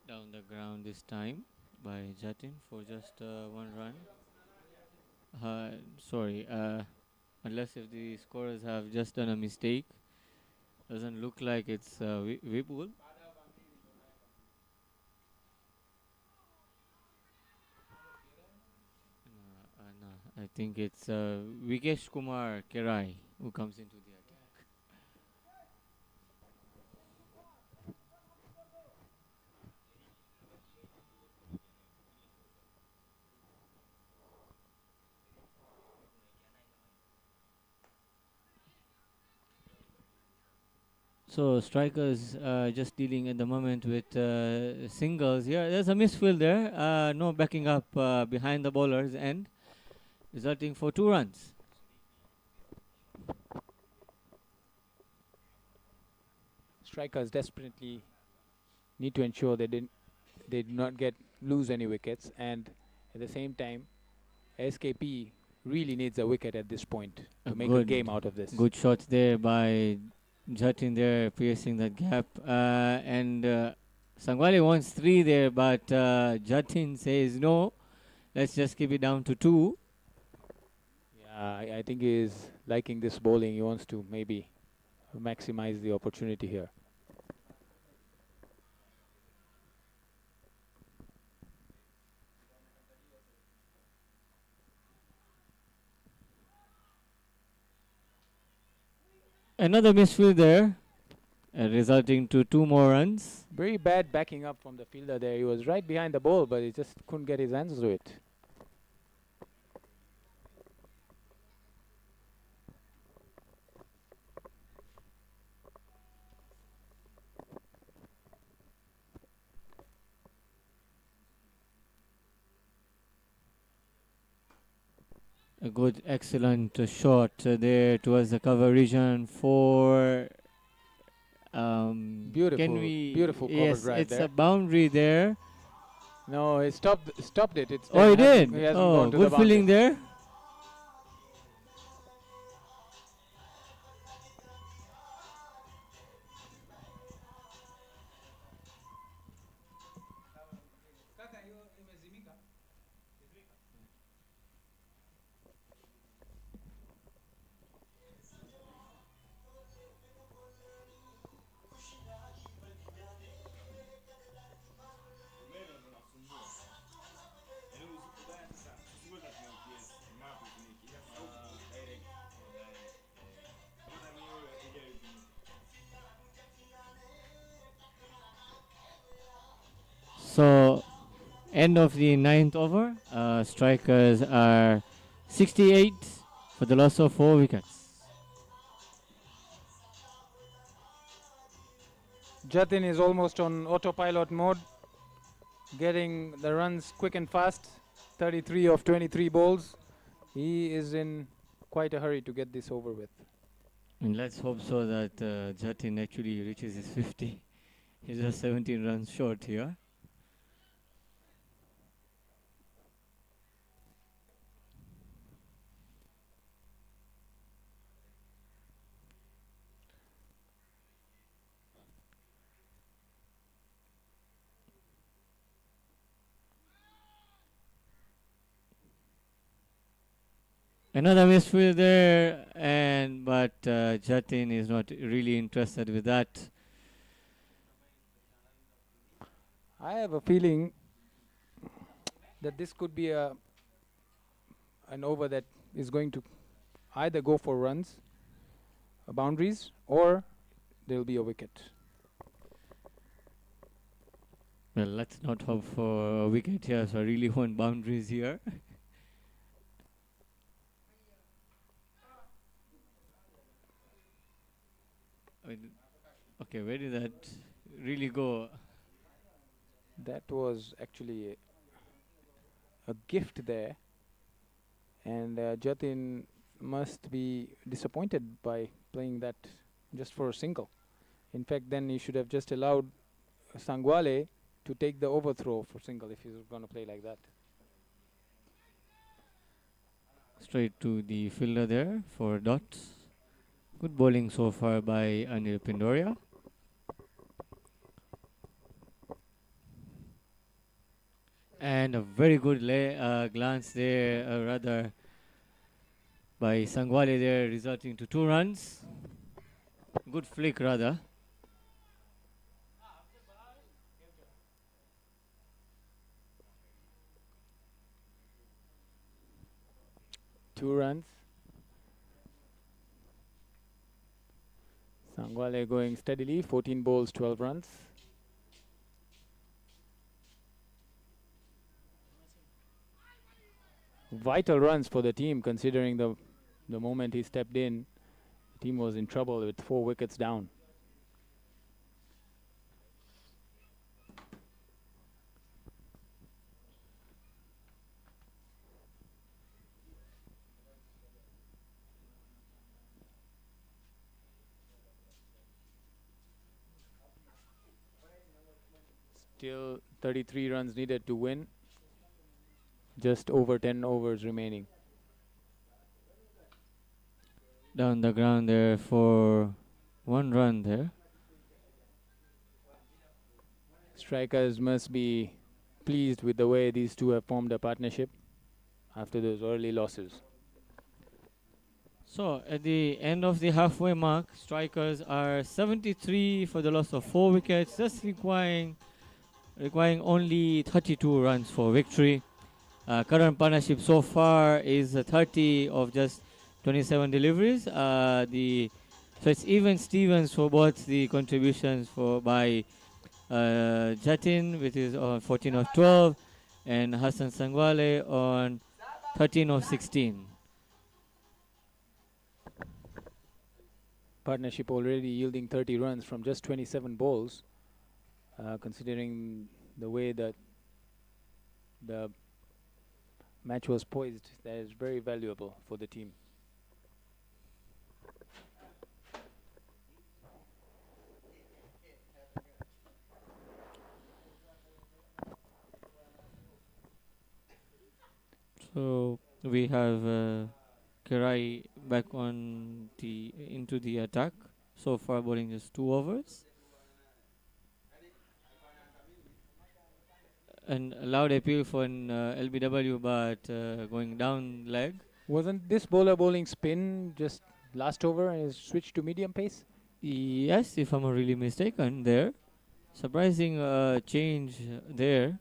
Down the ground this time by Jatin for just one run. Sorry, unless if the scorers have just done a mistake. Doesn't look like it's Vipul. No, I think it's Vikesh Kumar Kerai who comes into the attack. So strikers just dealing at the moment with singles here. There's a misfield there. No backing up behind the bowlers and resulting for 2 runs. Strikers desperately need to ensure they do not lose any wickets, and at the same time, SKP really needs a wicket at this point to make a game out of this. Good shots there by Jatin there, piercing that gap. And Sangwale wants 3 there, but Jatin says no. Let's just keep it down to 2. Yeah, I think he is liking this bowling. He wants to maybe maximize the opportunity here. Another misfield there, resulting to 2 more runs. Very bad backing up from the fielder there. He was right behind the ball, but he just couldn't get his hands to it. A good, excellent shot there towards the cover region for. Beautiful cover yes, drive it's there. a boundary there. No, it stopped it. Oh, he did. He hasn't Oh, gone to good the feeling there. So, end of the 9th over. Strikers are 68 for the loss of 4 wickets. Jatin is almost on autopilot mode, getting the runs quick and fast. 33 of 23 balls. He is in quite a hurry to get this over with. And let's hope so that Jatin actually reaches his 50. He's just 17 runs short here. Another misfield there, but Jatin is not really interested with that. I have a feeling that this could be an over that is going to either go for runs, boundaries, or there will be a wicket. Well, let's not hope for a wicket here, so I really want boundaries here. Okay, where did that really go? That was actually a gift there, and Jatin must be disappointed by playing that just for a single. In fact, then he should have just allowed Sangwale to take the overthrow for single if he's going to play like that. Straight to the fielder there for dots. Good bowling so far by Anil Pindoria. And a very good glance there, rather, by Sangwale there, resulting to 2 runs. Good flick, rather. Two runs. Sangwale going steadily, 14 balls, 12 runs. Vital runs for the team, considering the moment he stepped in, the team was in trouble with 4 wickets down. Still 33 runs needed to win. Just over 10 overs remaining. Down the ground there for 1 run there. Strikers must be pleased with the way these two have formed a partnership after those early losses. So at the end of the halfway mark, strikers are 73 for the loss of 4 wickets, just requiring only 32 runs for victory. Current partnership so far is 30 of just 27 deliveries. So it's even Stevens for both the contributions by Jatin, which is on 14 of 12, and Hassan Sangwale on 13 of 16. Partnership already yielding 30 runs from just 27 balls, considering the way that the match was poised. That is very valuable for the team. So we have Kirai back into the attack. So far bowling just 2 overs. And a loud appeal for an LBW, but going down leg. Wasn't this bowler bowling spin just last over and is switched to medium pace? Yes, if I'm not really mistaken there. Surprising change there.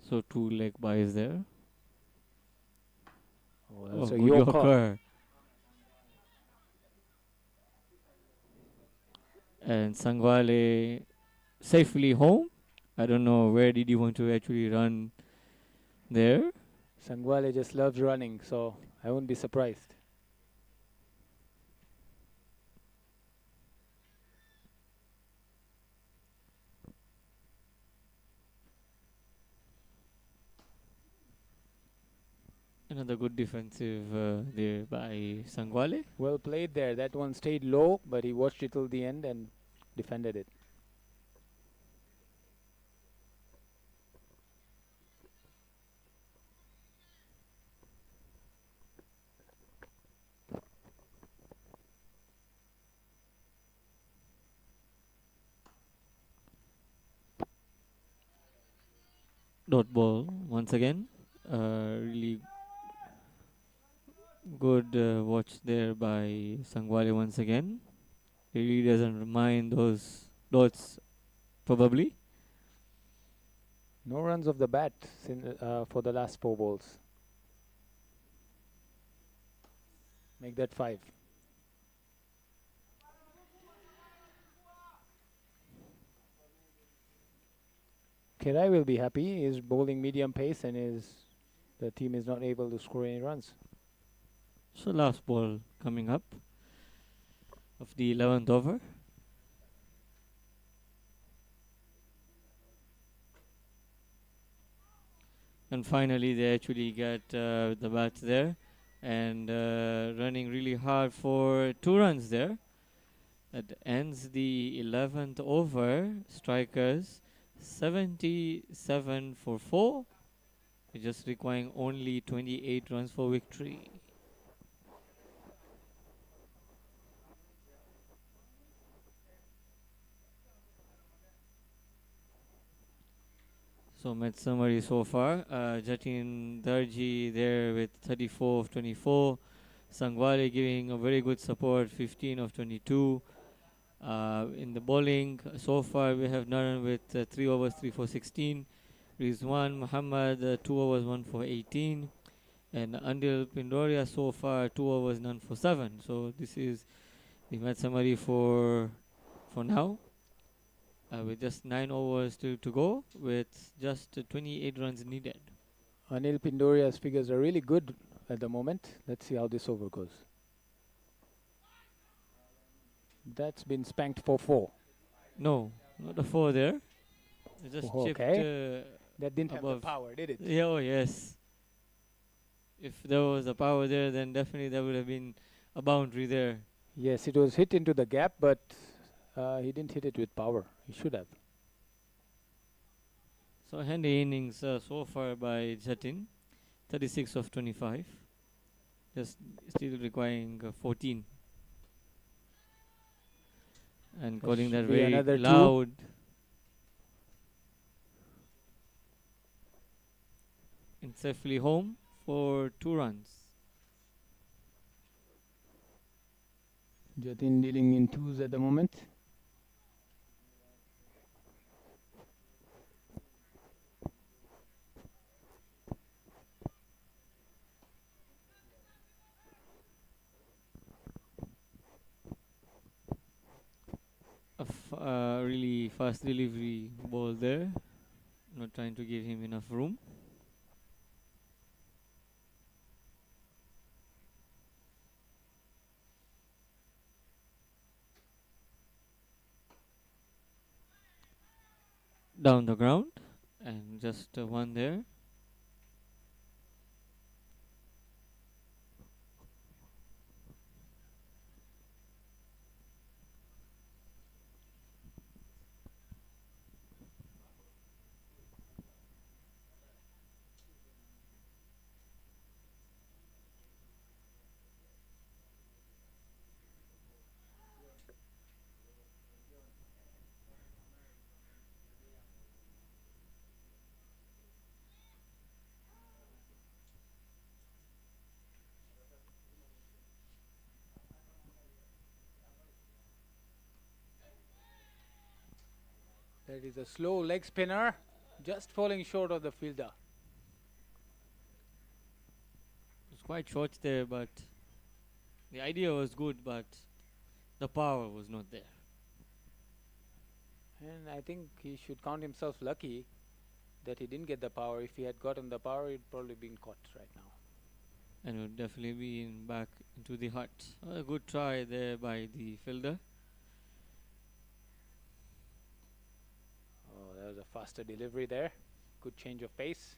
So 2 leg buys there. That's a good Yorker. And Sangwale safely home. I don't know where did he want to actually run there. Sangwale just loves running, so I wouldn't be surprised. Another good defensive there by Sangwale. Well played there. That one stayed low, but he watched it till the end and defended it. Dot ball once again. Really good watch there by Sangwale once again. He really doesn't mind those dots, probably. No runs of the bat for the last 4 balls. Make that 5. Kerai will be happy. He's bowling medium pace and the team is not able to score any runs. So last ball coming up of the 11th over. And finally they actually get the bats there and running really hard for 2 runs there. That ends the 11th over. Strikers 77 for 4. Just requiring only 28 runs for victory. So match summary so far. Jatin Darji there with 34 of 24. Sangwale giving a very good support, 15 of 22. In the bowling, so far we have Naran with 3 overs, 3 for 16. Rizwan Muhammad, 2 overs, 1 for 18. And Andil Pindoria so far 2 overs, none for 7. So this is the match summary for now. With just 9 overs still to go, with just 28 runs needed. Anil Pindoria's figures are really good at the moment. Let's see how this over goes. That's been spanked for 4. No, not a 4 there. It just chipped that didn't above. have the power, did it? Yeah, oh yes. If there was a power there, then definitely there would have been a boundary there. Yes, it was hit into the gap, but he didn't hit it with power. He should have. So handy innings so far by Jatin, 36 of 25. Just still requiring 14. And calling that very loud. And safely home for 2 runs. Jatin dealing in 2s at the moment. Really fast delivery ball there. Not trying to give him enough room. Down the ground and just 1 there. That is a slow leg spinner, just falling short of the fielder. It was quite short there, but the idea was good, but the power was not there. And I think he should count himself lucky that he didn't get the power. If he had gotten the power, he'd probably been caught right now. And would definitely be back into the hut. A good try there by the fielder. Oh, that was a faster delivery there. Good change of pace.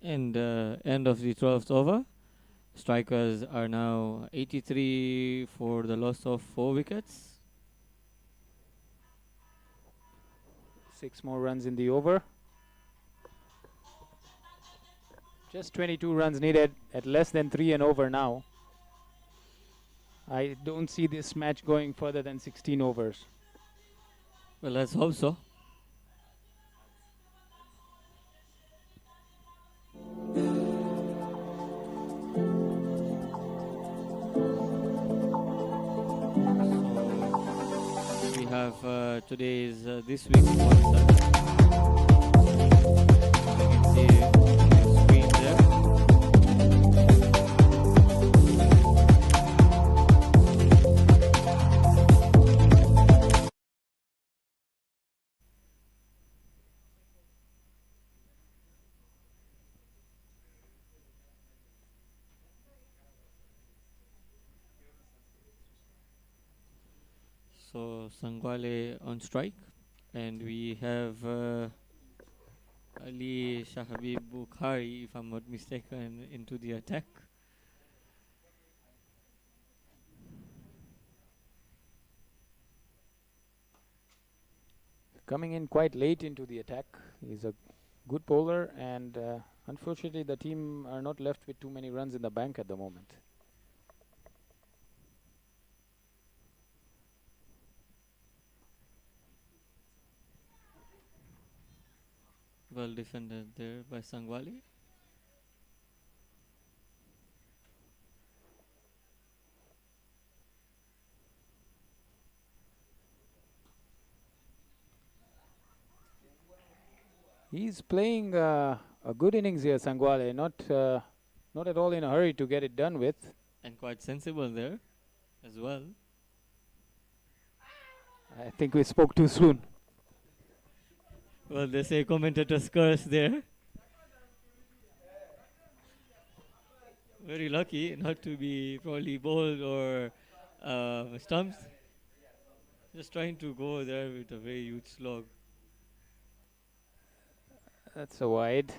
And end of the 12th over. Strikers are now 83 for the loss of 4 wickets. 6 more runs in the over. Just 22 runs needed at less than 3 and over now. I don't see this match going further than 16 overs. Well, let's hope so. We have today's this week's sponsor. So Sangwale on strike, and we have Ali Shahabib Bukhari, if I'm not mistaken, into the attack. Coming in quite late into the attack. He's a good bowler, and unfortunately, the team are not left with too many runs in the bank at the moment. Well defended there by Sangwale. He's playing a good innings here, Sangwale. Not at all in a hurry to get it done with. And quite sensible there as well. I think we spoke too soon. Well, they say commentator's curse there. Very lucky not to be probably bowled or stumped. Just trying to go there with a very huge slog. That's a wide.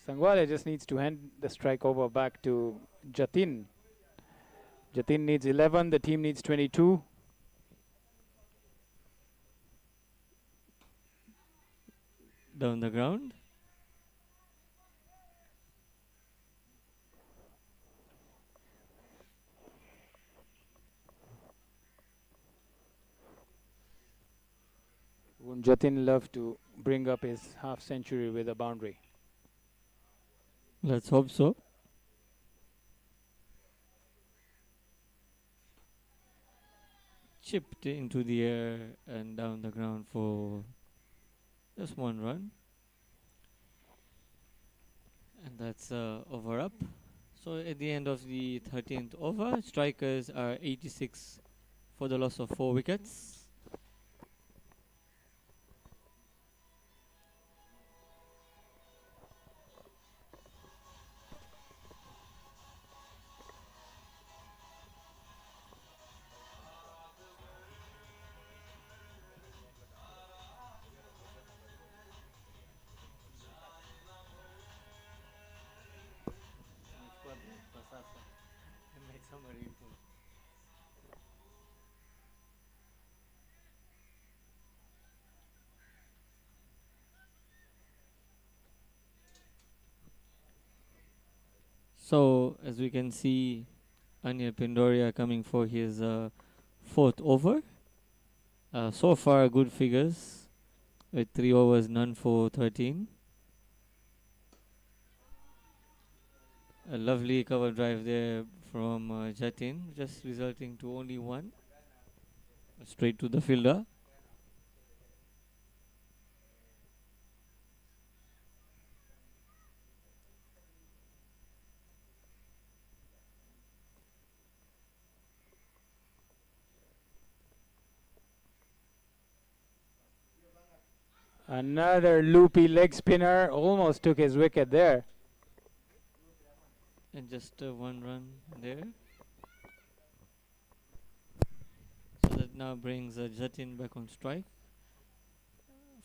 Sangwale just needs to hand the strike over back to Jatin. Jatin needs 11, the team needs 22. Down the ground. Would Jatin love to bring up his half century with a boundary? Let's hope so. Chipped into the air and down the ground for just one run. And that's over up. So at the end of the 13th over, strikers are 86 for the loss of 4 wickets. So as we can see, Anil Pindoria coming for his 4th over. So far good figures with 3 overs, none for 13. A lovely cover drive there from Jatin, just resulting to only 1. Straight to the fielder. Another loopy leg spinner, almost took his wicket there. And just 1 run there. So that now brings Jatin back on strike.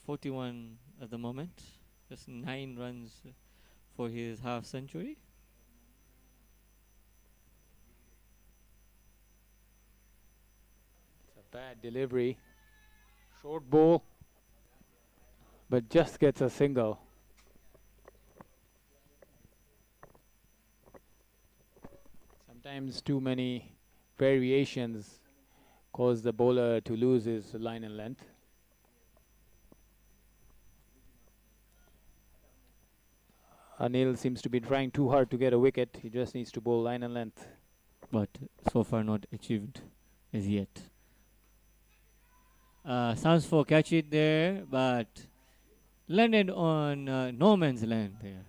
41 at the moment. Just 9 runs for his half century. It's a bad delivery. Short ball, but just gets a single. Sometimes too many variations cause the bowler to lose his line and length. Anil seems to be trying too hard to get a wicket. He just needs to bowl line and length. But so far not achieved as yet. Sounds for catch it there, but landed on no man's land there.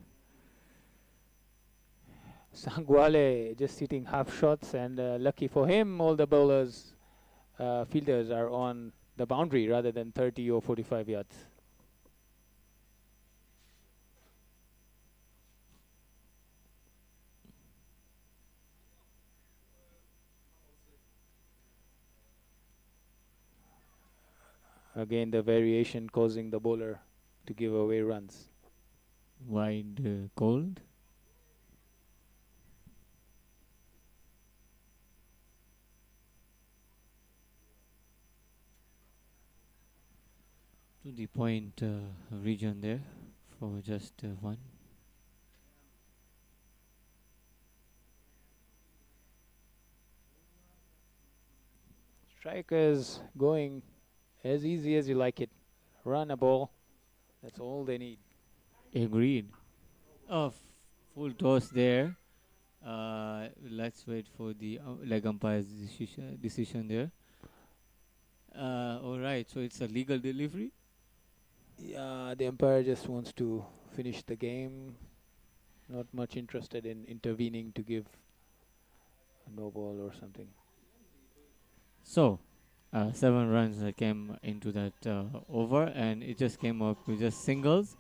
Sangwale just hitting half shots, and lucky for him, all the bowlers, fielders are on the boundary rather than 30 or 45 yards. Again, the variation causing the bowler to give away runs. Wide cold. To the point region there for just one. Strikers going as easy as you like it. Run a ball. That's all they need. Agreed. Oh, full toss there. Let's wait for the leg umpire's decision there. All right, so it's a legal delivery. Yeah, the umpire just wants to finish the game. Not much interested in intervening to give a no ball or something. So, 7 runs came into that over, and it just came up with just singles.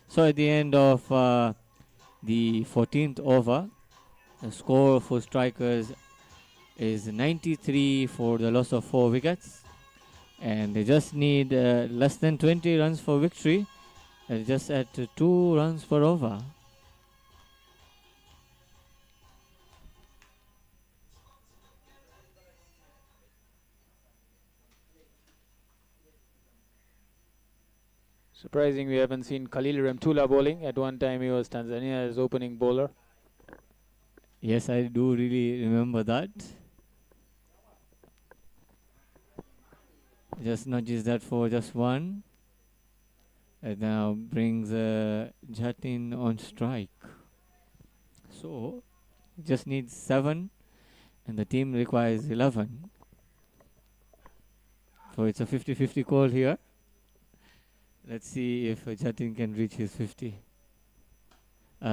So at the end of the 14th over, the score for strikers is 93 for the loss of 4 wickets, and they just need less than 20 runs for victory. Just at 2 runs per over. Surprising we haven't seen Khalil Remtula bowling. At one time he was Tanzania's opening bowler. Yes, I do really remember that. Just nudges that for just one. And now brings Jatin on strike. So, just needs 7, and the team requires 11. So it's a 50-50 call here. Let's see if Jatin can reach his 50.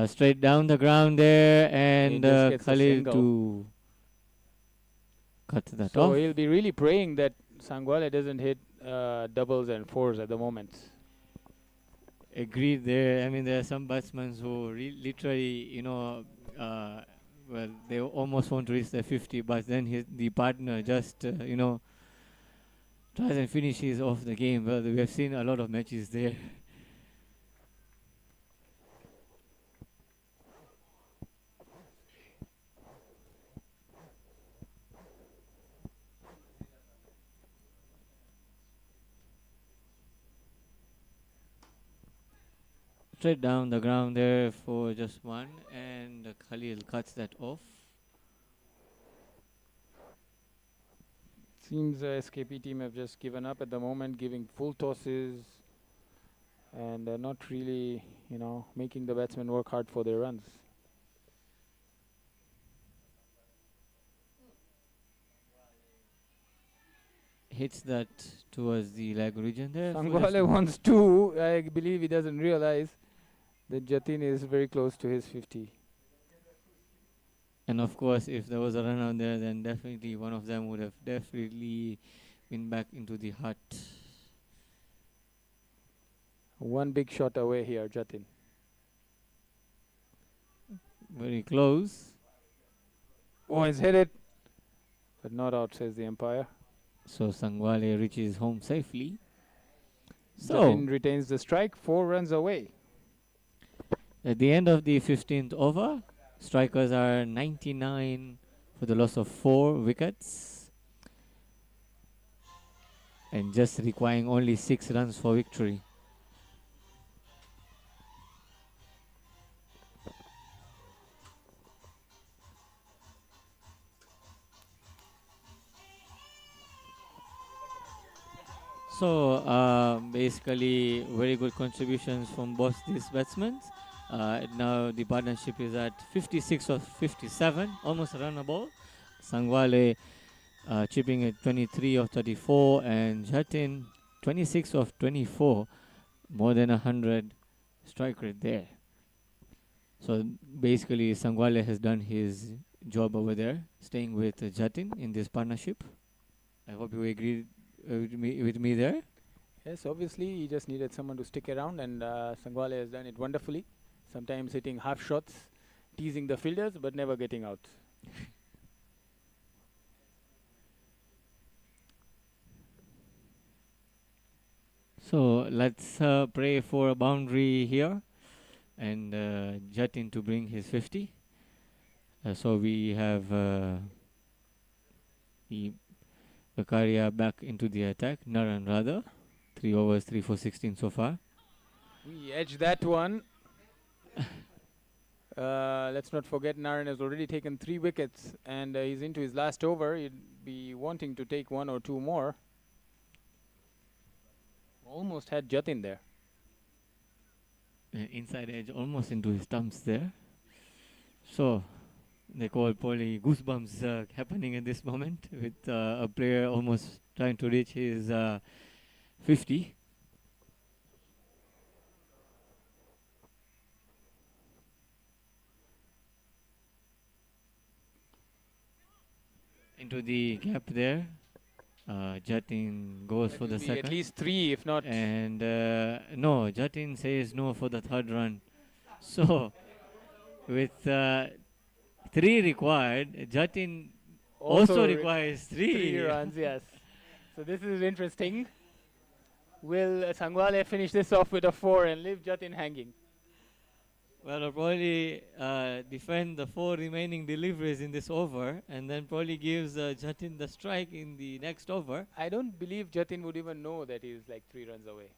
Straight down the ground there, and Khalil to cut that off. So he'll be really praying that Sangwale doesn't hit doubles and fours at the moment. Agreed there. I mean, there are some batsmen who literally, well, they almost want to reach the 50, but then the partner just, tries and finishes off the game. Well, we have seen a lot of matches there. Straight down the ground there for just one, and Khalil cuts that off. Seems the SKP team have just given up at the moment, giving full tosses and not really, making the batsmen work hard for their runs. Hits that towards the leg region there. Sangwale wants 2. I believe he doesn't realize that Jatin is very close to his 50. And of course, if there was a run out there, then definitely one of them would have definitely been back into the hut. One big shot away here, Jatin. Very close. Oh, he's hit it. But not out, says the umpire. So Sangwale reaches home safely. So Jatin retains the strike, 4 runs away. At the end of the 15th over, strikers are 99 for the loss of 4 wickets, and just requiring only 6 runs for victory. So basically very good contributions from both these batsmen. Now the partnership is at 56 of 57, almost a run a ball. Sangwale chipping at 23 of 34, and Jatin 26 of 24, more than 100 strike rate there. So basically Sangwale has done his job over there, staying with Jatin in this partnership. I hope you agree with me there. Yes, obviously he just needed someone to stick around, and Sangwale has done it wonderfully. Sometimes hitting half shots, teasing the fielders, but never getting out. So let's pray for a boundary here and Jatin to bring his 50. So we have the Bakaria back into the attack. Naran rather. 3 overs, 3 for 16 so far. We edged that one. Let's not forget Naran has already taken 3 wickets and he's into his last over. He'd be wanting to take 1 or 2 more. Almost had Jatin there. Inside edge almost into his stumps there. So they call probably goosebumps happening at this moment with a player almost trying to reach his 50. Into the gap there. Jatin goes for the second. At least 3, if not. And no, Jatin says no for the third run. So with 3 required, Jatin also requires 3 runs. Yes. So this is interesting. Will Sangwale finish this off with a 4 and leave Jatin hanging? Well, I'll probably defend the 4 remaining deliveries in this over and then probably gives Jatin the strike in the next over. I don't believe Jatin would even know that he's like 3 runs away.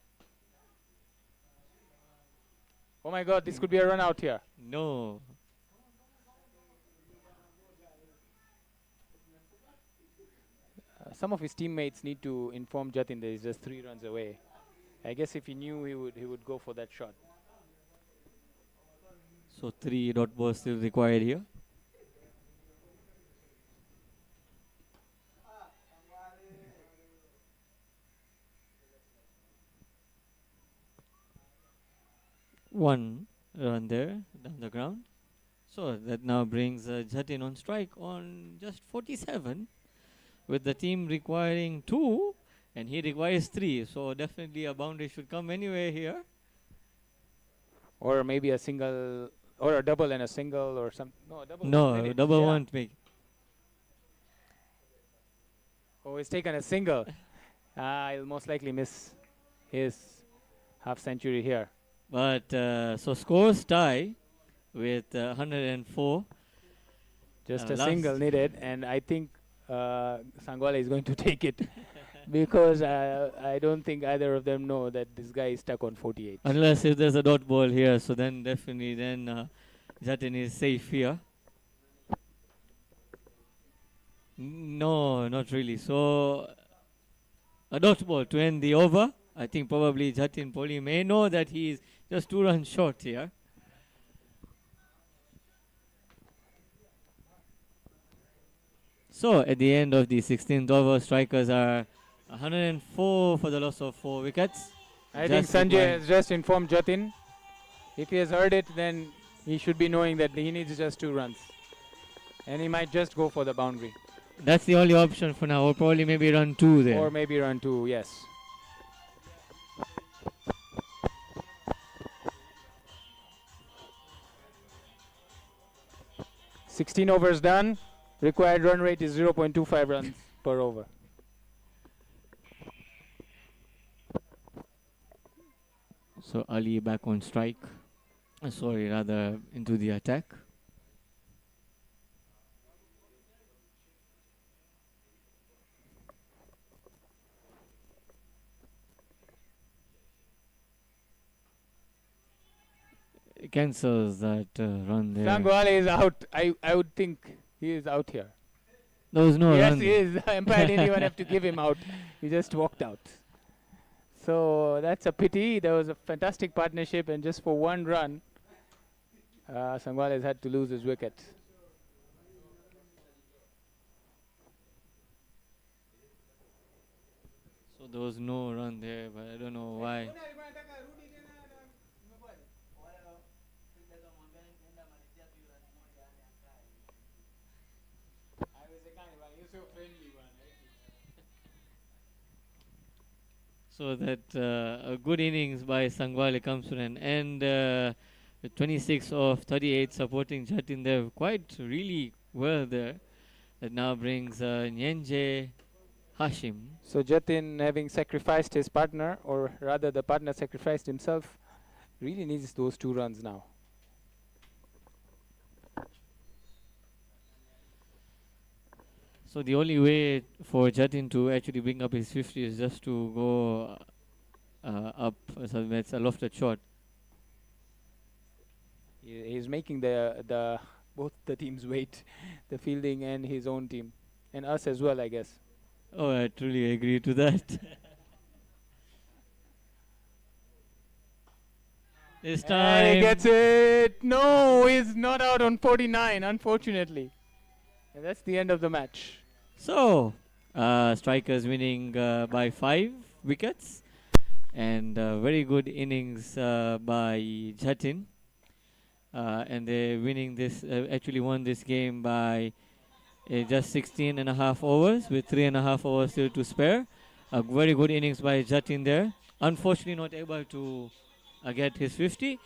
Oh my God, this could be a run out here. No. Some of his teammates need to inform Jatin that he's just 3 runs away. I guess if he knew, he would go for that shot. So 3 dot balls still required here. One run there down the ground. So that now brings Jatin on strike on just 47, with the team requiring 2 and he requires 3. So definitely a boundary should come anyway here. Or maybe a single, or a double and a single, or some. No, double won't make. Oh, he's taken a single. He'll most likely miss his half century here. But so scores tie with 104. Just a single needed, and I think Sangwale is going to take it because I don't think either of them know that this guy is stuck on 48. Unless if there's a dot ball here, so then definitely Jatin is safe here. No, not really. So a dot ball to end the over. I think probably Jatin Poli may know that he is just 2 runs short here. So at the end of the 16th over, strikers are 104 for the loss of 4 wickets. I think Sanjay has just informed Jatin. If he has heard it, then he should be knowing that he needs just 2 runs. And he might just go for the boundary. That's the only option for now, or probably maybe run 2 there. Or maybe run 2, yes. (16 overs done. Required run rate is 0.25 runs per over. So Ali back on strike. Sorry, rather into the attack. Cancels that run there. Sangwale is out. I would think he is out here. There was no Yes, run. he is. The umpire didn't even have to give him out. He just walked out. So that's a pity. There was a fantastic partnership, and just for 1 run, Sangwale has had to lose his wicket. So there was no run there, but I don't know why. So that a good innings by Sangwale comes to an end. 26 of 38 supporting Jatin there quite really well there. That now brings Nyenje Hashim. So Jatin, having sacrificed his partner, or rather the partner sacrificed himself, really needs those 2 runs now. So the only way for Jatin to actually bring up his 50 is just to go up. So that's a lofted shot. He's making the both the teams wait, the fielding and his own team, and us as well, I guess. Oh, I truly agree to that. This And he time. gets it. No, he's not out on 49, unfortunately. And that's the end of the match. So, strikers winning by 5 wickets, and very good innings by Jatin. And they winning this actually won this game by just 16 and a half overs with 3.5 hours still to spare. A very good innings by Jatin there. Unfortunately, not able to get his 50.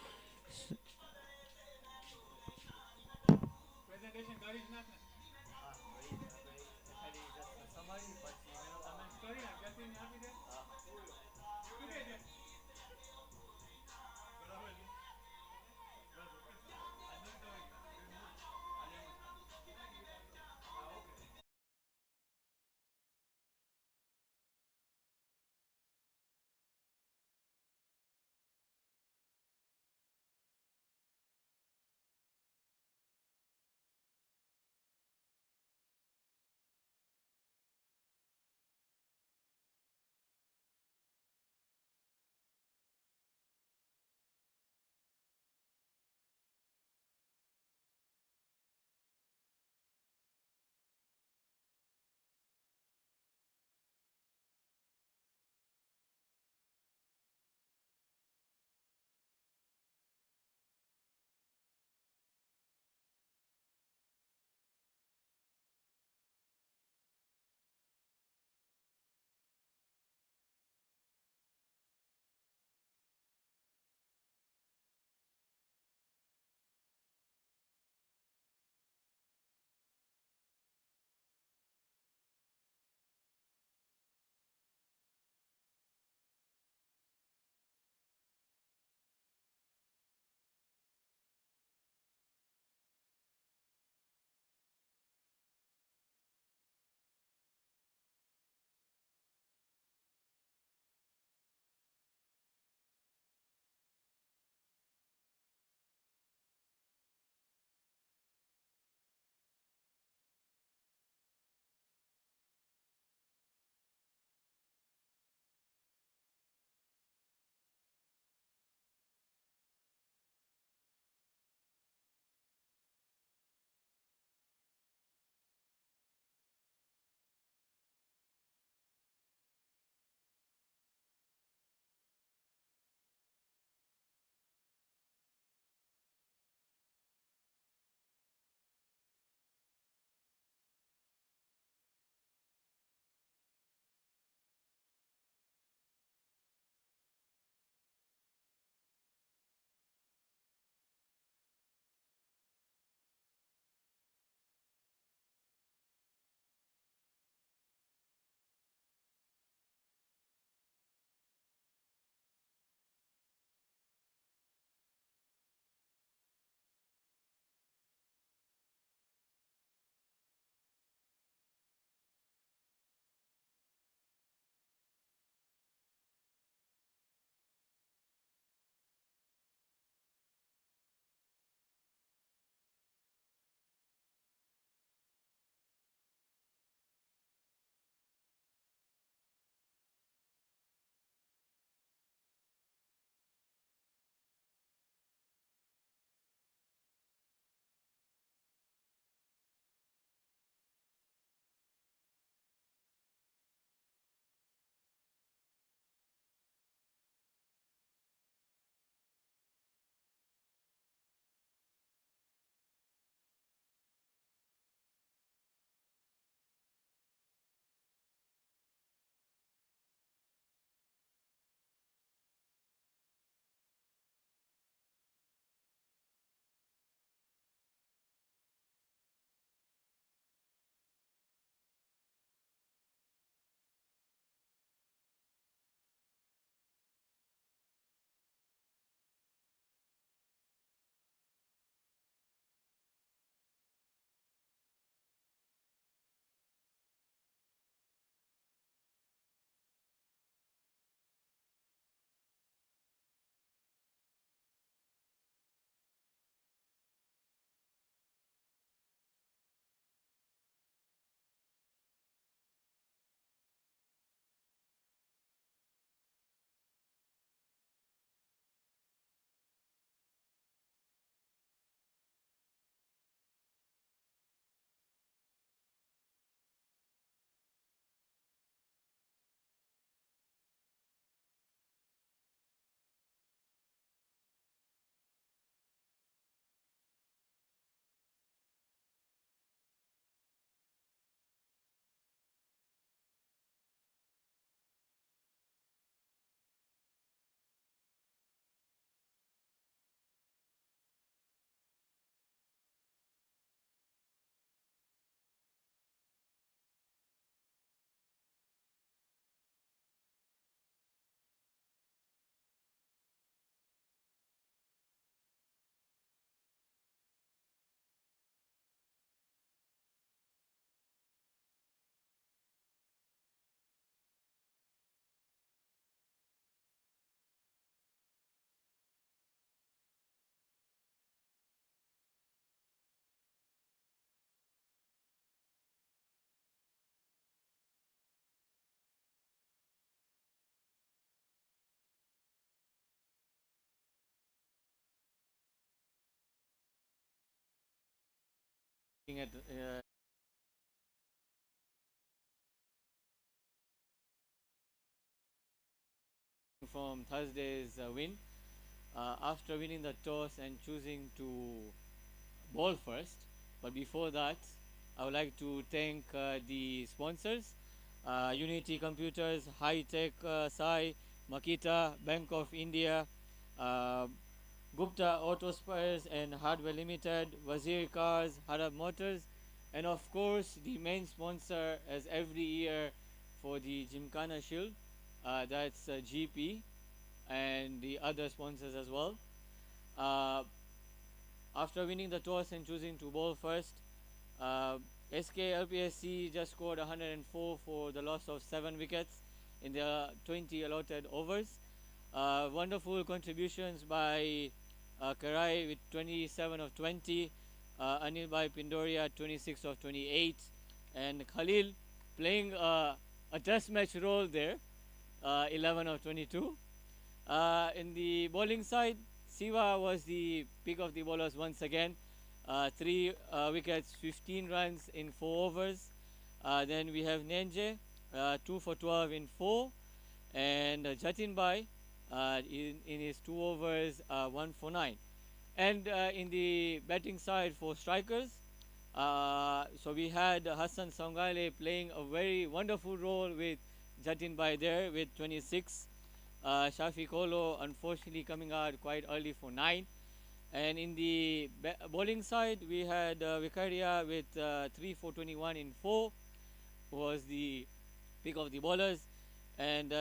at from Thursday's win. After winning the toss and choosing to ball first. But before that, I would like to thank the sponsors, Unity Computers, High Tech Sai, Makita, Bank of India, uh, Gupta Auto Spares and Hardware Limited, Wazir Cars, Harab Motors, and of course the main sponsor as every year for the Gymkhana Shield, that's GP and the other sponsors as well. Uh, After winning the toss and choosing to bowl first, uh, SK just scored 104 for the loss of 7 wickets in the 20 allotted overs. Wonderful contributions by Karai with 27 of 20, Anil by Pindoria 26 of 28, and Khalil playing a test match role there, 11 of 22. In the bowling side, Siva was the pick of the bowlers once again. 3 wickets, 15 runs in 4 overs. Then we have Nenje, 2 for 12 in 4. And Jatin Bai in his 2 overs, 1 for 9. And in the batting side for strikers, so we had Hassan Sangale playing a very wonderful role with Jatin Bai there with 26. Shafi Kolo unfortunately coming out quite early for 9. And in the bowling side, we had Vicaria with 3 for 21 in 4, who was the pick of the bowlers. And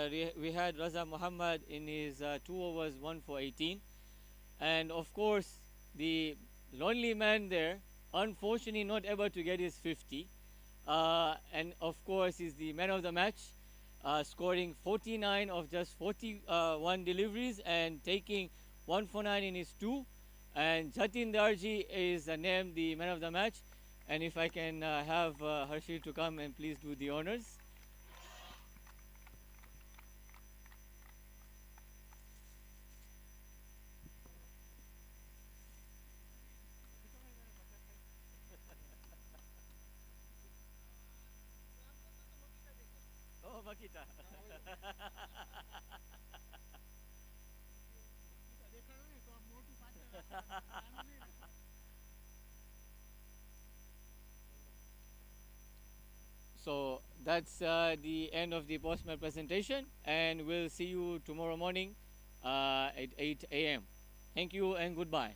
we had Raza Muhammad in his 2 overs, 1 for 18. And of course, the lonely man there, unfortunately not able to get his 50. And of course, is the man of the match, scoring 49 of just 41 deliveries and taking 1 for 9 in his 2. And Jatin Darji is named the man of the match. And if I can have Harshil to come and please do the honors. Oh, Makita. So that's the end of the postman presentation, and we'll see you tomorrow morning at 8 a.m. Thank you and goodbye.